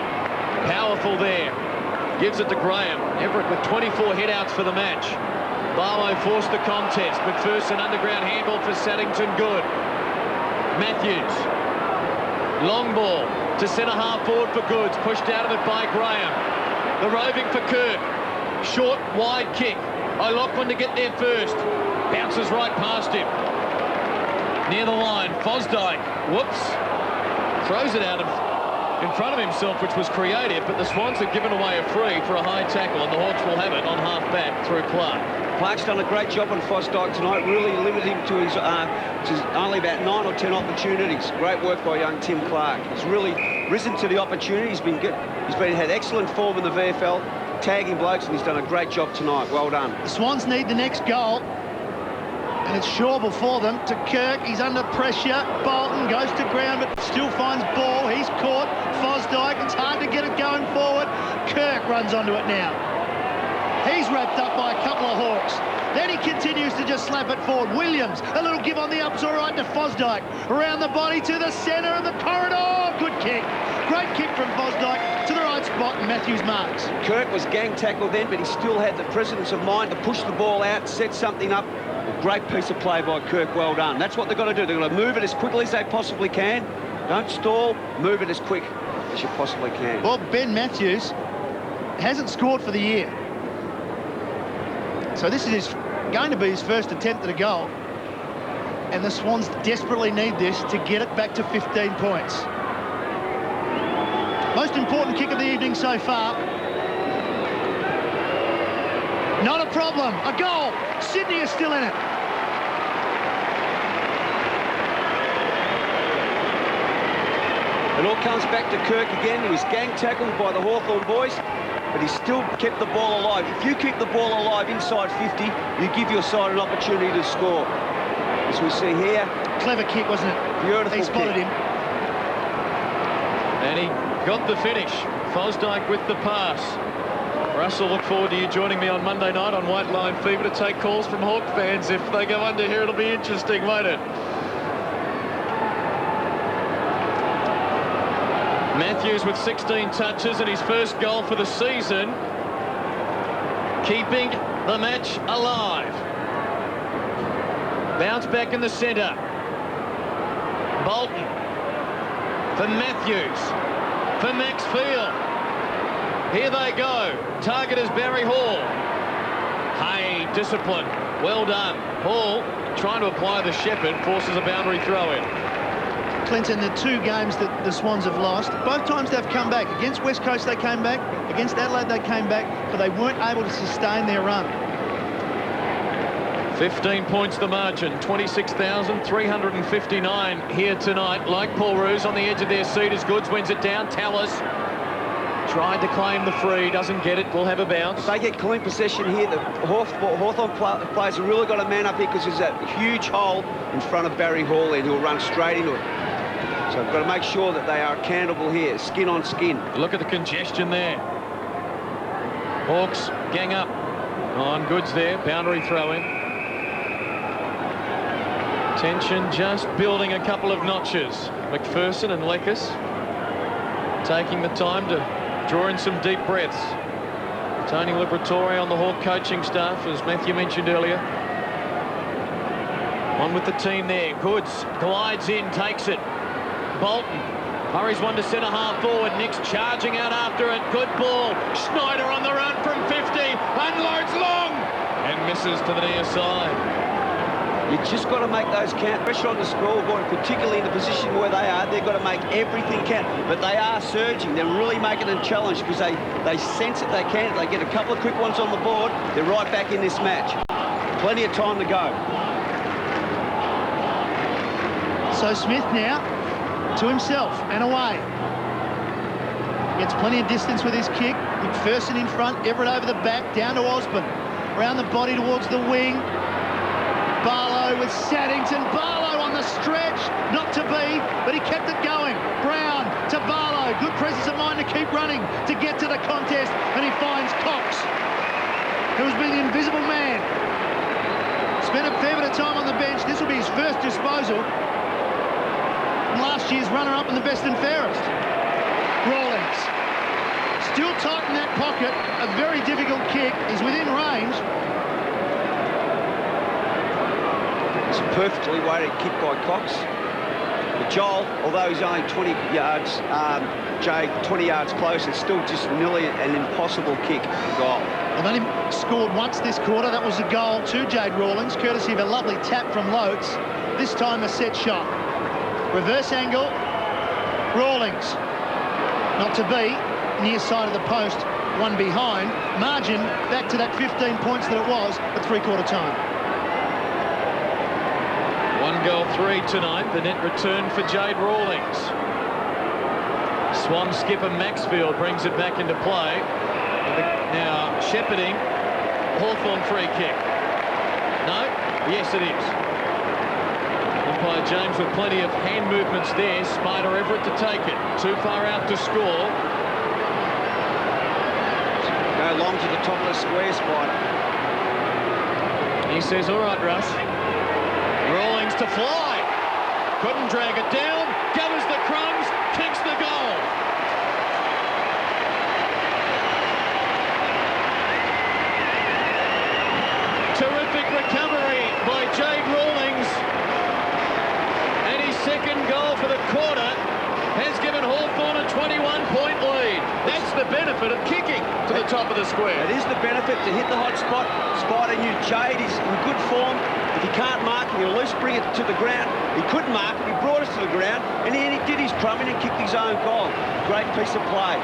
powerful there. Gives it to Graham. Everett with 24 hit-outs for the match. Barlow forced the contest. McPherson underground handball for Saddington. Good. Matthews. Long ball to centre-half forward for Goods. Pushed out of it by Graham. The roving for Kirk. Short, wide kick. O'Loughlin to get there first. Bounces right past him. Near the line, Fosdyke. Whoops. Throws it out in front of himself, which was creative, but the Swans have given away a free for a high tackle, and the Hawks will have it on half-back through Clark. Clark's done a great job on Fosdyke tonight, really limited him to his only about 9 or 10 opportunities. Great work by young Tim Clark. He's really risen to the opportunity. He's had excellent form in the VFL, tagging blokes, and he's done a great job tonight. Well done. The Swans need the next goal. And it's Schauble for them to Kirk. He's under pressure. Bolton goes to ground, but still finds ball. He's caught. Fosdyke. It's hard to get it going forward. Kirk runs onto it now. He's wrapped up by a couple of Hawks. Then he continues to just slap it forward. Williams, a little give on the ups, all right, to Fosdyke. Around the body to the centre of the corridor. Good kick. Great kick from Fosdyke to the right spot, and Matthews marks. Kirk was gang tackled then, but he still had the presence of mind to push the ball out, set something up. A great piece of play by Kirk, well done. That's what they've got to do. They've got to move it as quickly as they possibly can. Don't stall, move it as quick as you possibly can. Well, Ben Matthews hasn't scored for the year. So this is going to be his first attempt at a goal. And the Swans desperately need this to get it back to 15 points. Most important kick of the evening so far. Not a problem. A goal. Sydney is still in it. It all comes back to Kirk again. He was gang tackled by the Hawthorn boys, but he still kept the ball alive. If you keep the ball alive inside 50, you give your side an opportunity to score. As we see here. Clever kick, wasn't it? Beautiful He spotted kick. him. And he got the finish. Fosdyke with the pass. Russell, look forward to you joining me on Monday night on White Line Fever to take calls from Hawk fans. If they go under here, it'll be interesting, won't it? Matthews with 16 touches and his first goal for the season, keeping the match alive. Bounce back in the centre. Bolton for Matthews, for Maxfield. Here they go. Target is Barry Hall. Hey, discipline. Well done. Hall trying to apply the shepherd, forces a boundary throw in. Clinton, the 2 games that the Swans have lost, both times they've come back. Against West Coast they came back, against Adelaide they came back, but they weren't able to sustain their run. 15 points the margin, 26,359 here tonight. Like Paul Roos on the edge of their seat as Goods wins it down. Tallis tried to claim the free, doesn't get it, will have a bounce. If they get clean possession here, the Hawthorn players have really got to man up here because there's that huge hole in front of Barry Hall and he'll run straight into it. So we've got to make sure that they are accountable here, skin on skin. Look at the congestion there. Hawks gang up on Goods there, boundary throw in. Tension just building a couple of notches. McPherson and Lekas taking the time to draw in some deep breaths. Tony Liberatore on the Hawk coaching staff, as Matthew mentioned earlier. On with the team there. Goods glides in, takes it. Bolton hurries one to centre-half forward. Nick's charging out after it. Good ball. Schneider on the run from 50. Unloads long and misses to the near side. You just got to make those count. Pressure on the scoreboard, particularly in the position where they are, they've got to make everything count. But they are surging. They're really making them challenge because they sense that they can. If they get a couple of quick ones on the board, they're right back in this match. Plenty of time to go. So Smith now to himself and away. Gets plenty of distance with his kick. McPherson in front, Everett over the back, down to Osborne. Round the body towards the wing. Barlow with Saddington. Barlow on the stretch, not to be, but he kept it going. Brown to Barlow. Good presence of mind to keep running to get to the contest, and he finds Cox, who's been the invisible man. Spent a fair bit of time on the bench. This will be his first disposal. Last year's runner-up in the best and fairest. Rawlings still tight in that pocket. A very difficult kick. He's within range. It's a perfectly weighted kick by Cox. But Joel, although he's only 20 yards, Jade 20 yards close, it's still just nearly an impossible kick goal. They've only scored once this quarter. That was a goal to Jade Rawlings, courtesy of a lovely tap from Loates. This time a set shot. Reverse angle. Rawlings. Not to be. Near side of the post. One behind. Margin back to that 15 points that it was at three-quarter time. 1-3 tonight. The net return for Jade Rawlings. Swan skipper Maxfield brings it back into play. Now shepherding. Hawthorn free kick. No? Yes, it is. Umpire James with plenty of hand movements there. Spider Everett to take it. Too far out to score. Go long to the top of the square, Spider. He says, all right, Russ. Rawlings to fly. Couldn't drag it down. Gathers the crumbs. Kicks the goal. Terrific recovery by Jade Rawlings. And his second goal for the quarter has given Hawthorn a 21-point lead. That's the benefit of kicking to the top of the square. It is the benefit to hit the hot spot. Spider knew Jade is in good form. If he can't mark it, he'll at least bring it to the ground. He couldn't mark it, he brought us to the ground, and then he did his crumbing and kicked his own goal. Great piece of play.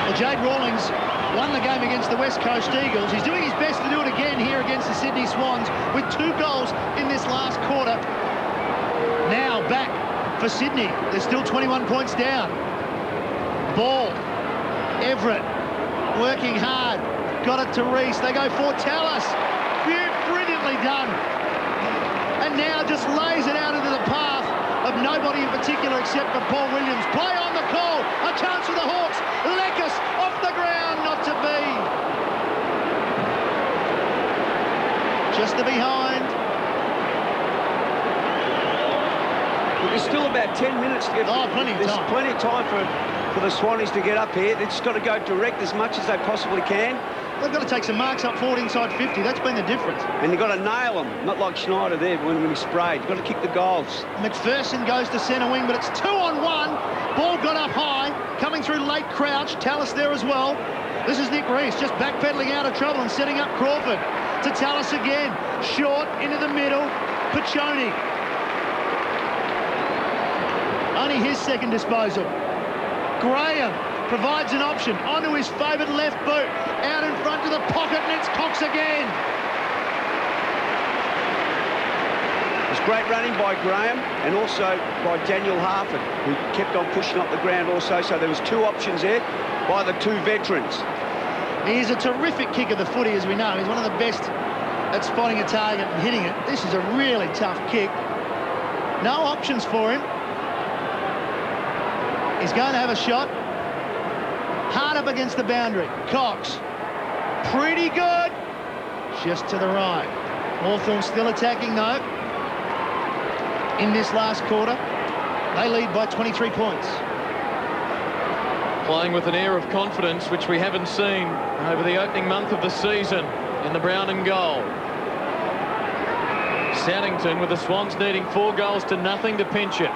Well, Jade Rawlings won the game against the West Coast Eagles. He's doing his best to do it again here against the Sydney Swans with 2 goals in this last quarter. Now back for Sydney. They're still 21 points down. Ball. Everett working hard. Got it to Reese. They go for Tallis. Brilliantly done. And now just lays it out into the path of nobody in particular except for Paul Williams. Play on the call. A chance for the Hawks. Lekas off the ground. Not to be. Just the behind. There's still about 10 minutes to get. Plenty of time. There's plenty of time for the Swannies to get up here. They've just got to go direct as much as they possibly can. They've got to take some marks up forward inside 50. That's been the difference. And you've got to nail them, not like Schneider there when he sprayed. You've got to kick the goals. McPherson goes to centre wing, but it's 2-on-1. Ball got up high, coming through late crouch. Tallis there as well. This is Nick Reese just backpedaling out of trouble and setting up Crawford. To Tallis again. Short into the middle. Piccioni. Only his second disposal. Graham provides an option onto his favoured left boot. Out in front to the pocket, and it's Cox again. It's great running by Graham and also by Daniel Harford, who kept on pushing up the ground also. So there was 2 options there by the 2 veterans. He's a terrific kick of the footy, as we know. He's one of the best at spotting a target and hitting it. This is a really tough kick. No options for him. He's going to have a shot. Hard up against the boundary. Cox. Pretty good. Just to the right. Hawthorn still attacking, though. In this last quarter, they lead by 23 points. Playing with an air of confidence, which we haven't seen over the opening month of the season in the brown and gold. Saddington with the Swans needing 4 goals to nothing to pinch it.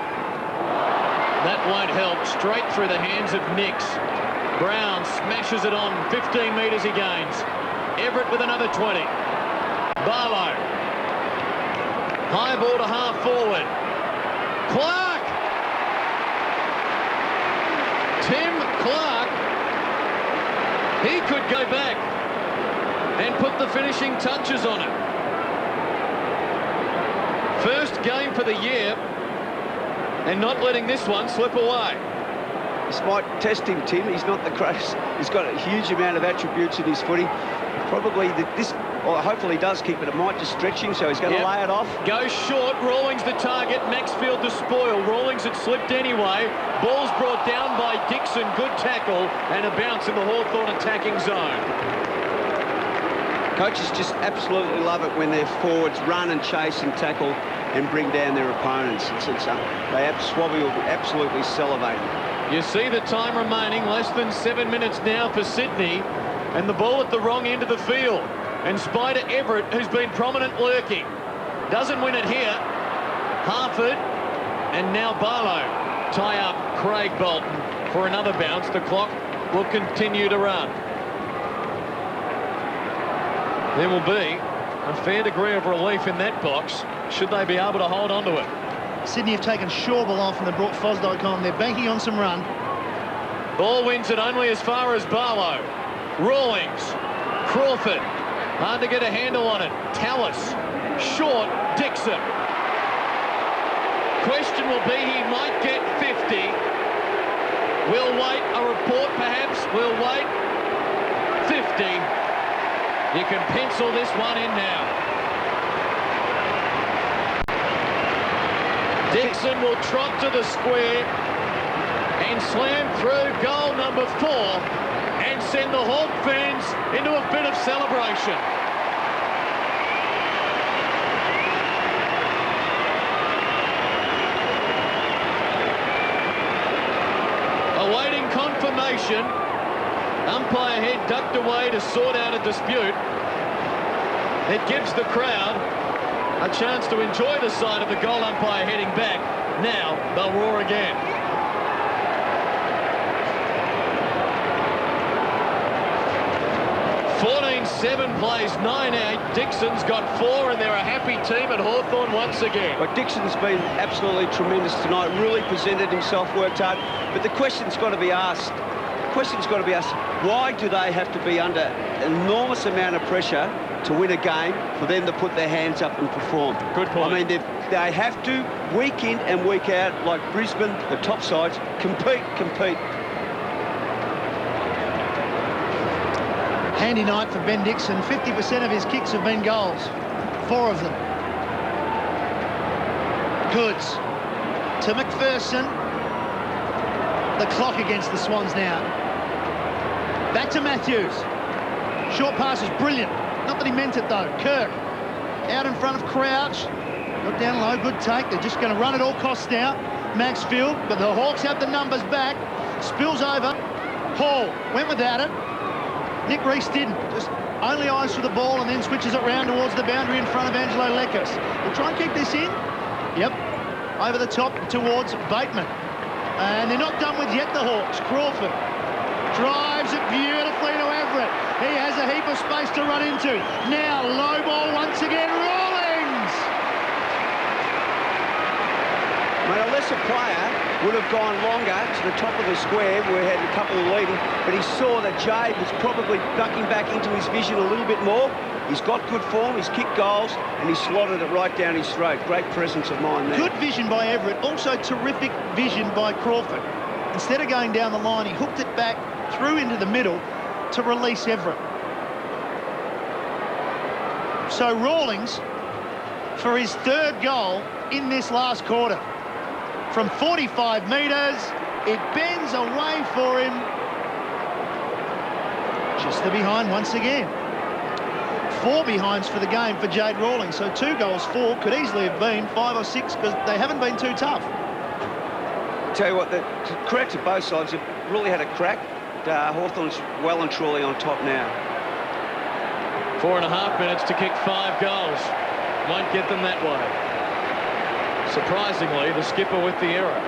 That won't help. Straight through the hands of Nix. Brown smashes it on. 15 metres he gains. Everett with another 20. Barlow. High ball to half forward. Clark. Tim Clark. He could go back and put the finishing touches on it. First game for the year, and not letting this one slip away. This might test him, Tim. He's not the greatest. He's got a huge amount of attributes in his footy. Probably hopefully he does keep it. It might just stretch him, so he's going to lay it off. Goes short. Rawlings the target. Maxfield the spoil. Rawlings had slipped anyway. Ball's brought down by Dixon. Good tackle and a bounce in the Hawthorn attacking zone. Coaches just absolutely love it when their forwards run and chase and tackle and bring down their opponents. Swabby will be absolutely salivating. You see the time remaining, less than 7 minutes now for Sydney, and the ball at the wrong end of the field. And Spider Everett, who's been prominent lurking, doesn't win it here. Harford and now Barlow tie up Craig Bolton for another bounce. The clock will continue to run. There will be a fair degree of relief in that box, should they be able to hold on to it. Sydney have taken Schauble off and they've brought Fosdyke on. They're banking on some run. Ball wins it only as far as Barlow. Rawlings. Crawford. Hard to get a handle on it. Tallis. Short. Dixon. Question will be, he might get 50. We'll wait. A report perhaps. We'll wait. 50. You can pencil this one in now. Dixon will trot to the square and slam through goal number 4 and send the Hawk fans into a bit of celebration. Awaiting confirmation. Umpire head ducked away to sort out a dispute. It gives the crowd a chance to enjoy the sight of the goal umpire heading back. Now they'll roar again. Seven plays 9-8. Dixon's got 4, and they're a happy team at Hawthorn once again. But Dixon's been absolutely tremendous tonight. Really presented himself, worked hard. But the question's got to be asked. Why do they have to be under an enormous amount of pressure to win a game for them to put their hands up and perform? Good point. I mean, they have to, week in and week out, like Brisbane, the top sides, compete. Handy night for Ben Dixon. 50% of his kicks have been goals. 4 of them. Goods to McPherson. The clock against the Swans now. Back to Matthews. Short pass is brilliant. Not that he meant it though. Kirk out in front of Crouch. Got down low, good take. They're just going to run at all costs now. Maxfield, but the Hawks have the numbers back. Spills over. Hall went without it. Nick Reese didn't. Just only eyes for the ball and then switches it round towards the boundary in front of Angelo Lekis. We'll try and keep this in. Yep. Over the top towards Bateman. And they're not done with yet, the Hawks. Crawford drives it beautifully to Everett. He has a heap of space to run into. Now, low ball once again. Rawlings! Mate, a lesser player would have gone longer to the top of the square where he had a couple of leading, but he saw that Jade was probably ducking back into his vision a little bit more. He's got good form, he's kicked goals, and he slotted it right down his throat. Great presence of mind there. Good vision by Everett, also terrific vision by Crawford. Instead of going down the line, he hooked it back through into the middle to release Everett. So Rawlings, for his 3rd goal in this last quarter. From 45 metres, it bends away for him. Just the behind once again. 4 behinds for the game for Jade Rawlings. So 2 goals, 4, could easily have been 5 or 6 because they haven't been too tough. Tell you what, the cracks at both sides have really had a crack. Hawthorn's well and truly on top now. 4.5 minutes to kick 5 goals. Won't get them that way. Surprisingly, the skipper with the error.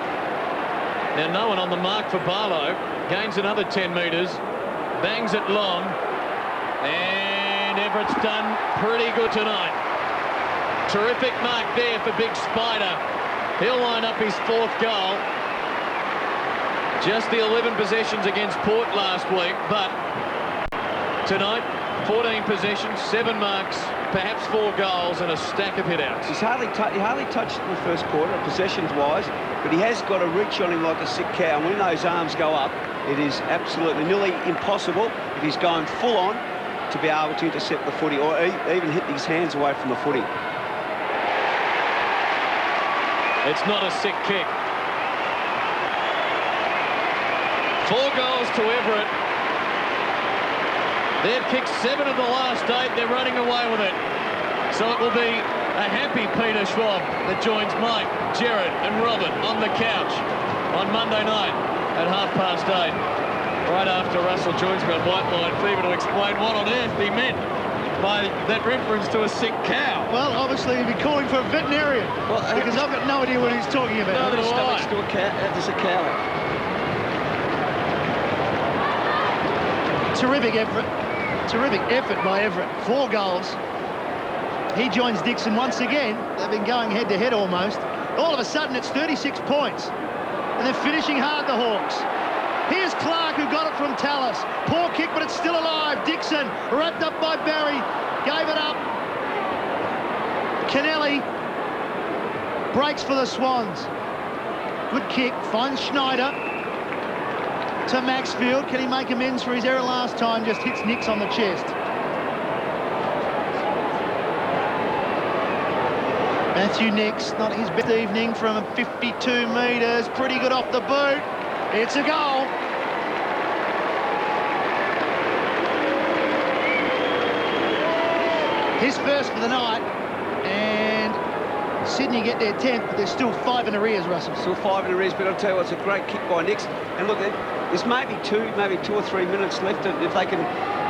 Now no one on the mark for Barlow. Gains another 10 metres. Bangs it long. And And Everett's done pretty good tonight. Terrific mark there for Big Spider. He'll line up his 4th goal. Just the 11 possessions against Port last week, but tonight, 14 possessions, 7 marks, perhaps 4 goals and a stack of hit-outs. He hardly touched in the first quarter, possessions-wise, but he has got a reach on him like a sick cow. And when those arms go up, it is absolutely nearly impossible if he's going full on to be able to intercept the footy or even hit his hands away from the footy. It's not a sick kick. 4 goals to Everett. They've kicked 7 of the last 8. They're running away with it. So it will be a happy Peter Schwab that joins Mike, Jared and Robert on the couch on Monday night at 8:30. Right after Russell joins me on White Line Fever to explain what on earth he meant by that reference to a sick cow. Well, obviously he'd be calling for a veterinarian, because I've got no idea what he's talking about. Neither do I. There's a cow. Terrific effort by Everett. 4 goals. He joins Dixon once again. They've been going head-to-head almost. All of a sudden, it's 36 points. And they're finishing hard, the Hawks. Here's Clark, who got it from Tallis. Poor kick, but it's still alive. Dixon, wrapped up by Barry, gave it up. Kennelly breaks for the Swans. Good kick, finds Schneider. To Maxfield. Can he make amends for his error last time? Just hits Nix on the chest. Matthew Nix, not his best evening from 52 metres. Pretty good off the boot. It's a goal. His first for the night. And Sydney get their 10th, but there's still 5 in arrears, Russell. Still 5 in arrears, but I'll tell you what, it's a great kick by Nix. And look, there's maybe 2 or 3 minutes left. If they can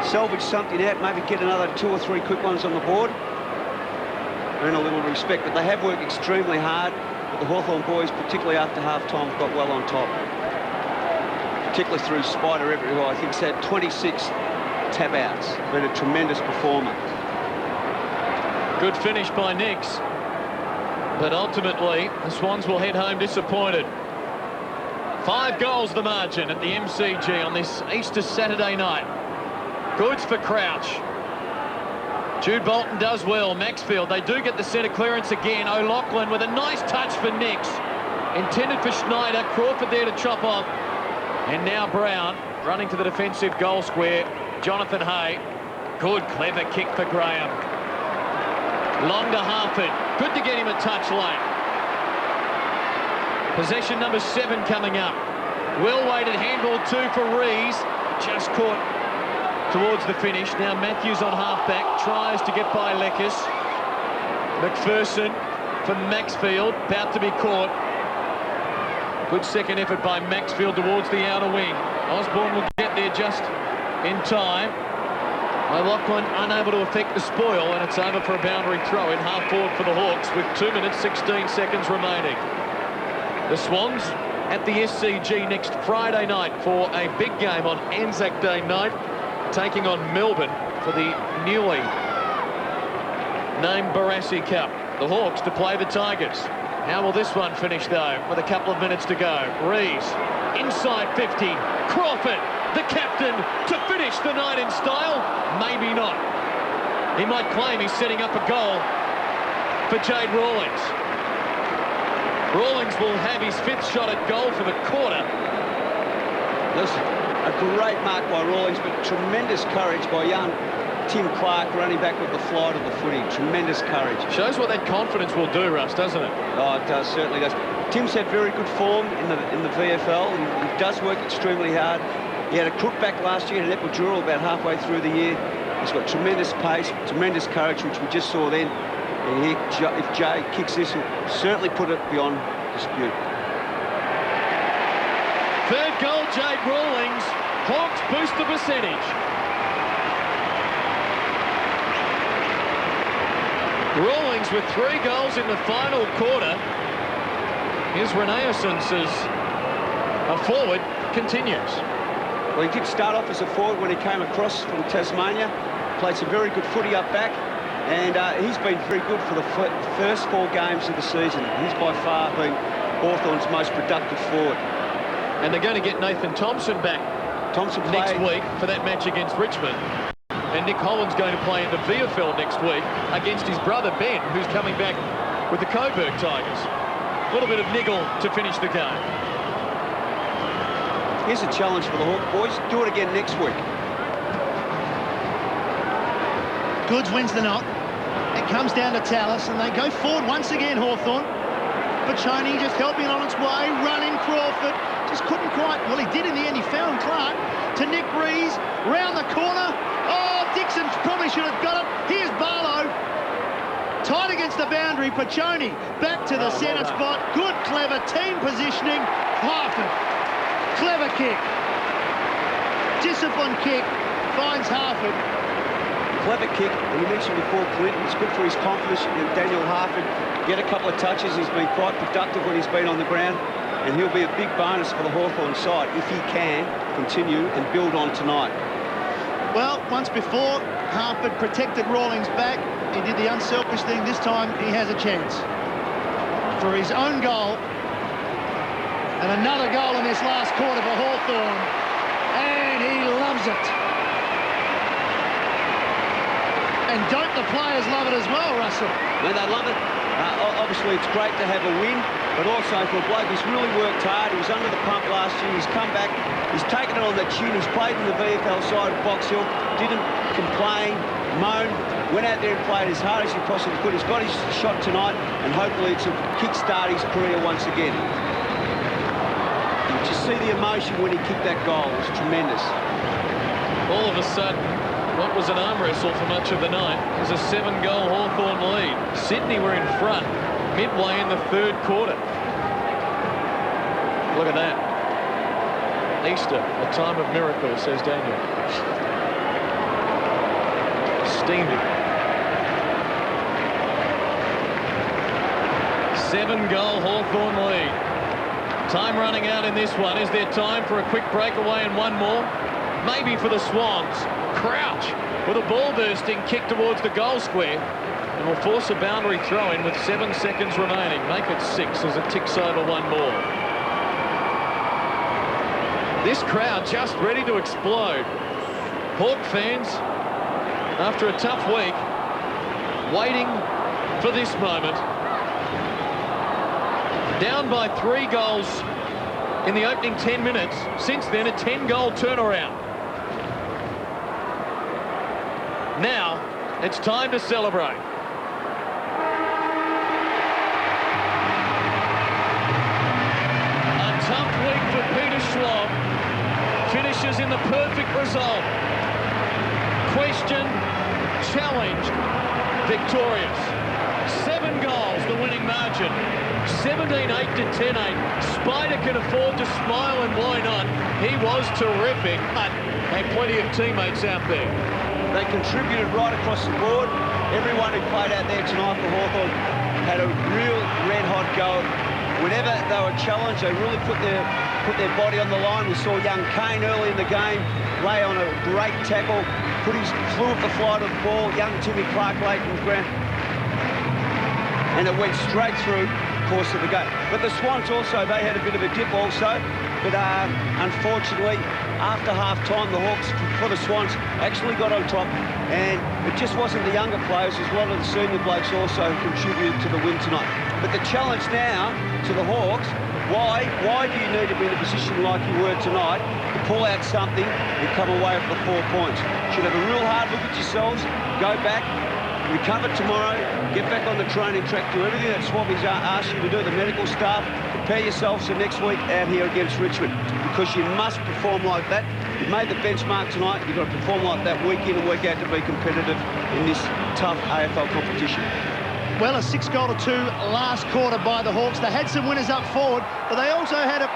salvage something out, maybe get another 2 or 3 quick ones on the board, earn a little respect. But they have worked extremely hard. But the Hawthorn boys, particularly after half-time, got well on top. Particularly through Spider Everett, who I think's had 26 tab-outs. Been a tremendous performer. Good finish by Nix. But ultimately, the Swans will head home disappointed. 5 goals the margin at the MCG on this Easter Saturday night. Goods for Crouch. Jude Bolton does well. Maxfield, they do get the centre clearance again. O'Loughlin with a nice touch for Nix. Intended for Schneider. Crawford there to chop off. And now Brown running to the defensive goal square. Jonathan Hay. Good, clever kick for Graham. Long to Harford. Good to get him a touch late. Possession number 7 coming up. Well-weighted handball 2 for Rees. Just caught towards the finish. Now Matthews on halfback. Tries to get by Leckis. McPherson for Maxfield. About to be caught. Good second effort by Maxfield towards the outer wing. Osborne will get there just in time. O'Loughlin unable to affect the spoil, and it's over for a boundary throw in half forward for the Hawks with 2 minutes 16 seconds remaining. The Swans at the SCG next Friday night for a big game on Anzac Day night, taking on Melbourne for the newly named Barassi Cup. The Hawks to play the Tigers. How will this one finish, though, with a couple of minutes to go? Rees, inside 50. Crawford, the captain, to finish the night in style? Maybe not. He might claim he's setting up a goal for Jade Rawlings. Rawlings will have his 5th shot at goal for the quarter. Listen, a great mark by Rawlings, but tremendous courage by young Tim Clark running back with the flight of the footy. Tremendous courage. Shows what that confidence will do, Russ, doesn't it? Oh, it does, certainly does. Tim's had very good form in the VFL, and he does work extremely hard. He had a crook back last year in Epidural about halfway through the year. He's got tremendous pace, tremendous courage, which we just saw then. And if Jay kicks this, he'll certainly put it beyond dispute. 3rd goal, Jade Rawlings. Hawks boost the percentage. Rawlings with 3 goals in the final quarter. His renaissance as a forward continues. Well, he did start off as a forward when he came across from Tasmania. played some very good footy up back, and he's been very good for the first 4 games of the season. He's by far been Hawthorn's most productive forward. And they're going to get Nathan Thompson back next week for that match against Richmond. And Nick Holland's going to play in the VFL next week against his brother Ben, who's coming back with the Coburg Tigers. A little bit of niggle to finish the game. Here's a challenge for the Hawk boys. Do it again next week. Goods wins the knock. It comes down to Tallis, and they go forward once again, Hawthorn. Pachoni just helping on its way, running Crawford. Just couldn't quite, well, he did in the end. He found Clark to Nick Rees, round the corner. Oh, Dixon probably should have got it. Here's Barlow. Tight against the boundary. Pachoni back to the centre spot. Good, clever team positioning. Harford. Clever kick. Disciplined kick. Finds Harford. Clever kick, and you mentioned before Clinton, it's good for his confidence. Daniel Harford get a couple of touches. He's been quite productive when he's been on the ground, and he'll be a big bonus for the Hawthorn side if he can continue and build on tonight. Well, once before, Harford protected Rawlings back. He did the unselfish thing. This time he has a chance for his own goal. And another goal in this last quarter for Hawthorn. And he loves it. And don't the players love it as well, Russell? No, they love it. Obviously, it's great to have a win, but also for a bloke who's really worked hard. He was under the pump last year. He's come back. He's taken it on the chin. He's played in the VFL side of Box Hill. Didn't complain, moan. Went out there and played as hard as he possibly could. He's got his shot tonight, and hopefully it's a kick-start his career once again. You just see the emotion when he kicked that goal. It was tremendous. All of a sudden, what was an arm wrestle for much of the night was a 7-goal Hawthorn lead. Sydney were in front midway in the 3rd quarter. Look at that. Easter, a time of miracles, says Daniel. Steamed it. 7-goal Hawthorn lead. Time running out in this one. Is there time for a quick breakaway and one more? Maybe for the Swans. Crouch with a ball bursting kick towards the goal square, and will force a boundary throw in with 7 seconds remaining. Make it 6 as it ticks over one more. This crowd just ready to explode. Hawk fans, after a tough week, waiting for this moment. Down by 3 goals in the opening 10 minutes. Since then, a 10-goal turnaround. Now, it's time to celebrate. A tough week for Peter Schwab. Finishes in the perfect result. Questioned, challenged, victorious. 7 goals, the winning margin. 17-8 to 10-8. Spider can afford to smile, and why not? He was terrific, but had plenty of teammates out there. They contributed right across the board. Everyone who played out there tonight for Hawthorn had a real red-hot go. Whenever they were challenged, they really put their body on the line. We saw young Kane early in the game lay on a great tackle, flew up the flight of the ball. Young Timmy Clark late in the ground, and it went straight through the course of the game. But the Swans also, they had a bit of a dip also. But unfortunately, after half-time, the Hawks, for the Swans, actually got on top. And it just wasn't the younger players, as well as the senior blokes also contributed to the win tonight. But the challenge now to the Hawks, why do you need to be in a position like you were tonight to pull out something and come away with the 4 points? You should have a real hard look at yourselves, go back, recover tomorrow, get back on the training track, do everything that Swabby's asked you to do, the medical staff. Prepare yourselves for next week out here against Richmond, because you must perform like that. You've made the benchmark tonight. You've got to perform like that week in and week out to be competitive in this tough AFL competition. Well, a 6-goal to 2 last quarter by the Hawks. They had some winners up forward, but they also had a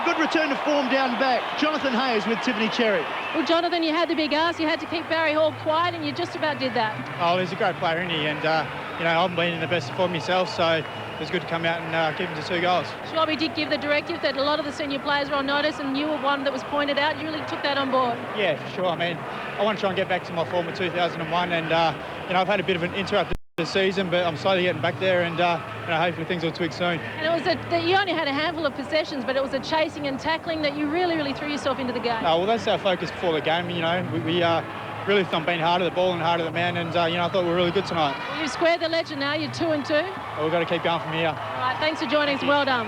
good return to form down back. Jonathan Hayes with Tiffany Cherry. Well, Jonathan, you had the big ask. You had to keep Barry Hall quiet, and you just about did that. Oh, he's a great player, isn't he? And, you know, I've been in the best form myself, so was good to come out and keep them to 2 goals. Schwabby did give the directive that a lot of the senior players were on notice, and you were one that was pointed out. You really took that on board. Yeah, for sure. I mean, I want to try and get back to my form of 2001, and I've had a bit of an interrupted season, but I'm slowly getting back there, and hopefully things will tweak soon. And it was that you only had a handful of possessions, but it was a chasing and tackling that you really threw yourself into the game. Well, that's our focus before the game. We really thought being hard at the ball and hard at the man, and I thought we were really good tonight. Well, you've squared the legend now. You're 2-2. Well, we've got to keep going from here. All right, thanks for joining us. Well done.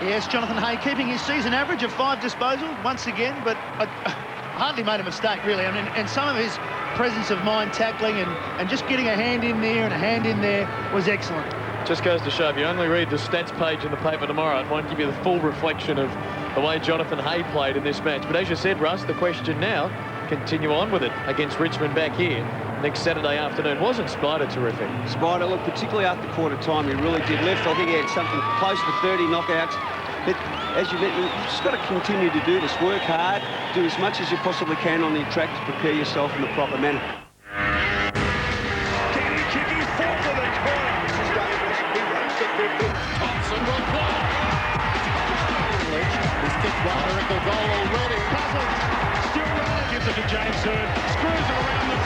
Yes, Jonathan Hay keeping his season average of 5 disposals once again, but hardly made a mistake, really. I mean, and some of his presence of mind tackling and just getting a hand in there and a hand in there was excellent. Just goes to show, if you only read the stats page in the paper tomorrow, it won't give you the full reflection of the way Jonathan Hay played in this match. But as you said, Russ, the question now, continue on with it against Richmond back here next Saturday afternoon. Wasn't Spider terrific? Spider, look, particularly after quarter time, he really did lift. I think he had something close to 30 knockouts. But as you mentioned, you've just got to continue to do this. Work hard, do as much as you possibly can on the track to prepare yourself in the proper manner. Kenny Chicky fought for the corner. This is dangerous. He runs the 50. Thompson will play. He's kicked one miracle goal already. Still running. Gives it to James Hurd. Screws it around the